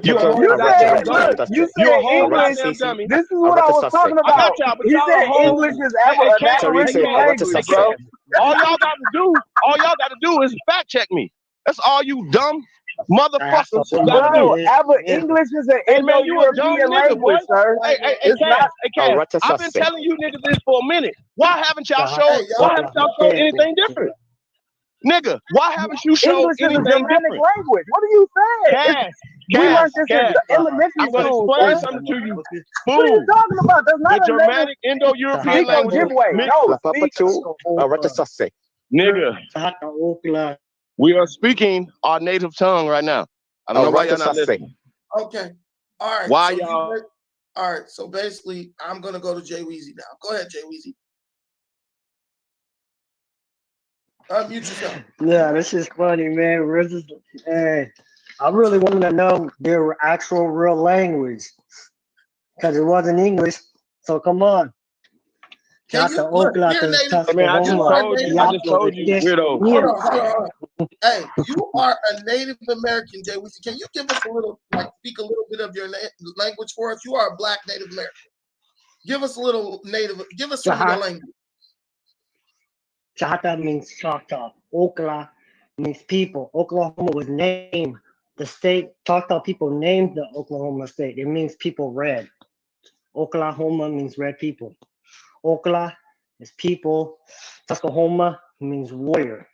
You're a whole goddamn dummy. You're a whole goddamn dummy. This is what I was talking about. I got y'all, but He said English is Aboriginal language, bro. All y'all got to do is fact check me. That's all you dumb motherfuckers gotta do. English is an Indo-European language, sir. Hey, Cass, I've been telling you niggas this for a minute. Why haven't y'all showed anything different? Nigga, why haven't you showed anything different? Language. What are you saying? Cass, elementary I'm gonna school. explain something to you. What are you talking about? There's not the Germanic Indo-European language. Nigga. We are speaking our native tongue right now. I don't know why y'all not listening. Okay. All right. Why y'all? All right. So basically, I'm gonna go to Jay Weezy now. Go ahead, Jay Weezy. Unmute yourself. Yeah, this is funny, man. I really wanted to know their actual real language because it wasn't English. So come on. I just told you, weirdo. Hold on. Hey, you are a Native American, Jay Weezy. Can you give us a little, speak a little bit of your language for us? You are a Black Native American. Give us a little Native. Give us some of your language. Chata means Choctaw. Okla means people. Oklahoma was named the state. Choctaw people named the Oklahoma state. It means people red. Oklahoma means red people. Okla is people. Tuscaloma means warrior.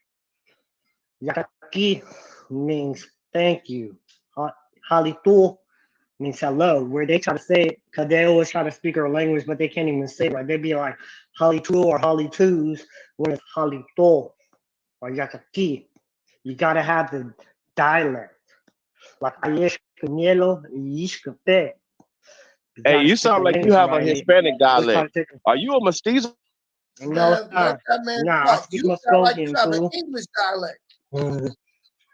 Yakaki means thank you. Halitu means hello. Where they try to say it, because they always try to speak our language, but they can't even say it right. They'd be like Halitu or Halitus, when it's Halito or Yakaki. You gotta have the dialect. Like Ayesh Kanyelo, Yishkape. Hey, you sound like you have a Hispanic dialect. Are you a mestizo? No, I speak Muscogee. You have an English dialect.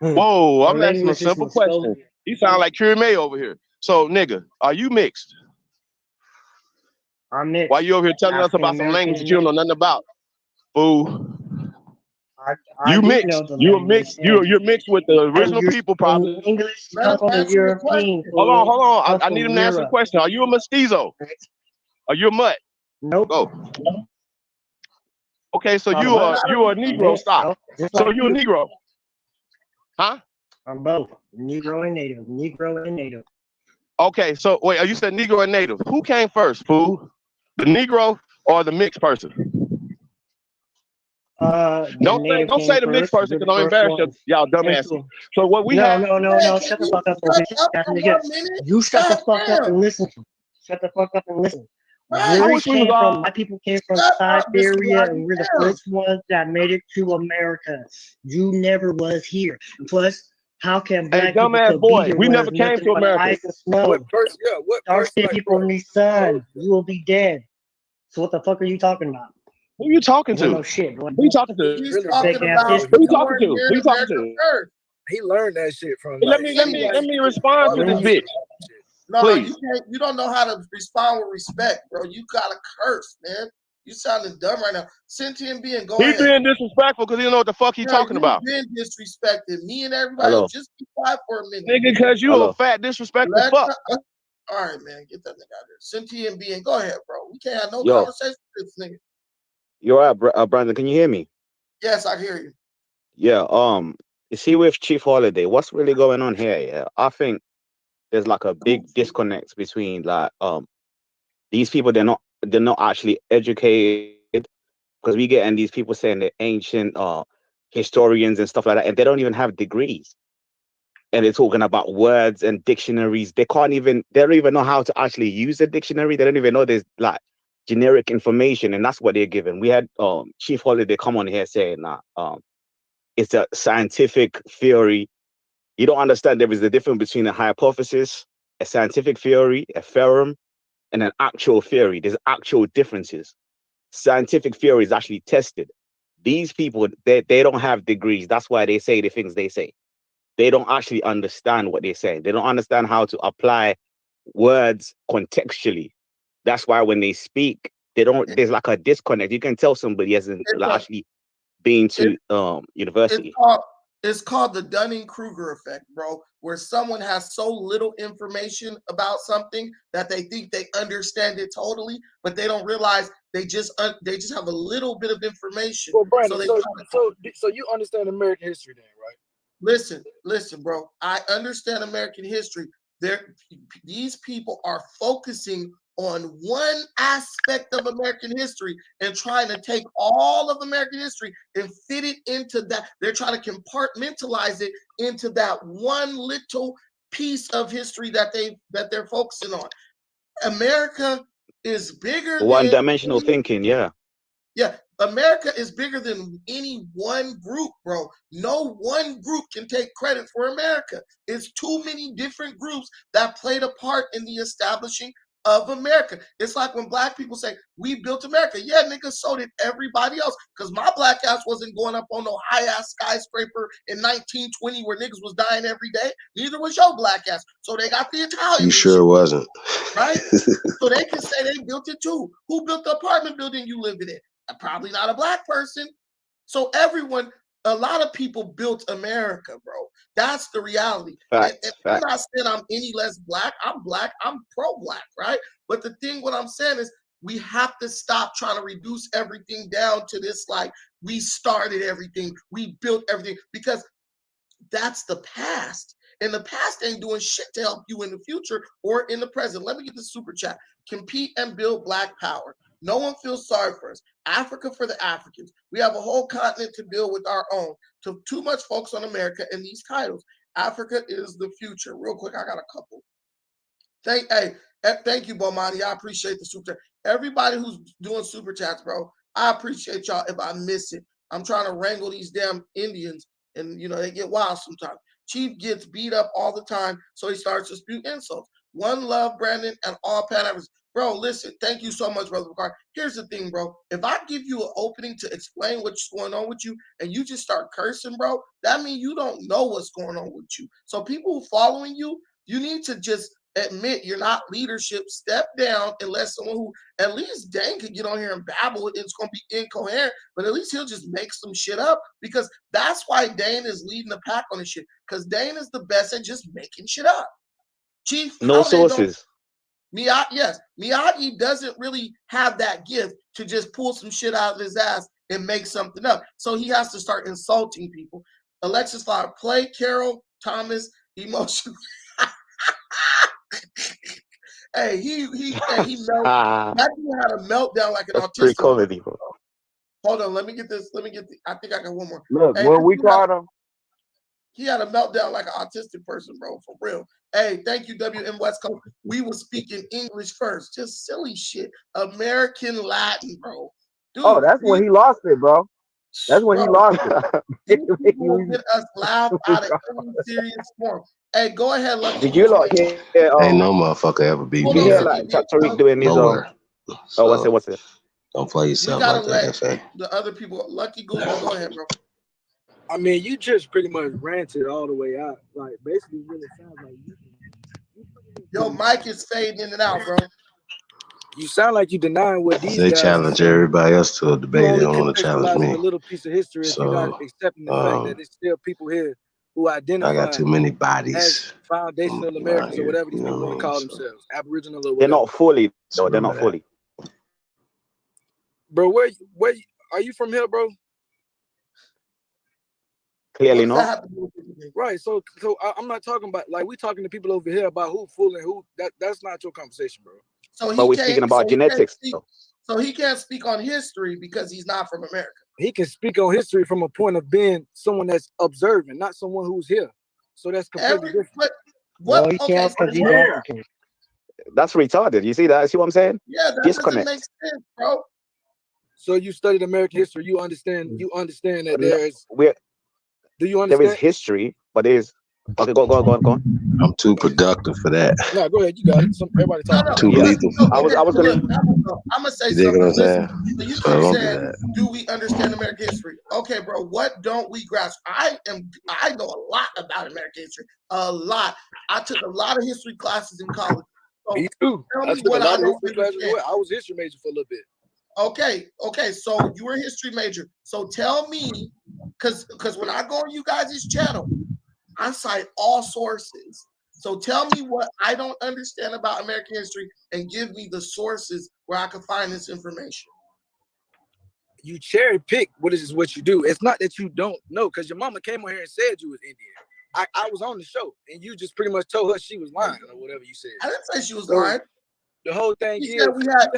Whoa, I'm asking a simple question. You sound like Curie May over here. So, nigga, are you mixed? I'm mixed. Why you over here telling us about some language that you don't know nothing about? Fool. You mixed. You're mixed. You're mixed with the original people, probably. English, European. Hold on. I need him to answer the question. Are you a mestizo? Are you a mutt? Nope. Go. Okay, so you are a Negro. Stop. So you a Negro? Huh? I'm both Negro and Native. Negro and Native. Okay, so wait, you said Negro and Native. Who came first, fool? The Negro or the mixed person? Don't say the mixed person because I'm embarrassed y'all dumbasses. So what we have? No. Shut the fuck up, nigga. You shut the fuck up and listen. Shut the fuck up and listen. We came from, my people came from Siberia, and we're the first ones that made it to America. You never was here. And plus, how can black people dumbass could boy, be here we when never there's came nothing to but America. ice and snow? Dark skinned people in the sun, you will be dead. So what the fuck are you talking about? Who you talking to? No shit, boy. Who you talking to? He's talking about Who you talking to? Who you talking to? First. He learned that shit from. Let me respond to this bitch. No, please. you can't. You don't know how to respond with respect, bro. You gotta curse, man. You sounding dumb right now. Sentient being, go ahead. He's being disrespectful because he don't know what the fuck he's talking about. You've been disrespected. Me and everybody. Hello. Just be quiet for a minute. Nigga, because you a fat disrespectful fuck. All right, man. Get that nigga out of here. Sentient being, go ahead, bro. We can't have no Yo. conversation with this nigga. You're right, Brandon. Can you hear me? Yes, I hear you. Yeah. You see, with Chief Holiday, what's really going on here? Yeah, I think there's like a big disconnect between like these people. They're not actually educated, because we get and these people saying they're ancient historians and stuff like that, and they don't even have degrees. And they're talking about words and dictionaries. They don't even know how to actually use a dictionary. They don't even know there's like generic information, and that's what they're given. We had Chief Holiday come on here saying that it's a scientific theory. You don't understand there is a difference between a hypothesis, a scientific theory, a theorem, and an actual theory. There's actual differences. Scientific theory is actually tested. These people, they don't have degrees. That's why they say the things they say. They don't actually understand what they're saying. They don't understand how to apply words contextually. That's why when they speak, there's like a disconnect. You can tell somebody hasn't actually been to university. It's called the Dunning-Kruger effect, bro, where someone has so little information about something that they think they understand it totally, but they don't realize they just have a little bit of information. Well, Brandon, so you understand American history then, right? Listen, bro. I understand American history. These people are focusing on one aspect of American history and trying to take all of American history and fit it into that. They're trying to compartmentalize it into that one little piece of history that they're focusing on. America is bigger One-dimensional thinking, yeah. Yeah, America is bigger than any one group, bro. No one group can take credit for America. It's too many different groups that played a part in the establishing of America. It's like when black people say, we built America. Yeah, niggas, so did everybody else. Because my black ass wasn't going up on no high-ass skyscraper in 1920 where niggas was dying every day. Neither was your black ass. So they got the Italians. You sure wasn't. Right? So they can say they built it too. Who built the apartment building you living in? Probably not a black person. So a lot of people built America, bro. That's the reality. And I'm not saying I'm any less black. I'm black. I'm pro-black, right? But the thing, what I'm saying is we have to stop trying to reduce everything down to this, like, we started everything, we built everything, because that's the past. And the past ain't doing shit to help you in the future or in the present. Let me get the super chat. Compete and build black power. No one feels sorry for us. Africa for the Africans. We have a whole continent to build with our own. Too much focus on America and these titles. Africa is the future. Real quick, I got a couple. Thank you, Bomani. I appreciate the super chat. Everybody who's doing super chats, bro, I appreciate y'all. If I miss it, I'm trying to wrangle these damn Indians, and they get wild sometimes. Chief gets beat up all the time, so he starts to spew insults. One love, Brandon, and all PanAfricanism. Bro, listen, thank you so much, Brother Ricard. Here's the thing, bro. If I give you an opening to explain what's going on with you and you just start cursing, bro, that means you don't know what's going on with you. So people who following you, you need to just admit you're not leadership. Step down and let someone who, at least Dane could get on here and babble. It's going to be incoherent, but at least he'll just make some shit up, because that's why Dane is leading the pack on this shit, because Dane is the best at just making shit up. Chief, no sources. Miyagi doesn't really have that gift to just pull some shit out of his ass and make something up. So he has to start insulting people. Alexis Flower, play Carol Thomas emotionally. Hey, he melted. That dude had a meltdown like an That's autistic. pre-comedy, bro. Hold on, let me get this. I think I got one more. Look, Hey, what we called him? he had a meltdown like an autistic person, bro, for real. Hey, thank you, WM West Coast. We were speaking English first. Just silly shit. American Latin, bro. Dude, Oh, that's when he lost it, bro. That's when he lost it. He will get us laugh out of any serious form. Hey, go ahead, Lucky. Did you lot hear? Ain't no motherfucker ever beat Did me you hear up. like Tariq doing his Nowhere. Oh, what's it? Don't play We yourself gotta like that, let FA. the other people. Lucky Google, go ahead, bro. I mean, you just pretty much ranted all the way out. Like, basically, it really sounds like you. Yo, mic is fading in and out, bro. You sound like you denying what these They guys are challenge saying. everybody else to a debate. You They only don't want to challenge contextualizing me. a little piece of history if you're not So accepting the fact that there's still people here who I identify got too many as bodies foundational around Americans or here. whatever these You know people what I want to mean? call So themselves, Aboriginal or They're whatever. not fully. No, they're not remember that. fully. Bro, where are you from here, bro? Clearly What does that not. have to do with anything? Right. So I'm not talking about like we talking to people over here about who full and who that's not your conversation, bro. So But he we're can't. speaking about genetics. So he can't speak on history because he's not from America. He can speak on history from a point of being someone that's observing, not someone who's here. So that's completely different. No, he can't because he's African. That's retarded. You see that? See what I'm saying? Yeah, that Disconnect. doesn't make sense, bro. So you studied American history. You understand that No, there's. Do you there understand? is history, but there's. Okay, go on. I'm too productive for that. No, go ahead. You got it. Everybody talking. Too lethal for I that. was gonna. I'm gonna say You dig something. what I'm Listen, saying? so you So I keep don't do saying, that. "Do we understand American history?" Okay, bro. What don't we grasp? I know a lot about American history. A lot. I took a lot of history classes in college. So Me too. tell I me took a what lot I of don't history classes. understand. I was a history major for a little bit. Okay. So you were a history major. So tell me, because when I go on you guys' channel, I cite all sources. So tell me what I don't understand about American history and give me the sources where I can find this information. You cherry pick what you do. It's not that you don't know, because your mama came on here and said you was Indian. I was on the show and you just pretty much told her she was lying or whatever you said. I didn't say she was lying. The whole thing She is said we had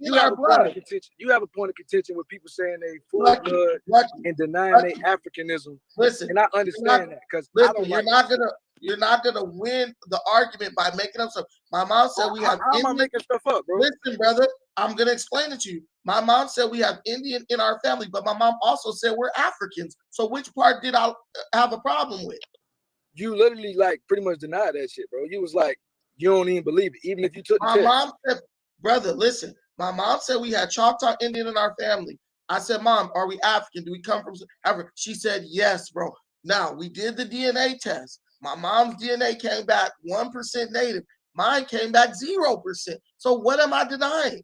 you have a point of contention. You have a point of contention with people saying they full blood and denying their Africanism. Listen, and I understand that because I don't you're not gonna win the argument by making up stuff. My mom said we have. How am I making stuff up, bro? Listen, brother, I'm gonna explain it to you. My mom said we have Indian in our family, but my mom also said we're Africans. So which part did I have a problem with? You literally like pretty much denied that shit, bro. You was like, you don't even believe it, even if you took the test. My mom said, brother, listen. My mom said we had Choctaw Indian in our family. I said, Mom, are we African? Do we come from Africa? She said, yes, bro. Now, we did the DNA test. My mom's DNA came back 1% native. Mine came back 0%. So what am I denying?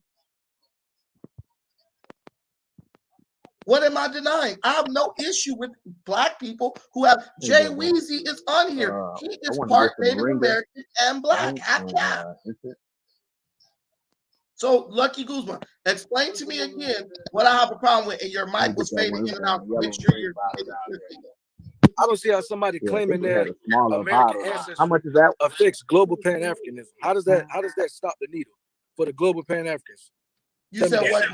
What am I denying? I have no issue with black people who have. Jay Weezy is on here. He is part Native American and black. So, Lucky Guzman, explain to me again what I have a problem with. And your mic was fading in and out. Make sure you're. I don't see how somebody claiming that American ancestry How much is that? affects global Pan-Africanism. How does that stop the needle for the global Pan-Africans? You said what?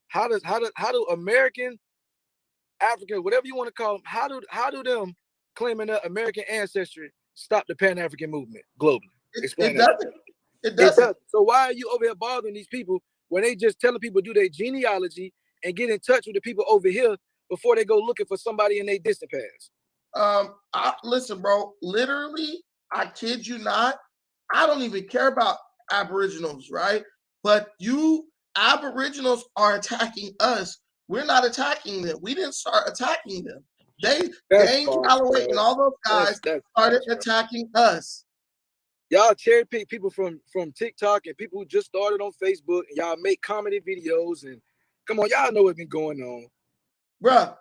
How do American, African, whatever you want to call them, how do them claiming their American ancestry stop the Pan-African movement globally? Explain that. It doesn't. So why are you over here bothering these people when they just telling people do their genealogy and get in touch with the people over here before they go looking for somebody in their distant past? Listen, bro. Literally, I kid you not. I don't even care about Aboriginals, right? But you Aboriginals are attacking us. We're not attacking them. We didn't start attacking them. Dane Calloway and all those guys started attacking us. Y'all cherry pick people from TikTok and people who just started on Facebook, and y'all make comedy videos, and come on, y'all know what's been going on. Bruh,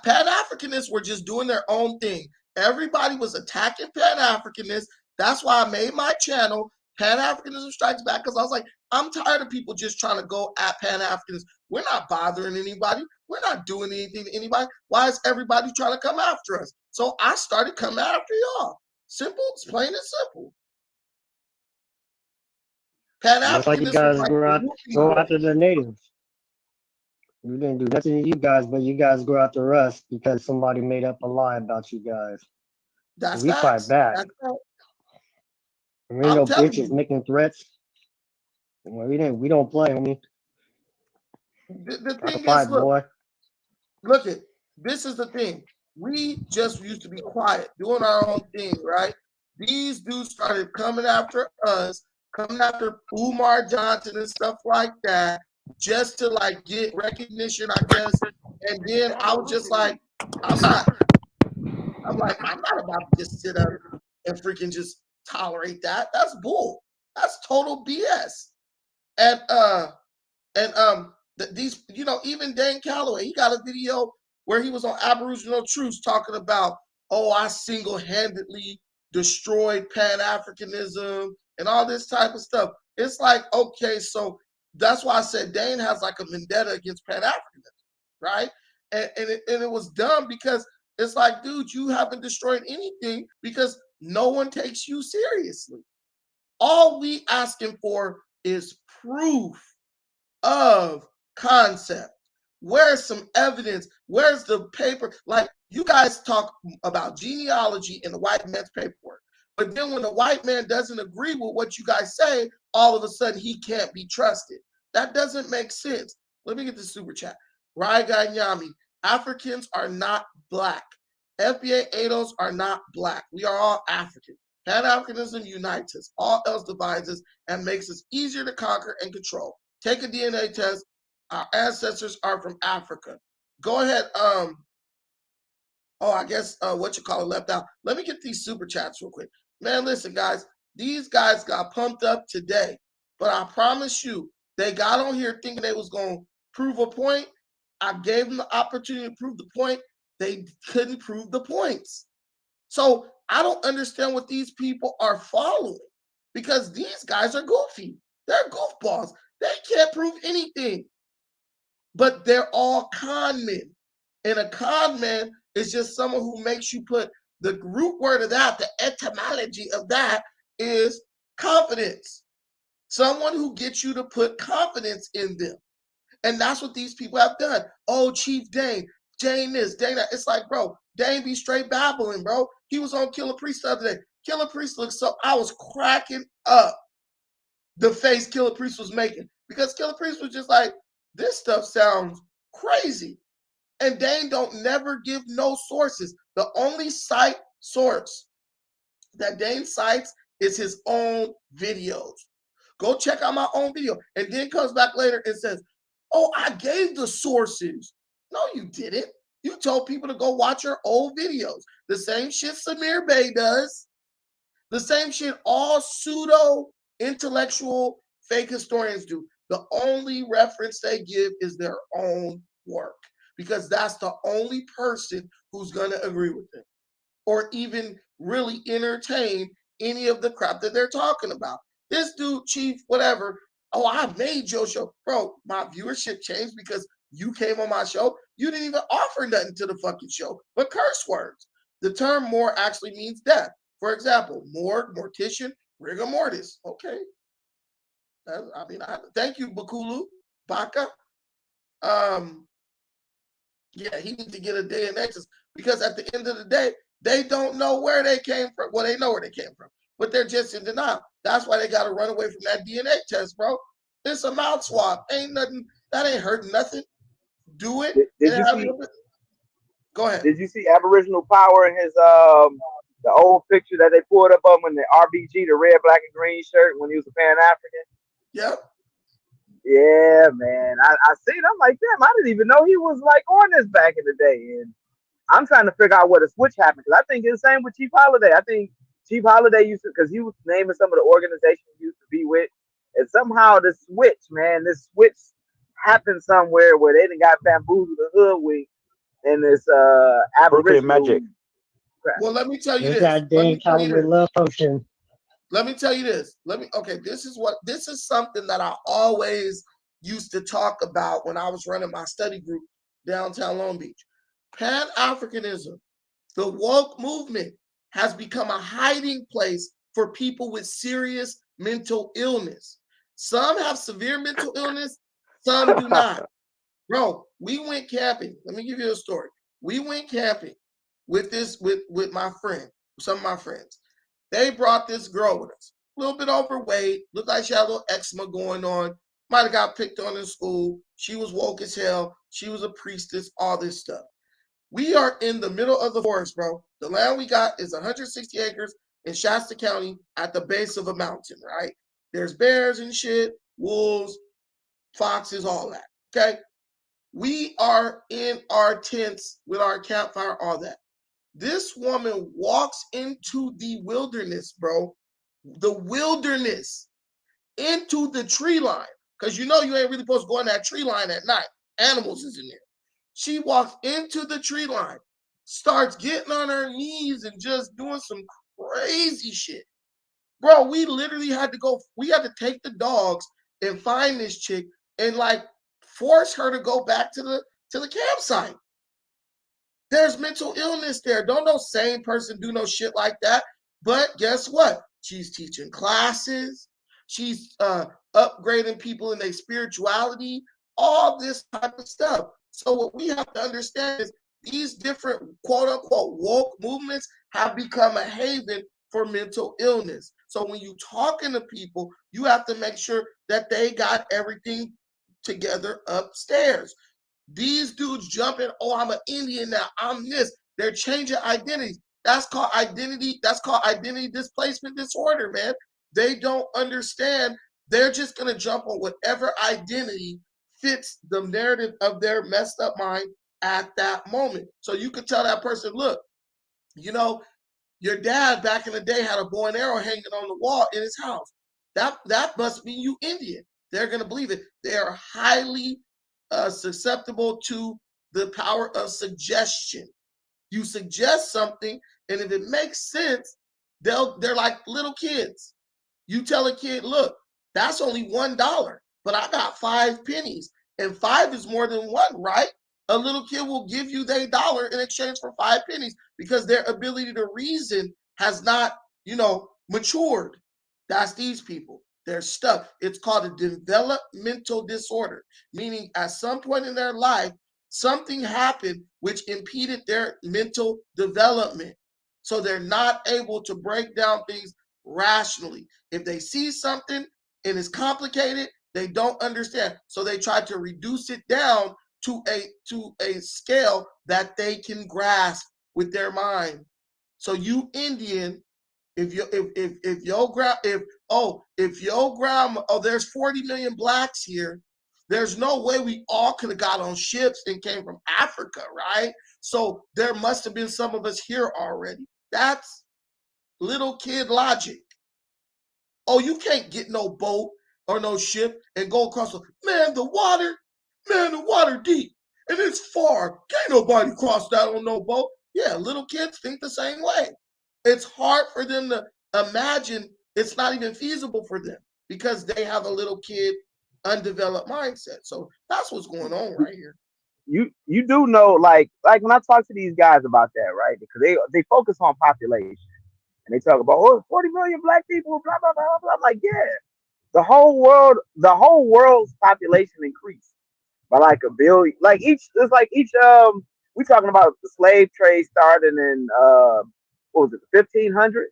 Pan-Africanists were just doing their own thing. Everybody was attacking Pan-Africanists. That's why I made my channel, Pan-Africanism Strikes Back, because I was like, I'm tired of people just trying to go at Pan-Africanists. We're not bothering anybody. We're not doing anything to anybody. Why is everybody trying to come after us? So I started coming after y'all. Simple, it's plain and simple. Just like you guys go after the natives. We didn't do nothing to you guys, but you guys go after us because somebody made up a lie about you guys. That's We fight back. That's facts. We ain't no bitches making threats. We don't play, homie. The thing fight, is, look, boy. Look at this is the thing. We just used to be quiet, doing our own thing, right? These dudes started coming after us, coming after Umar Johnson and stuff like that, just to like get recognition, I guess. And then I was just like, I'm not about to just sit up and freaking just tolerate that. That's bull. That's total BS. And these, you know, even Dane Calloway, he got a video where he was on Aboriginal Truths talking about, oh, I single-handedly destroyed Pan-Africanism and all this type of stuff. It's like, okay, so that's why I said Dane has like a vendetta against Pan-Africanism, right? And it was dumb because it's like, dude, you haven't destroyed anything because no one takes you seriously. All we asking for is proof of concept. Where's some evidence? Where's the paper? Like, you guys talk about genealogy in the white man's paperwork, but then when the white man doesn't agree with what you guys say, all of a sudden he can't be trusted. That doesn't make sense. Let me get the super chat. Rai Ganyami, Africans are not black. FBA ADOS are not black. We are all African. Pan-Africanism unites us. All else divides us and makes us easier to conquer and control. Take a DNA test. Our ancestors are from Africa. Go ahead. I guess what you call it left out. Let me get these super chats real quick. Man, listen, guys. These guys got pumped up today, but I promise you, they got on here thinking they was going to prove a point. I gave them the opportunity to prove the point. They couldn't prove the points. So I don't understand what these people are following because these guys are goofy. They're goofballs. They can't prove anything. But they're all con men. And a con man is just someone who makes you put the root word of that, the etymology of that is confidence. Someone who gets you to put confidence in them. And that's what these people have done. Oh, Chief Dane, Dane this, Dane that. It's like, bro, Dane be straight babbling, bro. He was on Killer Priest the other day. Killer Priest looks so, I was cracking up the face Killer Priest was making because Killer Priest was just like, this stuff sounds crazy. And Dane don't never give no sources. The only source that Dane cites is his own videos. Go check out my own video. And then comes back later and says, oh, I gave the sources. No, you didn't. You told people to go watch your old videos. The same shit Samir Bey does. The same shit all pseudo intellectual fake historians do. The only reference they give is their own work because that's the only person who's going to agree with them or even really entertain any of the crap that they're talking about. This dude, Chief, whatever, oh, I made your show. Bro, my viewership changed because you came on my show. You didn't even offer nothing to the fucking show but curse words. The term more actually means death. For example, morgue, mortician, rigor mortis. Okay. Thank you, Bakulu, Baka. Yeah, he needs to get a DNA test because at the end of the day, they don't know where they came from. Well, they know where they came from, but they're just in denial. That's why they got to run away from that DNA test, bro. It's a mouth swab. Ain't nothing. That ain't hurting nothing. Do it. Did you see? Go ahead. Did you see Aboriginal Power in his the old picture that they pulled up of him in the RBG, the red, black, and green shirt when he was a Pan-African? Yep. Yeah, man. I seen. I'm like, damn, I didn't even know he was like on this back in the day. And I'm trying to figure out where the switch happened because I think it's the same with Chief Holiday. I think Chief Holiday used to, because he was naming some of the organizations he used to be with, and somehow this switch happened somewhere where they didn't got bamboozled the hoodwink in this Aboriginal magic. crap. Well, let me tell you There's this. that Dane Calloway love potion. Let me tell you this. This is something that I always used to talk about when I was running my study group downtown Long Beach. Pan-Africanism, the woke movement, has become a hiding place for people with serious mental illness. Some have severe mental illness, some do not. Bro, we went camping. Let me give you a story. We went camping with my friend, some of my friends. They brought this girl with us. A little bit overweight, looked like she had a little eczema going on. Might have got picked on in school. She was woke as hell. She was a priestess, all this stuff. We are in the middle of the forest, bro. The land we got is 160 acres in Shasta County at the base of a mountain, right? There's bears and shit, wolves, foxes, all that, okay? We are in our tents with our campfire, all that. This woman walks into the wilderness, bro. The wilderness, into the tree line. Because you know you ain't really supposed to go in that tree line at night. Animals is in there. She walks into the tree line, starts getting on her knees and just doing some crazy shit. Bro, we literally had to take the dogs and find this chick and like force her to go back to the campsite. There's mental illness there. Don't no sane person do no shit like that. But guess what? She's teaching classes. She's upgrading people in their spirituality, all this type of stuff. So what we have to understand is these different quote unquote woke movements have become a haven for mental illness. So when you talking to people, you have to make sure that they got everything together upstairs. These dudes jumping, oh, I'm an Indian now, I'm this. They're changing identities. That's called identity. That's called identity displacement disorder, man. They don't understand. They're just going to jump on whatever identity fits the narrative of their messed up mind at that moment. So you could tell that person, look, you know, your dad back in the day had a bow and arrow hanging on the wall in his house. That must mean you Indian. They're going to believe it. They are highly susceptible to the power of suggestion. You suggest something, and if it makes sense, they're like little kids. You tell a kid, look, that's only $1, but I got 5 pennies, and 5 is more than 1, right? A little kid will give you their dollar in exchange for 5 pennies because their ability to reason has not, matured. That's these people. They're stuck. It's called a developmental disorder, meaning at some point in their life, something happened which impeded their mental development. So they're not able to break down things rationally. If they see something and it's complicated, they don't understand. So they try to reduce it down to a scale that they can grasp with their mind. So you Indian, if your grandma, there's 40 million blacks here. There's no way we all could have got on ships and came from Africa, right? So there must have been some of us here already. That's little kid logic. Oh, you can't get no boat or no ship and go across the water deep and it's far. Can't nobody cross that on no boat. Yeah, little kids think the same way. It's hard for them to imagine. It's not even feasible for them because they have a little kid undeveloped mindset. So that's what's going on right here. You do know, like when I talk to these guys about that, right? Because they focus on population and they talk about 40 million black people, blah blah blah blah. I'm like, yeah, the whole world's population increased by like a billion. Like each we talking about the slave trade starting in what was it, the 1500s?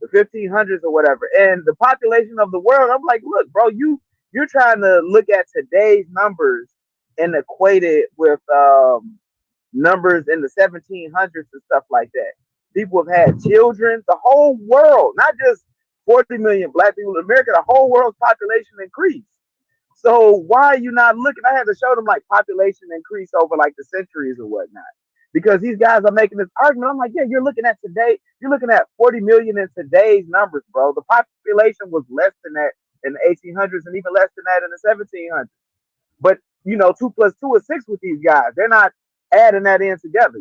The 1500s or whatever. And the population of the world, I'm like, look, bro, you're trying to look at today's numbers and equate it with numbers in the 1700s and stuff like that. People have had children. The whole world, not just 40 million black people in America, the whole world's population increased. So why are you not looking? I had to show them like population increase over like the centuries or whatnot. Because these guys are making this argument. I'm like, yeah, you're looking at today, you're looking at 40 million in today's numbers, bro. The population was less than that in the 1800s and even less than that in the 1700s. But 2 + 2 is 6 with these guys. They're not adding that in together,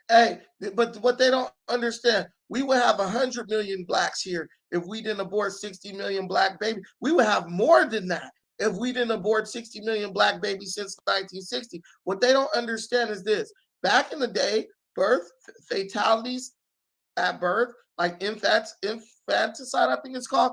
Hey, but what they don't understand, we would have 100 million blacks here if we didn't abort 60 million black babies. We would have more than that if we didn't abort 60 million black babies since 1960. What they don't understand is this. Back in the day, birth fatalities at birth, like infanticide, I think it's called,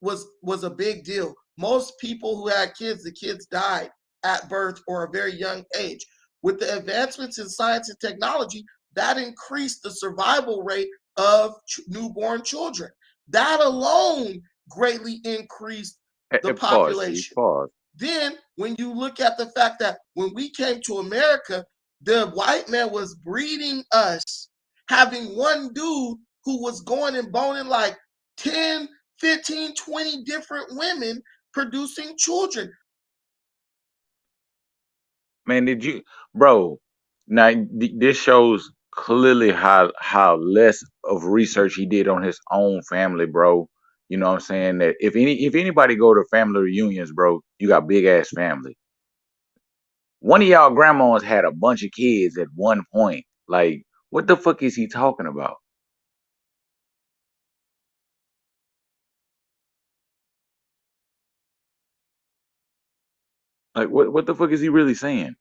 was a big deal. Most people who had kids, the kids died at birth or a very young age. With the advancements in science and technology, that increased the survival rate of newborn children. That alone greatly increased the population. Pause. Then, when you look at the fact that when we came to America, the white man was breeding us, having one dude who was going and boning like 10, 15, 20 different women producing children. Man, did you, bro? Now this shows clearly how less of research he did on his own family, bro. You know what I'm saying? That if anybody go to family reunions, bro, you got big ass family. One of y'all grandmas had a bunch of kids at one point. Like, what the fuck is he talking about? Like, what the fuck is he really saying?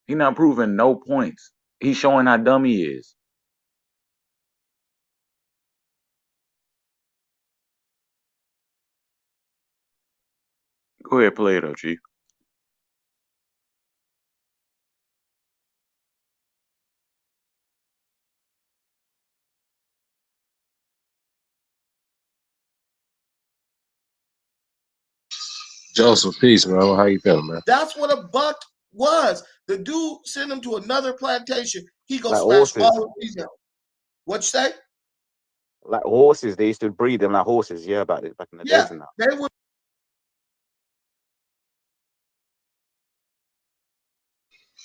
He not proving no points. He's showing how dumb he is. Go ahead, play it up, Chief. Joseph, peace, man. How you feeling, man? That's what a buck was. The dude sent him to another plantation. He go Like smash horses. all the females. What'd you say? Like horses, they used to breed them like horses. Yeah, back in the Yeah, days and that. they would.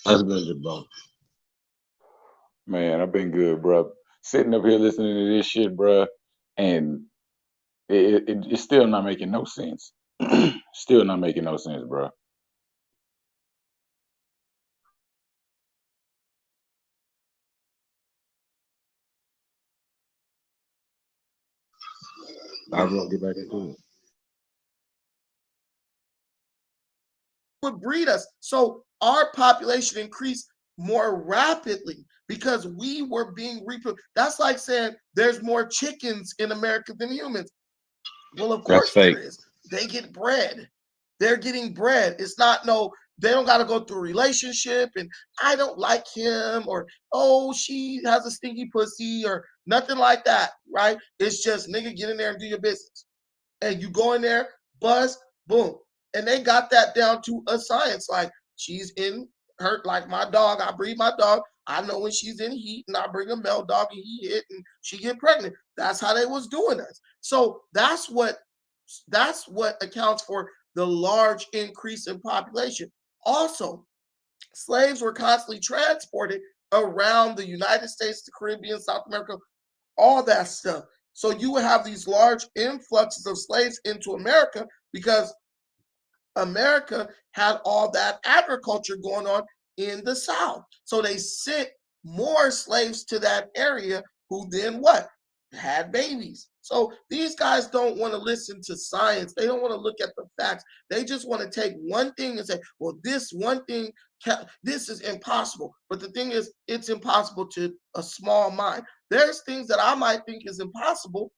That's been bro. Man, I've been good, bro. Sitting up here listening to this shit, bro, and it's still not making no sense. Still not making no sense, bro. I'm gonna get back into it. Would breed us. So our population increased more rapidly because we were being reproduced. That's like saying there's more chickens in America than humans. Well, of course there is. They get bred. They're getting bred. It's not they don't got to go through a relationship and I don't like him or, oh, she has a stinky pussy or nothing like that, right? It's just, nigga, get in there and do your business. And you go in there, buzz, boom. And they got that down to a science. Like, she's in her, like my dog, I breed my dog. I know when she's in heat and I bring a male dog and he hit and she get pregnant. That's how they was doing us. So that's what accounts for the large increase in population. Also, slaves were constantly transported around the United States, the Caribbean, South America, all that stuff. So you would have these large influxes of slaves into America because America had all that agriculture going on in the South. So they sent more slaves to that area who then what? Had babies. So these guys don't want to listen to science. They don't want to look at the facts. They just want to take one thing and say, well, this one thing, this is impossible. But the thing is, it's impossible to a small mind. There's things that I might think is impossible,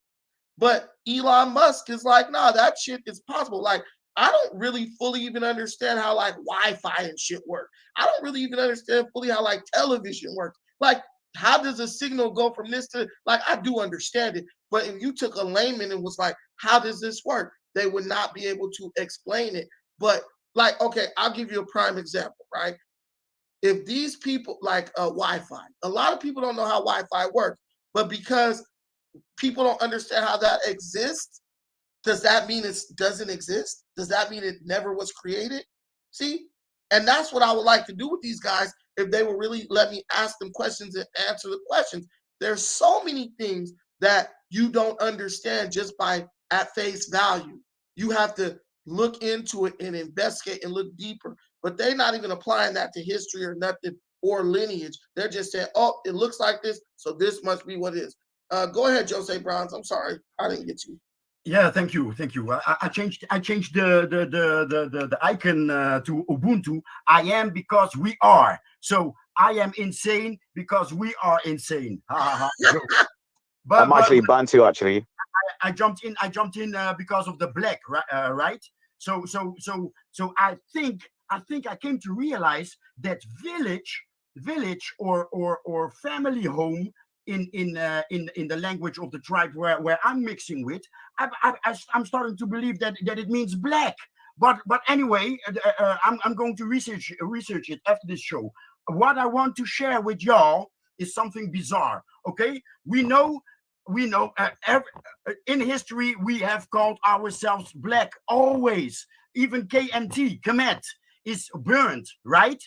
but Elon Musk is like, nah, that shit is possible. Like, I don't really fully even understand how like Wi-Fi and shit work. I don't really even understand fully how like television works. Like, how does a signal go from this to, like, I do understand it, but if you took a layman and was like, how does this work? They would not be able to explain it. But like, okay, I'll give you a prime example, right? If these people like Wi-Fi, a lot of people don't know how Wi-Fi works, but because people don't understand how that exists, does that mean it doesn't exist? Does that mean it never was created? See? And that's what I would like to do with these guys if they would really let me ask them questions and answer the questions. There's so many things that you don't understand just by at face value. You have to look into it and investigate and look deeper. But they're not even applying that to history or nothing or lineage. They're just saying, oh, it looks like this, so this must be what it is. Go ahead, Jose Browns. I'm sorry, I didn't get you. Yeah, thank you. I changed the icon to Ubuntu. I am because we are. So I am insane because we are insane. Ha ha ha. I'm actually Bantu, actually. I jumped in because of the black, right? So I think I came to realize that village or family home in the language of the tribe where I'm mixing with, I'm starting to believe that it means black. But anyway, I'm going to research it after this show. What I want to share with y'all is something bizarre. Okay, we know in history we have called ourselves black always. Even KMT, Kemet, is burned, right?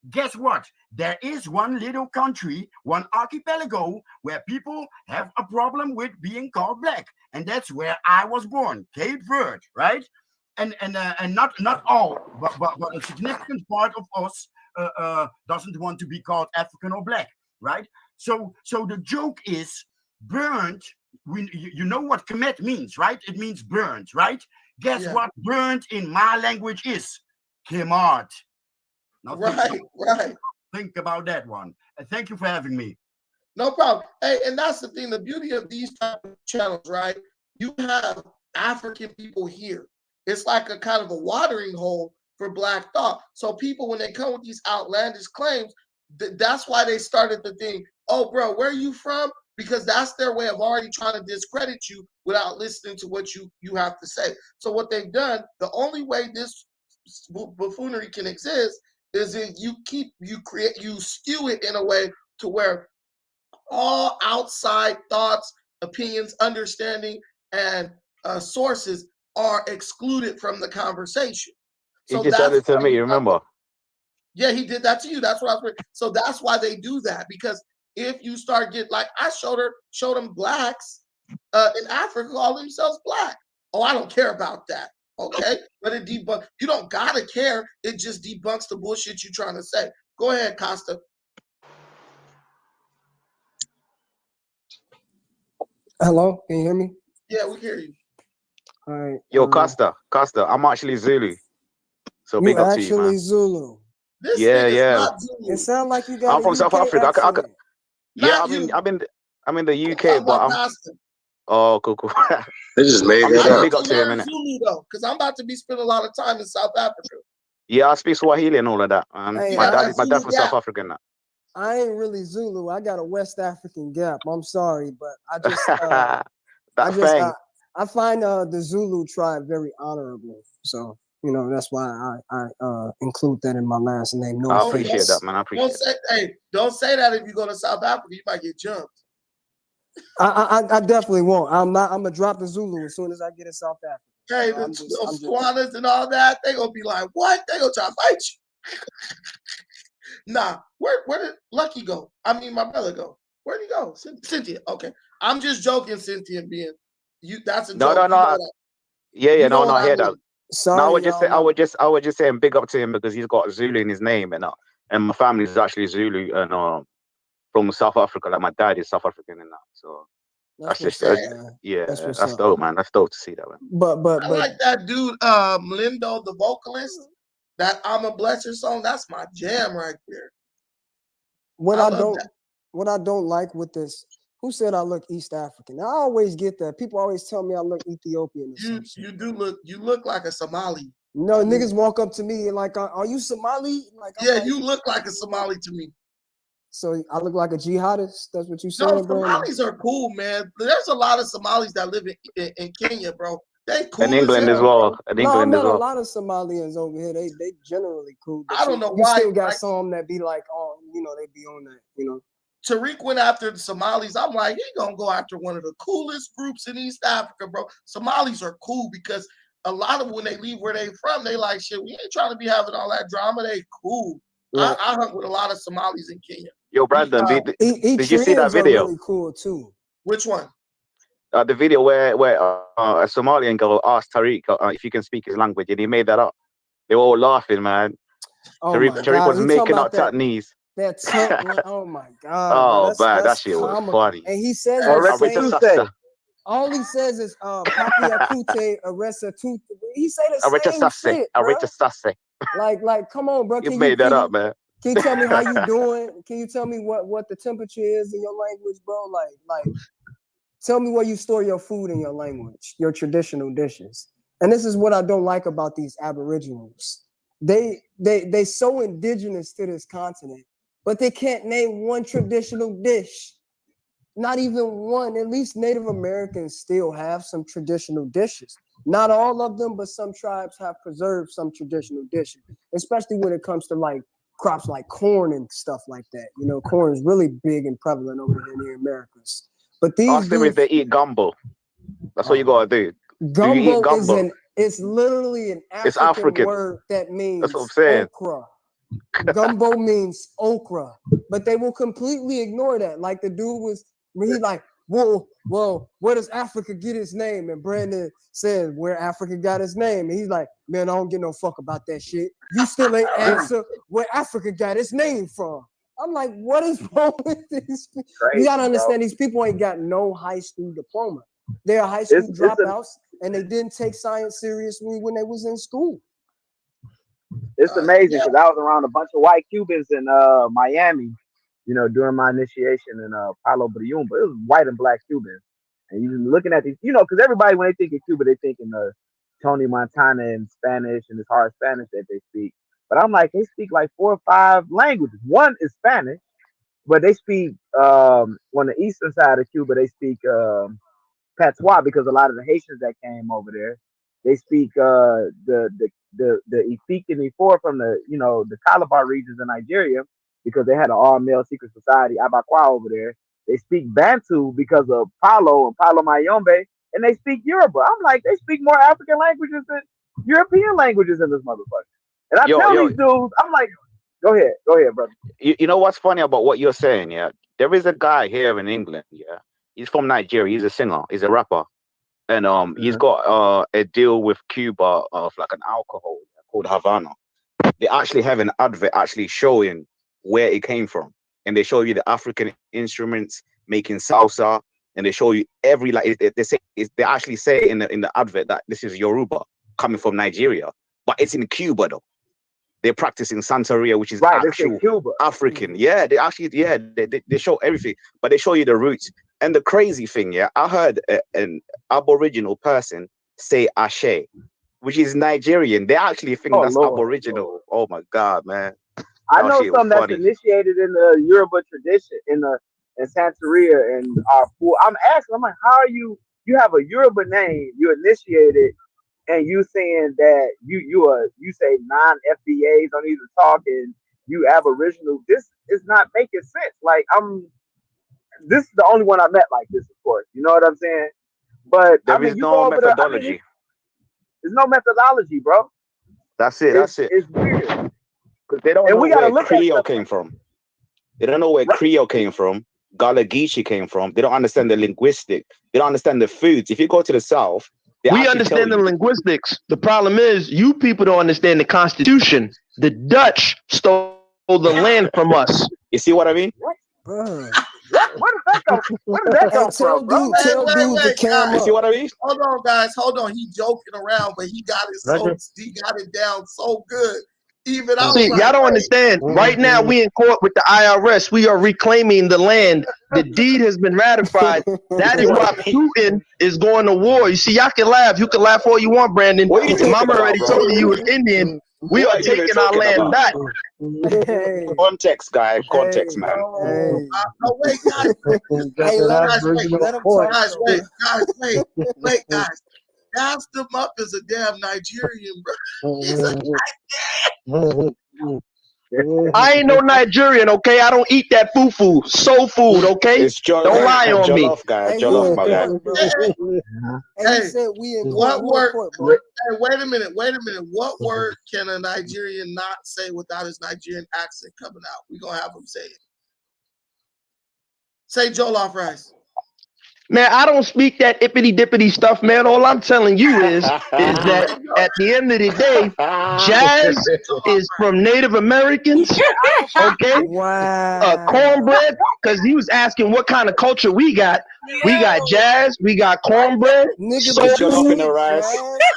Guess what? There is one little country, one archipelago, where people have a problem with being called black, and that's where I was born, Cape Verde, right? And not all, but a significant part of us doesn't want to be called African or black, right? So the joke is burned. You know what Kemet means, right? It means burned, right? Guess what burned in my language is? Kemat. Now right. Think about that one. And thank you for having me. No problem. Hey, and that's the thing. The beauty of these type of channels, right? You have African people here. It's like a kind of a watering hole for Black thought. So people, when they come with these outlandish claims, that's why they started the thing. Oh, bro, where are you from? Because that's their way of already trying to discredit you without listening to what you have to say. So what they've done, the only way this buffoonery can exist is if you skew it in a way to where all outside thoughts, opinions, understanding, and sources are excluded from the conversation. He just said it to me, remember? Yeah, he did that to you. That's what I was. So that's why they do that, because if you start getting, like, I showed them blacks in Africa call themselves black. Oh, I don't care about that. Okay, but it debunks. You don't gotta care. It just debunks the bullshit you're trying to say. Go ahead, Costa. Hello, can you hear me? Yeah, we hear you. All right. Yo, Costa, I'm actually Zulu. So You big up to you, actually man. Zulu. This Yeah. not Zulu. It sounds like you got I'm from South Africa. I'm in the UK, but I'm. Costa. Oh, cool. They just made I'm that just up. big up to him, innit? Zulu though, because I'm about to be spending a lot of time in South Africa. Yeah, I speak Swahili and all of that, man. Hey, my dad from South Africa now. I ain't really Zulu. I got a West African gap. I'm sorry, but I just I find the Zulu tribe very honorable. So that's why I include that in my last name. No, I appreciate that, man. I appreciate it. Don't say that if you go to South Africa, you might get jumped. I definitely won't. I'm gonna drop the Zulu as soon as I get in South Africa. Hey, the Swanas and all that, they gonna be like, what? They gonna try to fight you. Nah, where did Lucky go? I mean, my brother go. Where'd he go? Cynthia. Okay, I'm just joking, Cynthia. Being you, that's a joke. No. Yeah. No, I hear that. Sorry, no, I would just say big up to him because he's got Zulu in his name, and my family is actually Zulu and from South Africa. Like my dad is South African and that. So that's just that's dope, man. That's dope to see that, man. But I like that dude, Mlindo, the vocalist. That I'm a Blesser song. That's my jam right there. What I don't like with this. Who said I look East African? I always get that. People always tell me I look Ethiopian. You do look. You look like a Somali. No, niggas walk up to me and like, are you Somali? Like, you look like a Somali to me. So I look like a jihadist. That's what you saying, No, bro? Somalis are cool, man. There's a lot of Somalis that live in Kenya, bro. They cool. In England as well. In England as well. A lot of Somalians over here. They generally cool. I don't know you why. You still got some that be like, oh, they be on that, Tariq went after the Somalis. I'm like, he gonna go after one of the coolest groups in East Africa, bro. Somalis are cool because a lot of when they leave where they from, they like, shit, we ain't trying to be having all that drama. They cool. Right. I hung with a lot of Somalis in Kenya. Yo, Brandon, did you see that video? Really cool too. Which one? The video where a Somalian girl asked Tariq if you can speak his language, and he made that up. They were all laughing, man. Oh Tariq was making up techniques. Oh my god! Oh man, that shit was funny. And he says all he says is "Papi akute arresta tute." He say the same shit, bro. Like, come on, bro. You made that up, man. Can you tell me how you doing? Can you tell me what the temperature is in your language, bro? Like, tell me where you store your food in your language, your traditional dishes. And this is what I don't like about these Aboriginals. They so indigenous to this continent, but they can't name one traditional dish. Not even one. At least Native Americans still have some traditional dishes. Not all of them, but some tribes have preserved some traditional dishes, especially when it comes to like crops like corn and stuff like that. You know, corn is really big and prevalent over here in the Americas. But these Ask them if they eat gumbo. That's what you gotta do. Do you eat gumbo? It's literally an It's African African. word that means That's what I'm saying. okra. Gumbo means okra, but they will completely ignore that. Like the dude was, he's like, well, where does Africa get its name? And Brandon said, where Africa got its name. And he's like, man, I don't give no fuck about that shit. You still ain't answer where Africa got its name from. I'm like, what is wrong with this? You gotta understand, these people ain't got no high school diploma. They're high school dropouts, and they didn't take science seriously when they was in school. It's amazing because I was around a bunch of white Cubans in Miami, you know, during my initiation in Palo Brium, but it was white and black Cubans. And you're looking at these, you know, because everybody, when they think of Cuba, they think in Tony Montana and Spanish and this hard Spanish that they speak. But I'm like, they speak like 4 or 5 languages. One is Spanish, but they speak on the eastern side of Cuba, they speak Patois, because a lot of the Haitians that came over there, they speak the Efik and Ifor from the Calabar regions in Nigeria, because they had an all-male secret society, Abakwa, over there. They speak Bantu because of Palo and Palo Mayombe, and they speak Yoruba. I'm like, they speak more African languages than European languages in this motherfucker. And I tell these dudes, I'm like, go ahead, brother. You know what's funny about what you're saying? Yeah, there is a guy here in England. Yeah, he's from Nigeria. He's a singer. He's a rapper, and he's got a deal with Cuba of like an alcohol called Havana. They actually have an advert actually showing where it came from, and they show you the African instruments making salsa, and they show you every they actually say in the advert that this is Yoruba coming from Nigeria, but it's in Cuba though. They're practicing Santeria, which is actual African. Yeah, they actually, they show everything, but they show you the roots. And the crazy thing, I heard an Aboriginal person say Ashe, which is Nigerian. They actually think that's Aboriginal. Oh my God, man. I know something that's initiated in the Yoruba tradition, in Santeria and our pool. I'm asking, I'm like, how are you have a Yoruba name, you initiated, and you saying that you say non-FBAs don't even talk, and you Aboriginal. This is not making sense. Like, this is the only one I met like this, of course. You know what I'm saying? But there is no methodology. There's no methodology, bro. That's it. It's weird. Because they don't know where Creole came from. They don't know where Creole came from. Gala Geechee came from. They don't understand the linguistic. They don't understand the foods. If you go to the South, we understand the linguistics. The problem is you people don't understand the Constitution. The Dutch stole the land from us. You see what I mean? Where does that come from, bro? You see what I mean? Hold on, guys. Hold on. He joking around, but he got it down so good. Even I was See, y'all don't understand. Right now, we in court with the IRS. We are reclaiming the land. The deed has been ratified. That is why Putin is going to war. You see, y'all can laugh. You can laugh all you want, Brandon. Mama already told you was Indian. We are taking our land back. Context, guy. Context, man. Oh, wait, guys. Wait, guys. Gas them up as a damn Nigerian, bro. I ain't no Nigerian, okay? I don't eat that fufu. Soul food, okay? Don't lie on me. Jollof, my guy. What word? Hey, wait a minute. What word can a Nigerian not say without his Nigerian accent coming out? We're going to have him say it. Say jollof rice. Man, I don't speak that ippity dippity stuff, man. All I'm telling you is that at the end of the day, jazz is from Native Americans, okay? Wow. Cornbread, because he was asking what kind of culture we got. we got jazz, we got cornbread, soul It's jollof in food. the rice.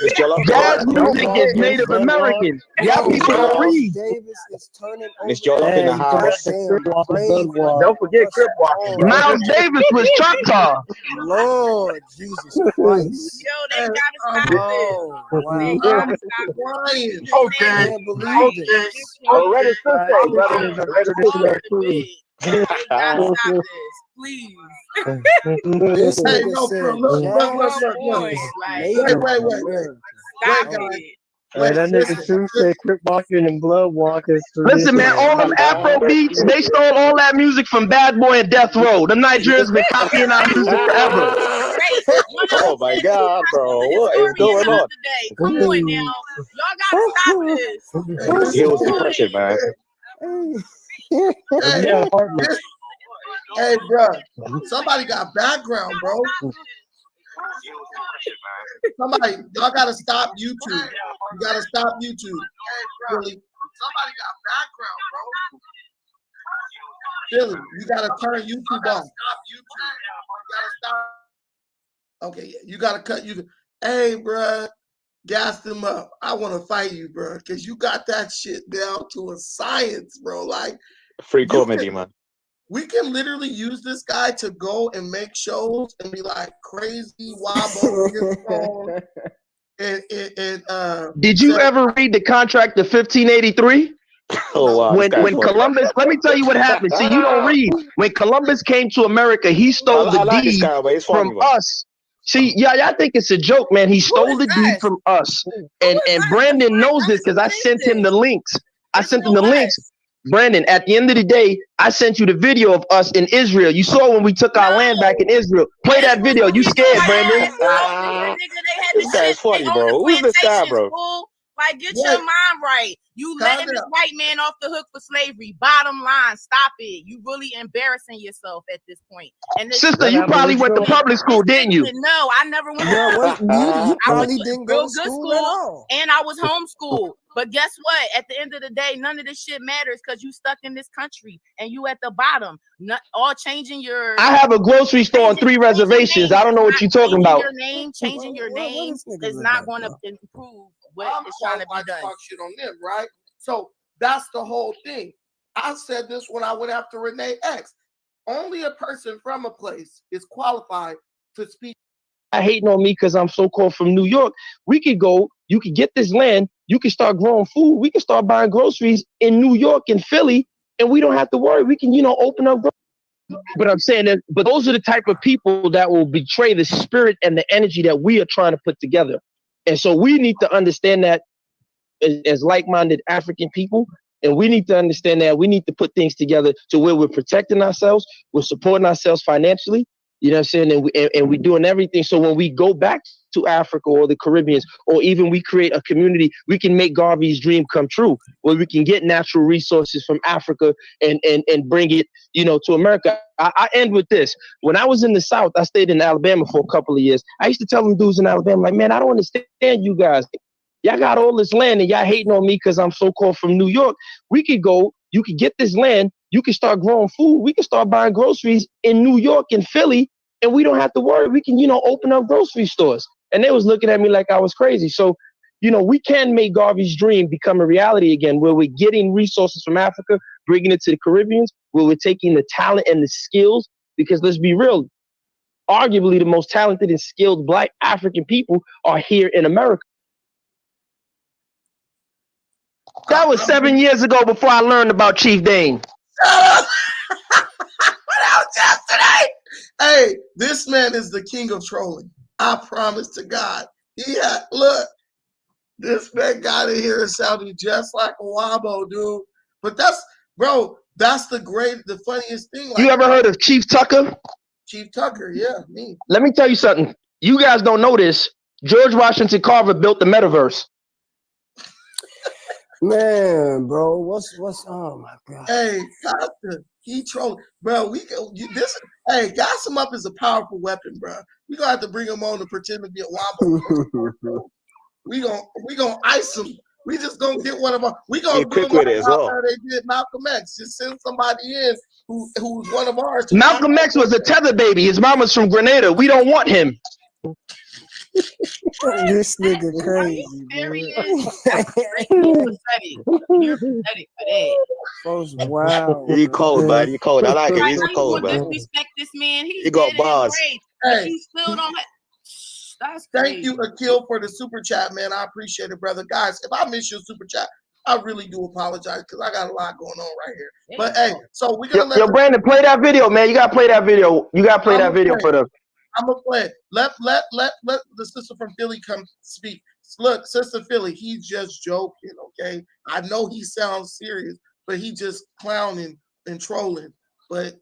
It's jollof in the Jazz rice. music is Native Americans. Y'all Bro, people don't Miles read. Davis is turning And it's over jollof in the the house. goddamn grave. Don't forget Crip Walking. Miles Davis was Choctaw. Lord Jesus Christ. Yo, they gotta stop Oh, wow. They gotta stop this. Okay. I can't believe this. Oh, let it still say, brother. Let it still say. They gotta stop this, please. This Hey, nigga no, said bro, look. jazz is Wait, Native wait. American. Stop Wait, it. Wait, that nigga True said Crip Walking and Blood Walking. Listen, man, all them Afro beats, they stole all that music from Bad Boy and Death Row. Them Nigerians been copying our music forever. Oh my God, bro. What is going on? Come on now. Y'all gotta stop this. It was depression, man. Hey, bro. Somebody got background, bro. Somebody, y'all gotta stop YouTube. You gotta stop YouTube. Really. Somebody got background, bro. Billy, you gotta turn YouTube off. You gotta stop. Okay, you gotta cut you. Hey, bro, gas them up. I want to fight you, bro, because you got that shit down to a science, bro. Like Free comedy, man. we can literally use this guy to go and make shows and be like crazy wobble and Did you ever read the contract of 1583? Oh wow! When Columbus, let me tell you what happened. See, you don't read. When Columbus came to America, he stole the like this deed guy, but it's funny, from man. us. See, y'all think it's a joke, man. He stole the deed from us, and Brandon knows this because I sent him the links. Brandon, at the end of the day, I sent you the video of us in Israel. You saw when we took our land back in Israel. Play that video. You scared, Brandon? This guy's funny, bro. Who's this guy, bro? Like, get your mind right. You letting this white man off the hook for slavery. Bottom line, stop it. You really embarrassing yourself at this point. And Sister, you probably went to public school, didn't you? No, I never went to You I went probably to didn't real go to good school at all. and I was homeschooled. But guess what? At the end of the day, none of this shit matters because you stuck in this country and you at the bottom. Not all changing your. I have a grocery store and 3 reservations. I don't know what you're talking about. Changing your name is not going to improve what is trying to be done. Talk shit on them, right? So that's the whole thing. I said this when I went after Renee X. Only a person from a place is qualified to speak. Hating on me because I'm so-called from New York. We could go, you could get this land, you can start growing food, we can start buying groceries in New York and Philly, and we don't have to worry. We can, open up. But I'm saying that, but those are the type of people that will betray the spirit and the energy that we are trying to put together. And so we need to understand that as like-minded African people, and we need to understand that we need to put things together to where we're protecting ourselves, we're supporting ourselves financially, you know what I'm saying? And we're doing everything. So when we go back to Africa or the Caribbean, or even we create a community, we can make Garvey's dream come true, where we can get natural resources from Africa and bring it, to America. I end with this. When I was in the South, I stayed in Alabama for a couple of years. I used to tell them dudes in Alabama, like, man, I don't understand you guys. Y'all got all this land and y'all hating on me because I'm so-called from New York. We could go, you could get this land, you can start growing food, we can start buying groceries in New York and Philly, and we don't have to worry. We can, open up grocery stores. And they was looking at me like I was crazy. So, we can make Garvey's dream become a reality again, where we're getting resources from Africa, bringing it to the Caribbeans, where we're taking the talent and the skills, because let's be real, arguably the most talented and skilled Black African people are here in America. That was 7 years ago before I learned about Chief Dane. What else yesterday? Hey, this man is the king of trolling. I promise to God. Look, this man got in here and sounded just like a wabo, dude. But that's the funniest thing. You ever heard of Chief Tucker? Chief Tucker, yeah, me. Let me tell you something. You guys don't know this. George Washington Carver built the metaverse. Man, bro, what's oh my God. Hey, he trolling, bro. Hey, gas him up is a powerful weapon, bro. We gonna have to bring him on to pretend to be a wobble. we gonna ice him. We just gonna get one of our. We gonna Be do quick them like with it as how well. they did Malcolm X. Just send somebody in who's one of ours. Malcolm X was a tether baby. His mama's from Grenada. We don't want him. This nigga crazy, You're pathetic. You're pathetic for that. Wow. You cold, man. You cold. I like it. Right, He's how you cold, gonna man. disrespect this man? He's You got dead in his bars. grave, but Hey. you still don't have. That's Thank crazy. you, Akil, for the super chat, man. I appreciate it, brother. Guys, if I miss your super chat, I really do apologize because I got a lot going on right here. But hey, so we're gonna Yo, Brandon, play that video, man. You gotta play that video. You gotta play that video for the. I'm gonna play it. Let the sister from Philly come speak. Look, Sister Philly, he's just joking, okay? I know he sounds serious, but he just clowning and trolling. But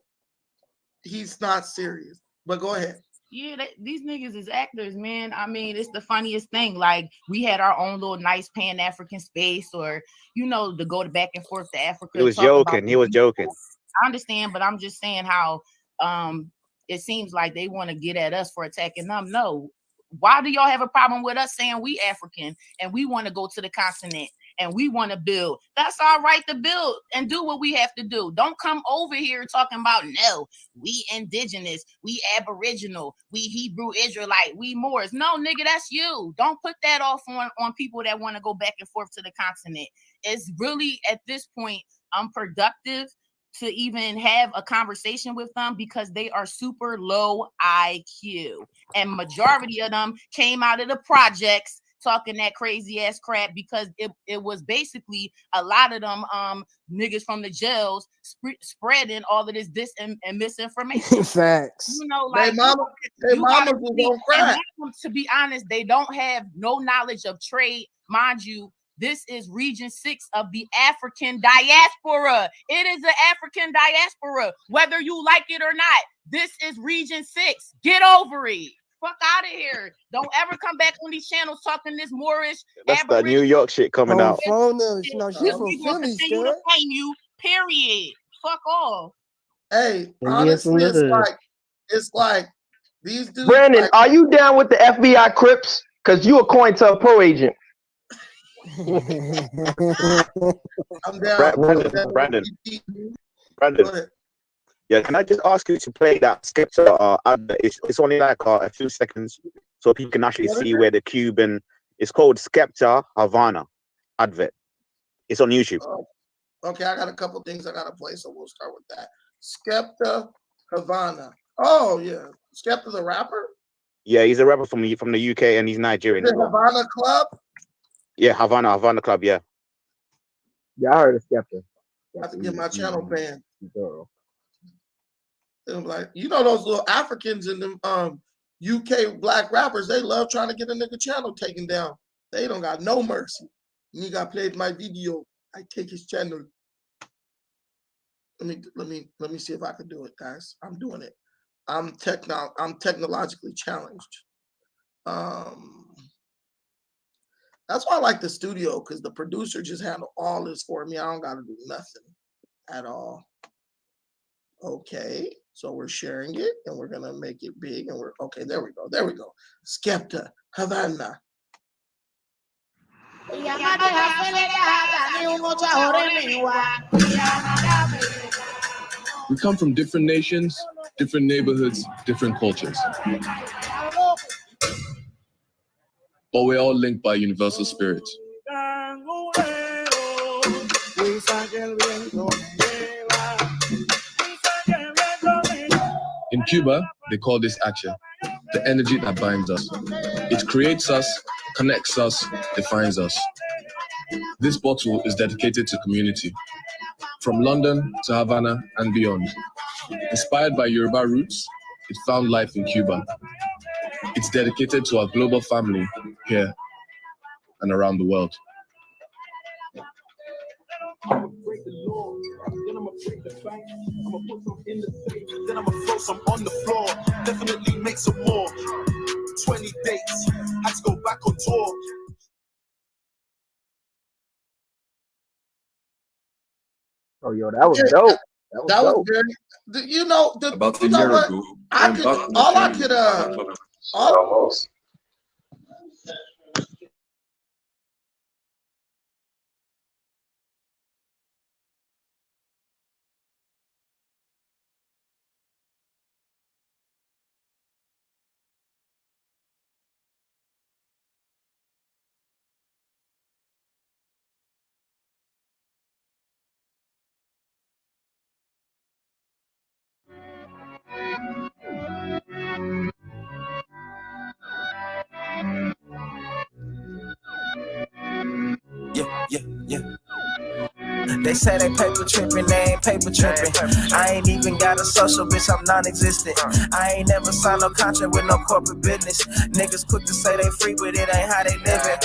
he's not serious. But go ahead. Yeah, these niggas is actors, man. I mean, it's the funniest thing. Like, we had our own little nice Pan-African space, or to go back and forth to Africa. He was joking. He was joking. I understand, but I'm just saying how it seems like they want to get at us for attacking them. No. Why do y'all have a problem with us saying we African and we want to go to the continent and we want to build? That's our right to build and do what we have to do. Don't come over here talking about, no, we indigenous, we aboriginal, we Hebrew Israelite, we Moors. No, nigga, that's you. Don't put that off on people that want to go back and forth to the continent. It's really, at this point, unproductive to even have a conversation with them because they are super low IQ. And majority of them came out of the projects talking that crazy ass crap because it was basically a lot of them niggas from the jails spreading all of this and misinformation. Facts. They mama was on crack. To be honest, they don't have no knowledge of trade. Mind you, this is region 6 of the African diaspora. It is the African diaspora, whether you like it or not. This is region 6. Get over it. Fuck out of here. Don't ever come back on these channels talking this Moorish. That's that New York shit coming out. She's from Philly, continue to blame you, period. Fuck off. Hey, honestly, it's like these dudes. Brandon, are you down with the FBI Crips? Because you a COINTELPRO agent. I'm down. Brandon. Yeah, can I just ask you to play that Skepta advert? It's only like a few seconds, so people can actually see where the Cuban. It's called Skepta Havana advert. It's on YouTube. Okay, I got a couple things I gotta play, so we'll start with that. Skepta Havana. Oh yeah, Skepta the rapper. Yeah, he's a rapper from the UK and he's Nigerian. The Havana Club. Yeah, Havana Club. Yeah. Yeah, I heard of Skepta. I have to get my channel banned. I'm like, those little Africans in them UK black rappers, they love trying to get a nigga channel taken down. They don't got no mercy. Nigga played my video. I take his channel. Let me see if I can do it, guys. I'm doing it. I'm technologically challenged. That's why I like the studio, because the producer just handled all this for me. I don't gotta do nothing at all. Okay, so we're sharing it and we're gonna make it big and we're okay. There we go. Skepta Havana. We come from different nations, different neighborhoods, different cultures. But we're all linked by universal spirit. In Cuba, they call this acha, the energy that binds us. It creates us, connects us, defines us. This bottle is dedicated to community, from London to Havana and beyond. Inspired by Yoruba roots, it found life in Cuba. It's dedicated to our global family here and around the world. I'ma break the law, then I'ma break the bank. I'ma put some in the safe, then I'ma throw some on the floor. Definitely make some more. 20 dates, had to go back on tour. Oh, yo, that was dope. That was very. You know what? Yeah. They say they paper tripping, they ain't paper tripping. I ain't even got a social, bitch, I'm non-existent. I ain't never signed no contract with no corporate business. Niggas quick to say they free, but it ain't how they living.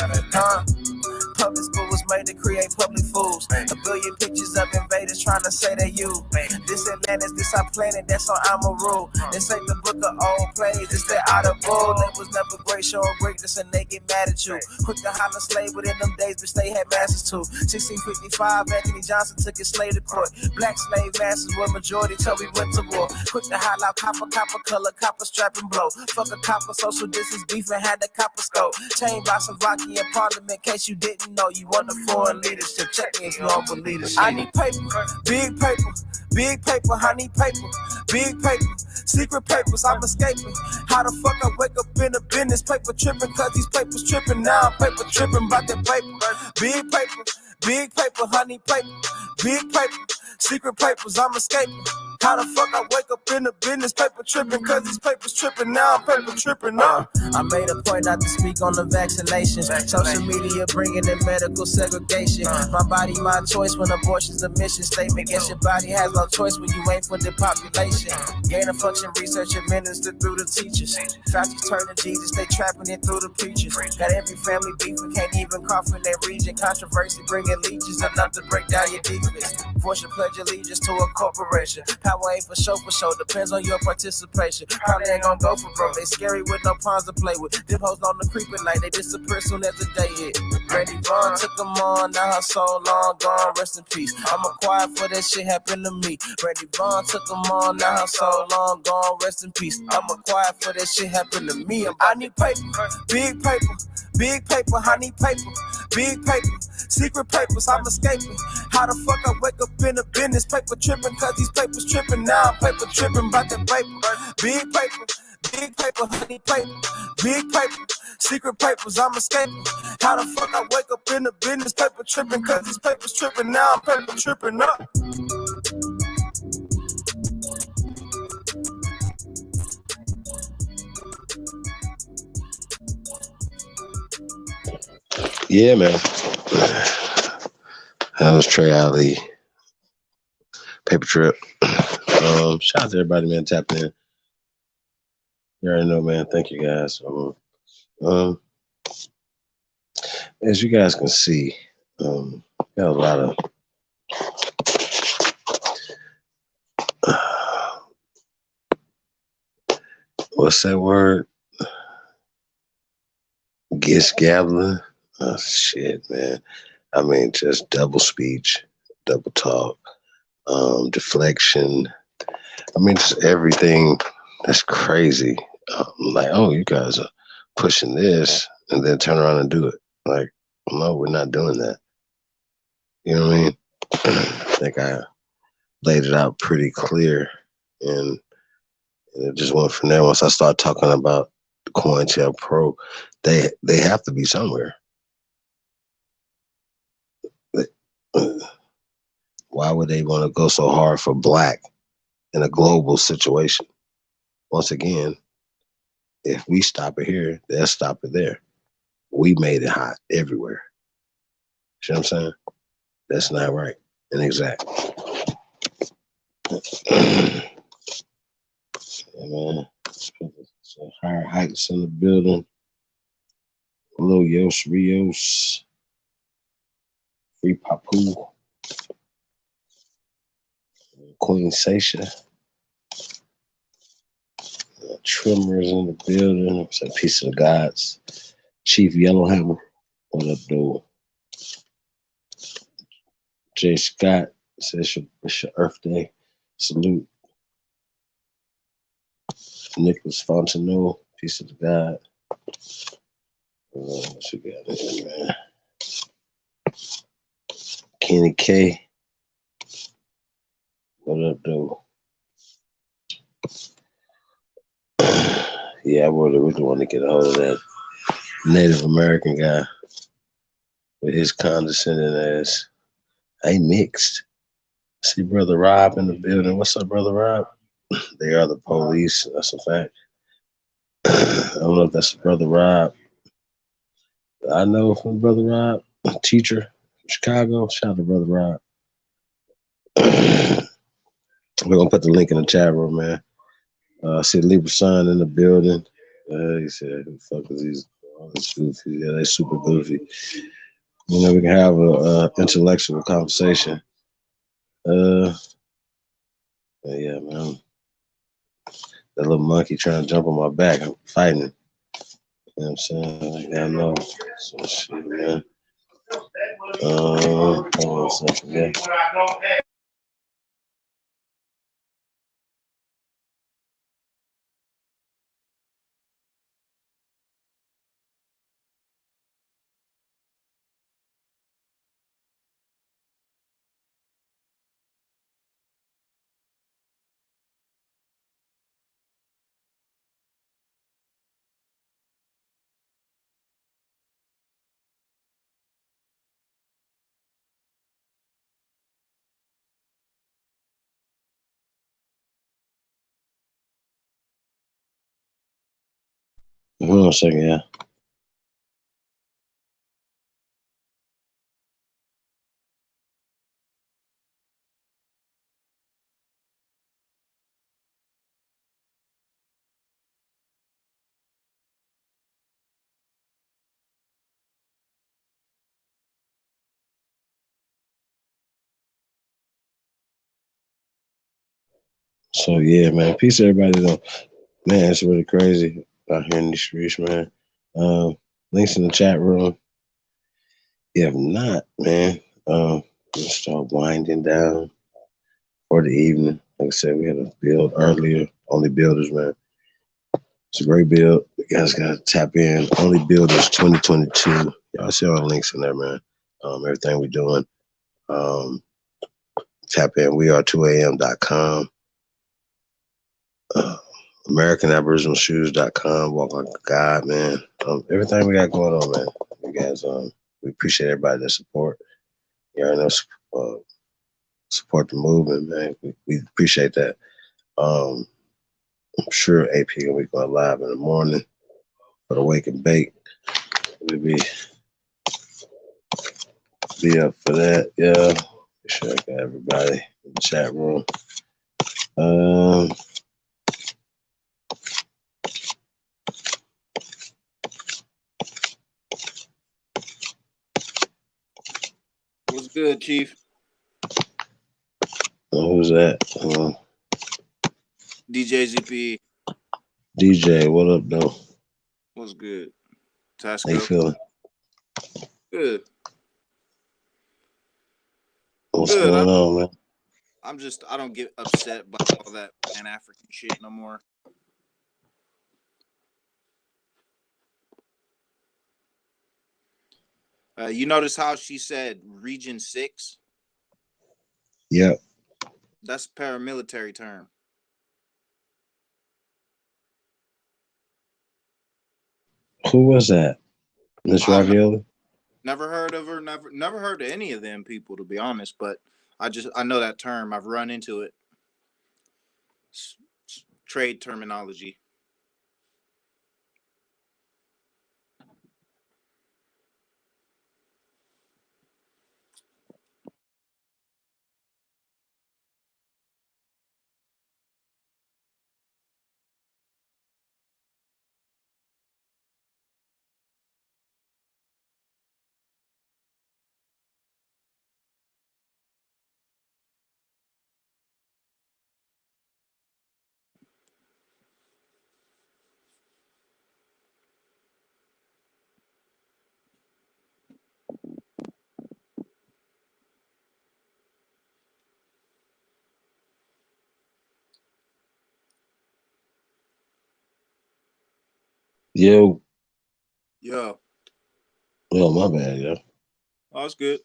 Public school was made to create public fools. A billion pictures of invaders trying to say they you. This Atlantis, this our planet, that's on I'm a rule. This ain't the book of old plays, it's the out of bull. It was never great showing greatness and they get mad at you. Quick to holler slave, but in them days, bitch, they had masters too. 1655, Anthony Johnson took his slave to court. Black slave masters were majority till we went to war. Quick to holler out copper color, copper strap and blow. Fuck a copper, social distance beef and had the copper scope. Chain by Slovakia in parliament, case you didn't know. You want the foreign leadership, check me if you don't believe it. I need paper, big paper, big paper, I need paper, big paper, secret papers, I'm escaping. How the fuck I wake up in a business, paper tripping, cause these papers tripping, now I'm paper tripping about that paper. Big paper, honey paper, big paper, secret papers, I'm escaping. How the fuck I wake up in the business, paper tripping, cause these papers tripping, now I'm paper tripping, I made a point not to speak on the vaccinations. Social media bringing in medical segregation. My body, my choice when abortion's a mission statement. Guess your body has no choice when you ain't for the population. Gain of function research administered through the teachers. Fauci's turning Jesus, they trapping it through the preachers. Got every family beef and can't even cough in their region. Controversy bringing leeches enough to break down your defense. Force your pledge allegiance to a corporation. Power ain't for show, depends on your participation. Probably ain't gonna go for broke, they scary with no pawns to play with. Them hoes on the creeping like they disappear soon as the day hit. Brandy Vaughn took them on, now her soul long gone, rest in peace. I'm acquired for that shit happened to me. Brandy Vaughn took them on, now her soul long gone, rest in peace. I'm acquired for that shit happened to me. I need paper, big paper, big paper, I need paper, big paper, secret papers, I'm escaping. How the fuck I wake up in a business, paper tripping, cause these papers tripping, now I'm paper tripping about that paper. Big paper, honey paper, big paper, secret papers, I'm escaping. How the fuck I wake up in the business, paper tripping, cause these papers tripping, now I'm paper tripping up. Yeah, man. That was Trey Ali. Paper Trip. Shout out to everybody, man, tapping in. You already know, man. Thank you, guys. As you guys can see, got a lot of what's that word? Gabbling. Oh, shit, man. I mean, just double speech, double talk, deflection. I mean, just everything that's crazy. Like, oh, you guys are pushing this, and then turn around and do it. Like, no, we're not doing that. You know what I mean? I think I laid it out pretty clear, and it just went from there. Once I started talking about the COINTELPRO, they have to be somewhere. Why would they want to go so hard for black in a global situation? Once again, if we stop it here, they'll stop it there. We made it hot everywhere. See what I'm saying? That's not right and exact. Yeah, man. So higher heights in the building. Hello, Yos Rios. Free Papu. Queen Seisha. Trimmers in the building. It's a piece of the gods. Chief Yellowhammer. What up, dude? Jay Scott says it's your Earth Day. Salute. Nicholas Fontenot, piece of the God. What you got in here, man? Kenny K. What up, dude? Yeah, I really want to get a hold of that Native American guy with his condescending ass. I mixed. See Brother Rob in the building. What's up, Brother Rob? They are the police. That's a fact. I don't know if that's Brother Rob. I know from Brother Rob, teacher. Chicago. Shout out to Brother Rob. We're gonna put the link in the chat room, man. I see Libra Son in the building. He said, "Who the fuck is these? Oh, it's goofy. Yeah, they super goofy." You know, we can have a intellectual conversation. Yeah, man. That little monkey trying to jump on my back. I'm fighting him. You know what I'm saying? Like, I know. So shit, man. Hold on a second, yeah. Hold on a second, yeah. So yeah, man. Peace to everybody though. Man, it's really crazy out here in the streets, man. Links in the chat room. If not, man, we'll start winding down for the evening. Like I said, we had a build earlier. Only builders, man. It's a great build. You guys gotta tap in. Only builders 2022. Y'all see all the links in there, man. Everything we're doing. Tap in. weare2am.com. AmericanAboriginalShoes.com. Walk like a god, man. Everything we got going on, man. You guys, we appreciate everybody that support. You already know, support the movement, man. We appreciate that. I'm sure AP will be going live in the morning for the Wake and Bake. We'll be up for that. Yeah. Make sure I got everybody in the chat room. What's good, Chief? Who's that? DJ ZP. DJ, what up, though? What's good? How you Tasco. feeling? Good. What's Good. going on, man? I don't get upset by all that Pan-African shit no more. You notice how she said Region 6? Yep. That's a paramilitary term. Who was that? Miss Ravioli? Never heard of her. Never heard of any of them people, to be honest. But I know that term. I've run into it. Trade terminology. Yo. Yo. Oh, my bad, yo. Oh, it's good.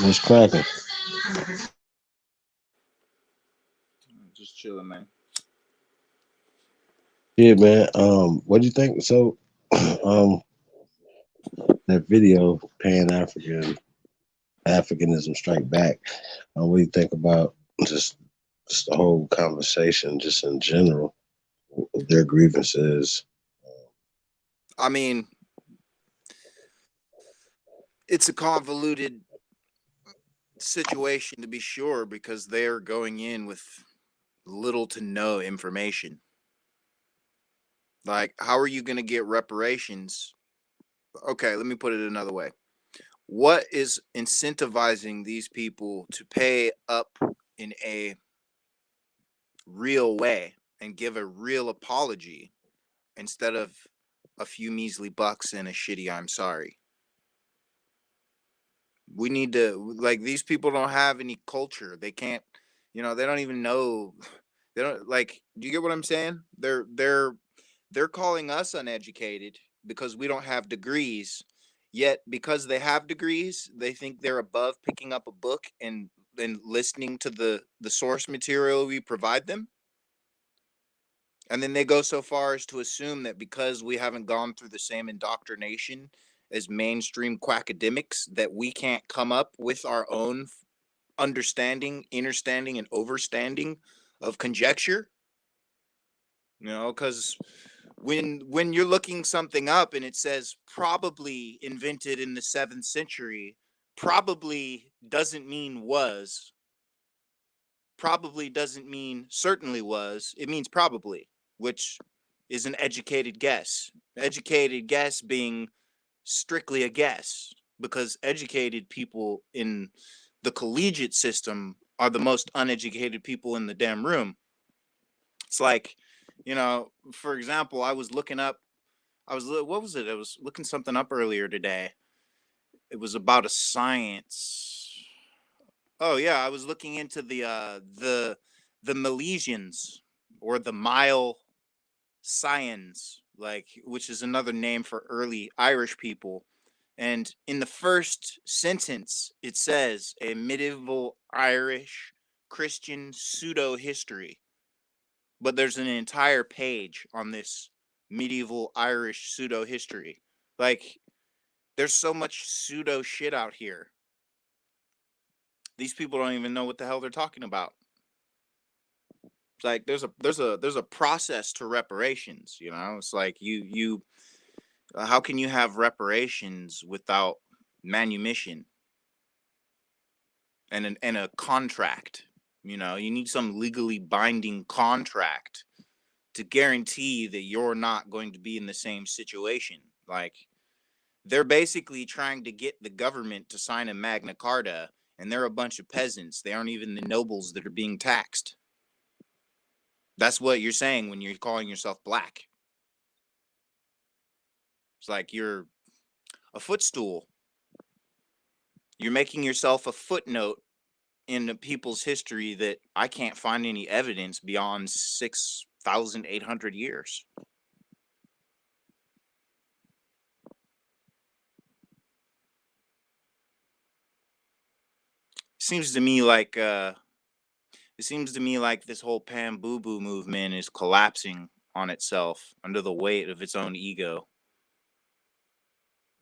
What's cracking? Just chilling, man. Yeah, man. What do you think? So, that video, Africanism Strike Back. What do you think about just the whole conversation, just in general, their grievances? I mean, it's a convoluted situation to be sure, because they're going in with little to no information. Like, how are you going to get reparations? Okay, let me put it another way. What is incentivizing these people to pay up in a real way and give a real apology instead of a few measly bucks and a shitty "I'm sorry"? We need to, like, these people don't have any culture. They can't, they don't even know. They don't, like, do you get what I'm saying? They're calling us uneducated because we don't have degrees. Yet because they have degrees, they think they're above picking up a book and then listening to the source material we provide them. And then they go so far as to assume that because we haven't gone through the same indoctrination as mainstream quackademics, that we can't come up with our own understanding, understanding, and overstanding of conjecture. Because when you're looking something up and it says probably invented in the 7th century, probably doesn't mean was. Probably doesn't mean certainly was. It means probably, which is an educated guess. Educated guess being strictly a guess, because educated people in the collegiate system are the most uneducated people in the damn room. It's like, for example, I was looking up, what was it? I was looking something up earlier today. It was about a science. Oh yeah, I was looking into the Milesians, or the Mile Scians, like, which is another name for early Irish people. And in the first sentence, it says a medieval Irish Christian pseudo history. But there's an entire page on this medieval Irish pseudo history. Like, there's so much pseudo shit out here. These people don't even know what the hell they're talking about. It's like there's a process to reparations. It's like you how can you have reparations without manumission and a contract? You need some legally binding contract to guarantee that you're not going to be in the same situation. Like, they're basically trying to get the government to sign a Magna Carta, and they're a bunch of peasants. They aren't even the nobles that are being taxed. That's what you're saying when you're calling yourself black. It's like you're a footstool. You're making yourself a footnote in people's history that I can't find any evidence beyond 6,800 years. Seems to me like this whole Pan Boo Boo movement is collapsing on itself under the weight of its own ego.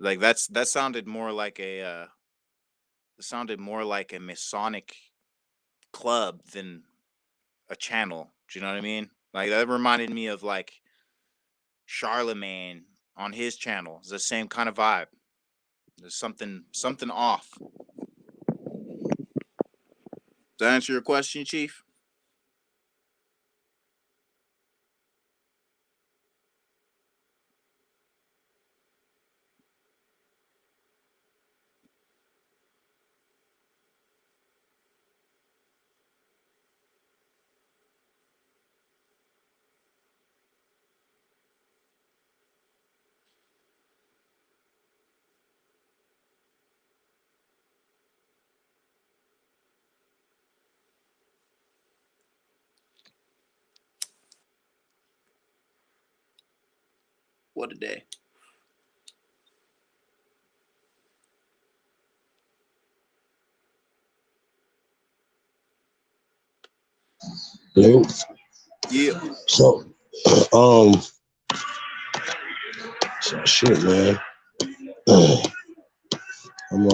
Like, that sounded more like a Masonic club than a channel. Do you know what I mean? Like, that reminded me of like Charlemagne on his channel. It's the same kind of vibe. There's something off. Does that answer your question, Chief? What a day. Hello. Yeah. So, shit, man. I'm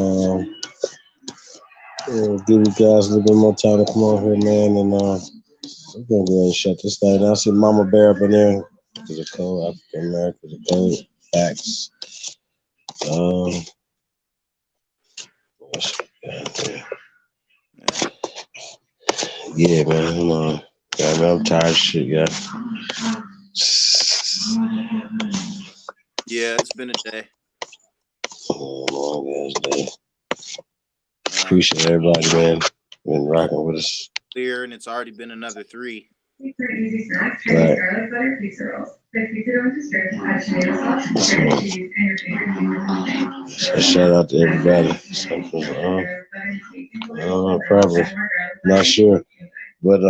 give you guys a little bit more time to come on here, man, and we're gonna go ahead and shut this thing down. I see Mama Bear up in there. There's a code, African American, a code, facts. Yeah, man. I'm tired of shit, yeah. Yeah, it's been a day. Long ass day. Appreciate everybody, man. Been rocking with us. Clear, and it's already been another 3. Right. So shout out to everybody. Probably not sure, but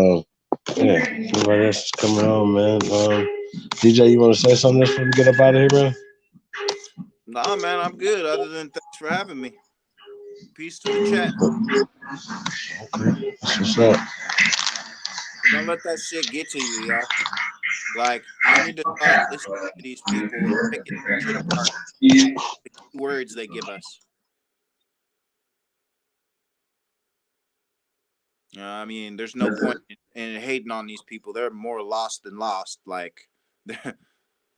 yeah, everybody else is coming on, man. DJ, you want to say something else before we get up out of here, man? Nah, man, I'm good. Other than thanks for having me. Peace to the chat. Okay, that's what's up. Don't let that shit get to you, y'all. Like, we need to start listening to these people and picking shit apart. The words they give us. I mean, there's no point in hating on these people. They're more lost than lost. Like,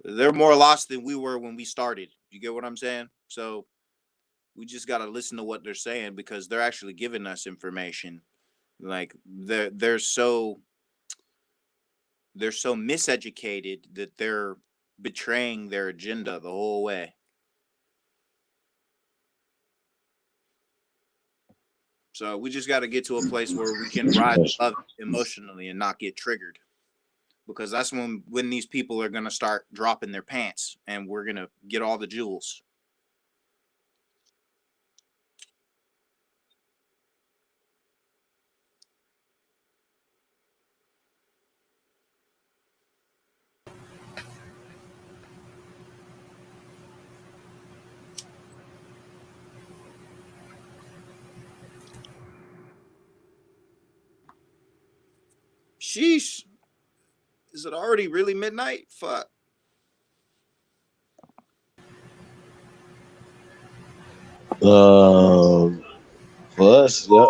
they're more lost than we were when we started. You get what I'm saying? So we just got to listen to what they're saying because they're actually giving us information. Like, they're so miseducated that they're betraying their agenda the whole way. So we just got to get to a place where we can rise above emotionally and not get triggered, because that's when these people are going to start dropping their pants and we're going to get all the jewels. Sheesh. Is it already really midnight? Fuck. For us, yep.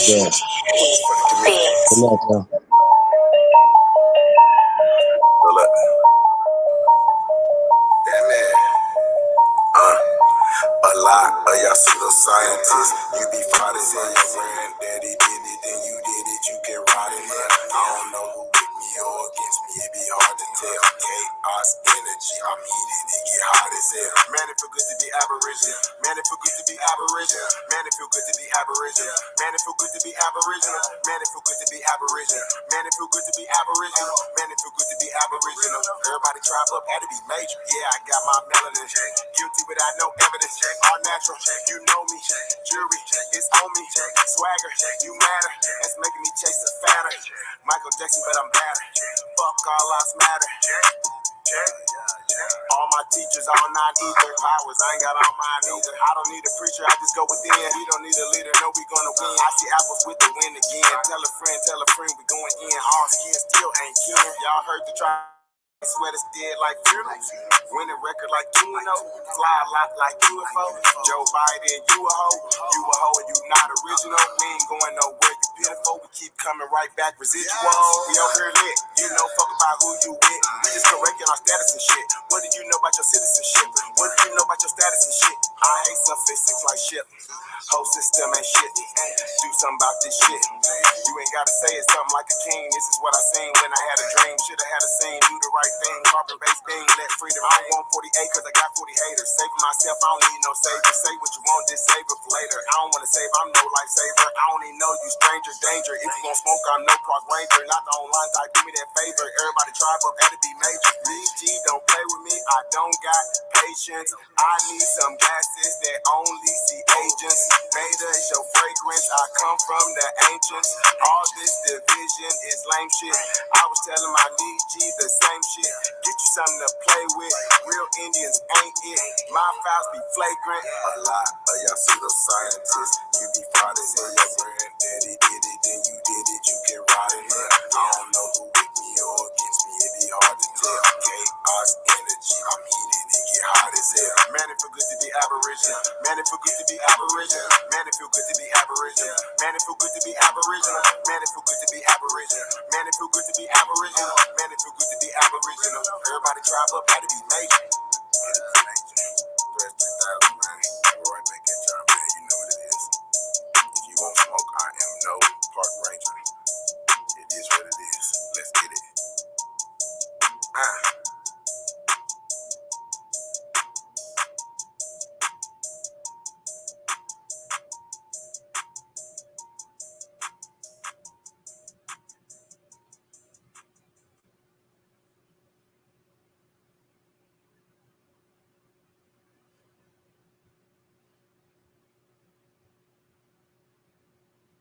Yeah. Good night, y'all. Damn it. A lot of y'all pseudoscientists, you be fraud as hell. Your granddaddy did it, then you did it, you can rot in it. I don't know who with me or against me, it be hard to tell. Chaos energy, I'm heated, it get hot as hell. Man, it feel good to be Aboriginal. Man, it feel good to be Aboriginal. Man, it feel good to be Aboriginal. Man, it feel good to be Aboriginal. Man, it feel good to be Aboriginal. Man, it feel good to be Aboriginal. Man, it feel good to be Aboriginal. Everybody tribe up, had to be major. Yeah, I got my melanin check. Guilty without no evidence check. All natural check. You know me. Jury check. It's on me. Swagger check. You matter. That's making me chase the fatter. Michael Jackson, but I'm better. Fuck all lives matter. Check. All my teachers, all 9 ether powers. I ain't got all mine either. I don't need a preacher, I just go within. We don't need a leader, no, we gonna win. I see apples with the win again. Tell a friend, we going in. All skin still ain't kin. Y'all heard the try. Sweaters dead like funeral. Winning record like you know. Fly a lot like UFO. Joe Biden, you a hoe and you not original. We ain't going nowhere, you pitiful. We keep coming right back, residual. We over here lit, you know, fuck about who you with. We just correcting our status and shit. What do you know about your citizenship? What do you know about your status and shit? I hate sophistics like shit. Whole system ain't shit. Do something about this shit. You ain't gotta say it something like a king. This is what I seen when I had a dream. Should've had a scene, do the right thing. Carbon-based thing, let freedom. I don't want 40 acres, I got 40 haters. Saving myself, I don't need no savior. Say what you want, just save it for later. I don't wanna save, I'm no lifesaver. I don't even know you stranger danger. If you gon' smoke, I'm no Park Ranger. Not the online type, do me that favor. Everybody tribe up, had to be major. BG, don't play with me, I don't got patience. I need some gases that only see agents. Beta is your fragrance, I come from the ancients. All this division is lame shit. I was telling my DG the same shit. Get you something to play with. Real Indians ain't it. My files be flagrant. A lot of y'all pseudoscientists, you be fraud as hell. Your granddaddy did it, then you did it, you can rot in it. I don't know who with me or against me, it be hard to tell. Chaos energy, I'm heated, it get hot as hell. Man, it feel good to be Aboriginal. Man, it feel good to be Aboriginal. Man, it feel good to be Aboriginal. Man, it feel good to be Aboriginal. Man, it feel good to be Aboriginal. Man, it feel good to be Aboriginal. Man, it feel good to be Aboriginal. Everybody tribe up, had to be major.